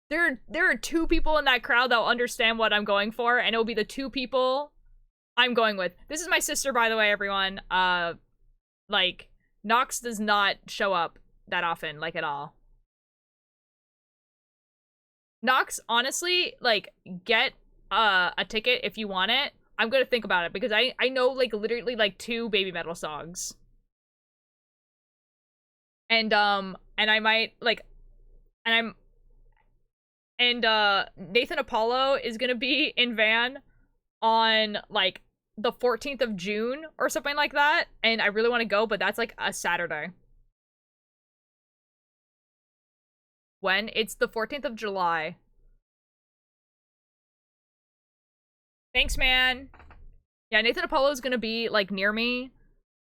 There are 2 people in that crowd that'll understand what I'm going for, and it'll be the 2 people I'm going with. This is my sister, by the way, everyone. Like, Nox does not show up that often, like, at all. Nox, honestly, like, get a ticket if you want it. I'm gonna think about it, because I know, like, literally, like, 2 Baby Metal songs. And I might, like, and Nathan Apollo is gonna be in Van on, like, the 14th of June or something like that, and I really want to go, but that's, like, a Saturday. When? It's the 14th of July. Thanks, man. Yeah, Nathan Apollo is gonna be, like, near me,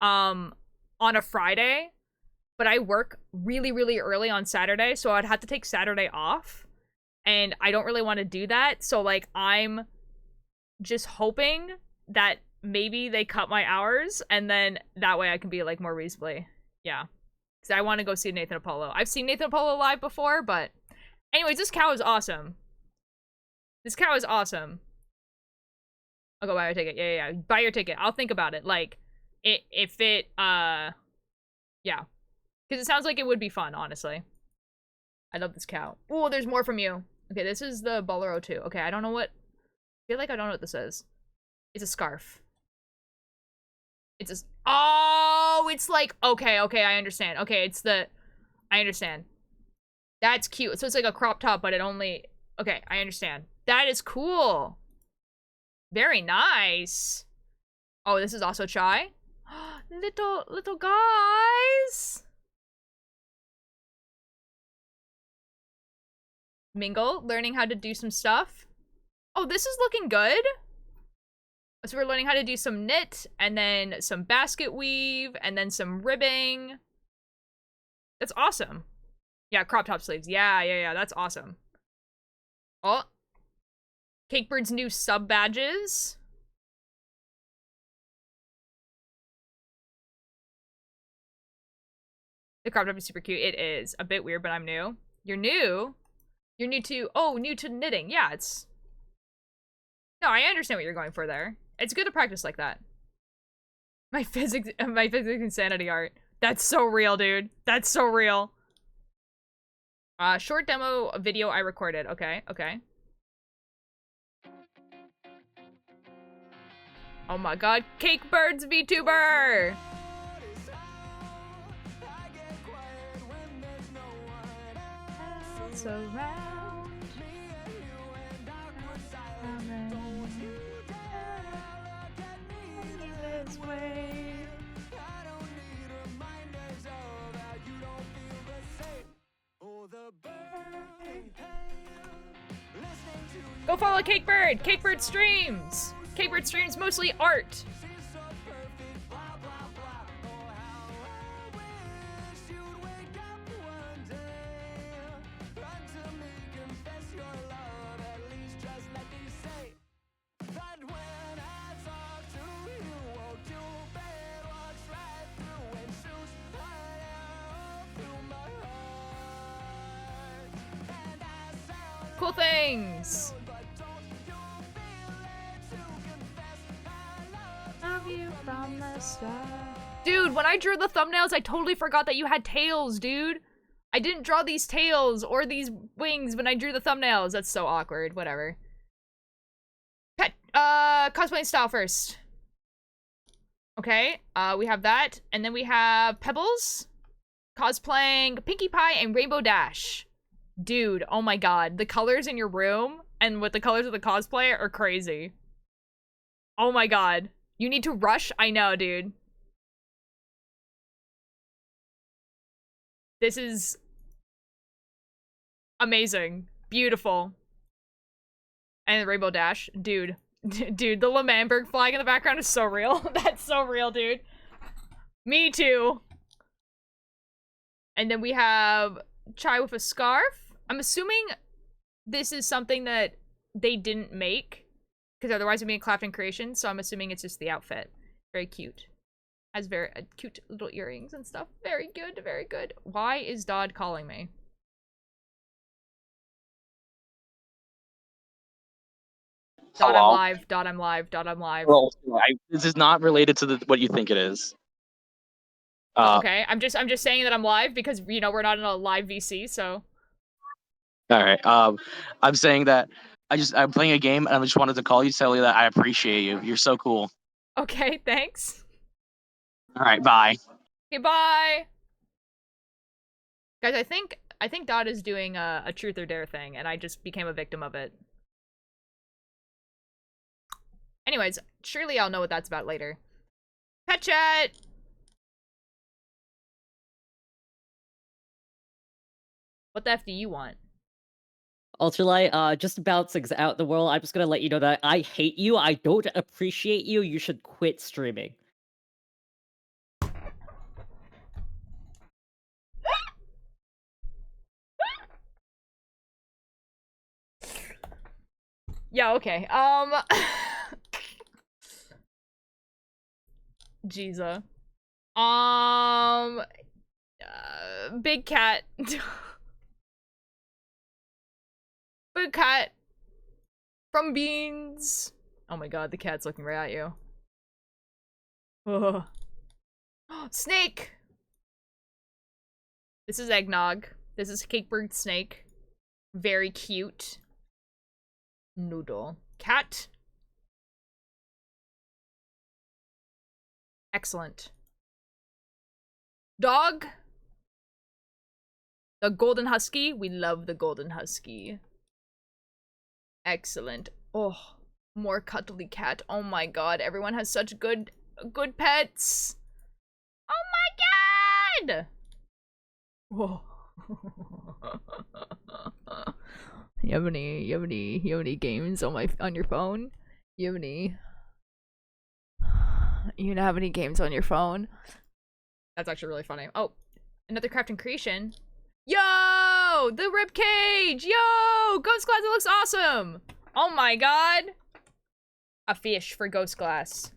on a Friday. but I work really, really early on Saturday, so I'd have to take Saturday off. And I don't really want to do that, so, like, I'm just hoping that maybe they cut my hours, and then that way I can be, like, more reasonably. Yeah. Because I want to go see Nathan Apollo. I've seen Nathan Apollo live before, but... Anyways, this cow is awesome. This cow is awesome. I'll go buy your ticket. Yeah. Buy your ticket. I'll think about it. Like, if it, yeah. Because it sounds like it would be fun, honestly. I love this cow. Ooh, there's more from you. Okay, this is the Bolero 2. Okay, I don't know what... I feel like I don't know what this is. It's a scarf. It's a... Oh, it's like... Okay, I understand. Okay, it's the... I understand. That's cute. So it's like a crop top, but it only... Okay, I understand. That is cool. Very nice. Oh, this is also chai? Little guys. Mingle, learning how to do some stuff. Oh, this is looking good. So we're learning how to do some knit, and then some basket weave, and then some ribbing. That's awesome. Yeah, crop top sleeves. Yeah, that's awesome. Oh. Cakebird's new sub badges. The crop top is super cute. It is. A bit weird, but I'm new. You're new? You're new to... Oh, new to knitting. Yeah, it's... No, I understand what you're going for there. It's good to practice like that. My physics insanity art. That's so real, dude. That's so real. Short demo video I recorded. Okay. Oh my god, Cakebird's VTuber! Go follow Cakebird! Cakebird streams! Cakebird streams mostly art. Cool things. From the start. Dude, when I drew the thumbnails, I totally forgot that you had tails, dude. I didn't draw these tails or these wings when I drew the thumbnails. That's so awkward. Whatever. Pet, cosplay style first. Okay, we have that. And then we have Pebbles, cosplaying Pinkie Pie and Rainbow Dash. Dude, oh my god. The colors in your room and with the colors of the cosplay are crazy. Oh my god. You need to rush? I know, dude. This is amazing. Beautiful. And the Rainbow Dash. Dude. Dude, the Lemannberg flag in the background is so real. That's so real, dude. Me too. And then we have Chai with a scarf. I'm assuming this is something that they didn't make. Because otherwise it'd be a Clapton creation, so I'm assuming it's just the outfit. Very cute. Has very cute little earrings and stuff. Very good, very good. Why is Dodd calling me? Dodd, I'm live. Dodd, I'm live. Dodd, I'm live. Well, this is not related to what you think it is. Okay, I'm just saying that I'm live because, you know, we're not in a live VC, so. All right. I'm saying that I'm playing a game and I just wanted to call you, tell you that I appreciate you. You're so cool. Okay, thanks. All right, bye. Okay, bye. Guys, I think Dodd is doing a truth or dare thing, and I just became a victim of it. Anyways, surely I'll know what that's about later. Pet chat! What the F do you want? Ultralight, just about to out the world, I'm just gonna let you know that I hate you, I don't appreciate you, you should quit streaming. Yeah, okay. Jesus. Big cat. Big cat. From Beans. Oh my god, the cat's looking right at you. Ugh. Snake! This is Eggnog. This is Cakebird Snake. Very cute. Noodle. Cat. Excellent. Dog. The Golden Husky. We love the Golden Husky. Excellent. Oh, more cuddly cat. Oh my god, everyone has such good pets. Oh my god! Whoa. You have any games on your phone? You don't have any games on your phone? That's actually really funny. Oh, another craft and creation. Yo! The rib cage! Yo! Ghost glass, it looks awesome! Oh my god! A fish for ghost glass.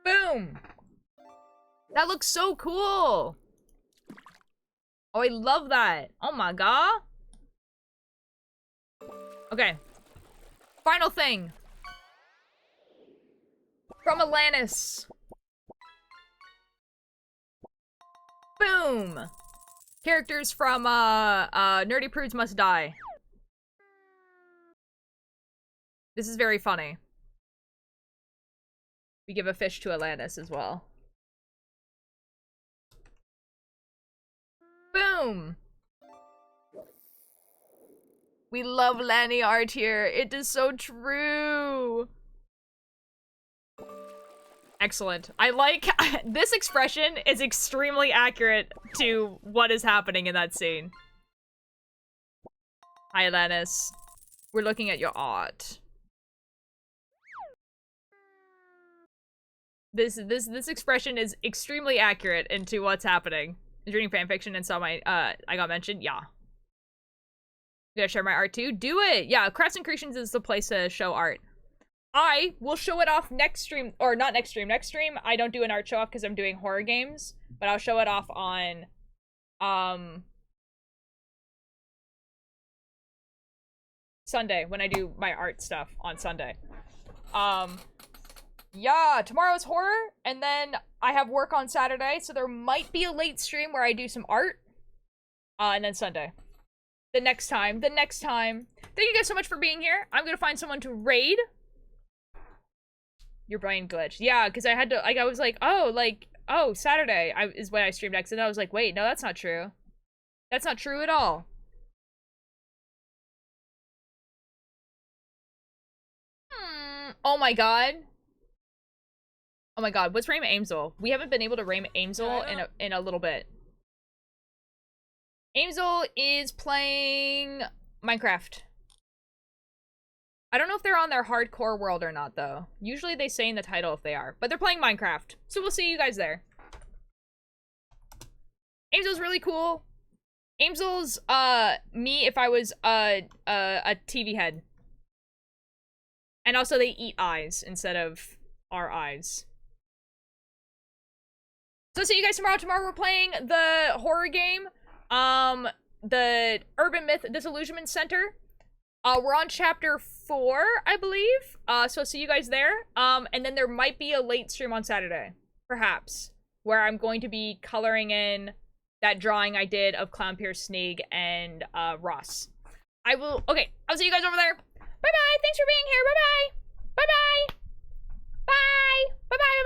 Boom! That looks so cool! Oh, I love that. Oh my god. Okay. Final thing. From Atlantis. Boom! Characters from, Nerdy Prudes Must Die. This is very funny. We give a fish to Atlantis as well. Boom! We love Lanny art here. It is so true. Excellent. I like this expression is extremely accurate to what is happening in that scene. Hi, Atlantis. We're looking at your art. This expression is extremely accurate into what's happening. I was reading fanfiction and saw my I got mentioned. Yeah. You gotta share my art too? Do it! Yeah, Crafts and Creations is the place to show art. I will show it off next stream, or not next stream. Next stream, I don't do an art show off because I'm doing horror games, but I'll show it off on, Sunday, when I do my art stuff on Sunday. Yeah, tomorrow's horror, and then I have work on Saturday, so there might be a late stream where I do some art, and then Sunday. The next time. Thank you guys so much for being here. I'm gonna find someone to raid. Your brain glitched. Yeah, because I had to, I was like, oh, Saturday is when I streamed next, and I was like, wait, no, that's not true. That's not true at all. Oh my god. Oh my god, what's Rame Amesel? We haven't been able to Rame Amesel in a little bit. Amesel is playing Minecraft. I don't know if they're on their hardcore world or not, though. Usually they say in the title if they are. But they're playing Minecraft. So we'll see you guys there. Amessel's really cool. Amessel's, me if I was, a TV head. And also they eat eyes instead of our eyes. So see you guys tomorrow. Tomorrow we're playing the horror game. The Urban Myth Disillusionment Center. We're on chapter 4, I believe. So see you guys there. And then there might be a late stream on Saturday, perhaps, where I'm going to be coloring in that drawing I did of Clown Pierce, Sneak, and Ross. Okay, I'll see you guys over there. Bye-bye. Thanks for being here. Bye-bye. Bye-bye. Bye. Bye-bye. Bye-bye.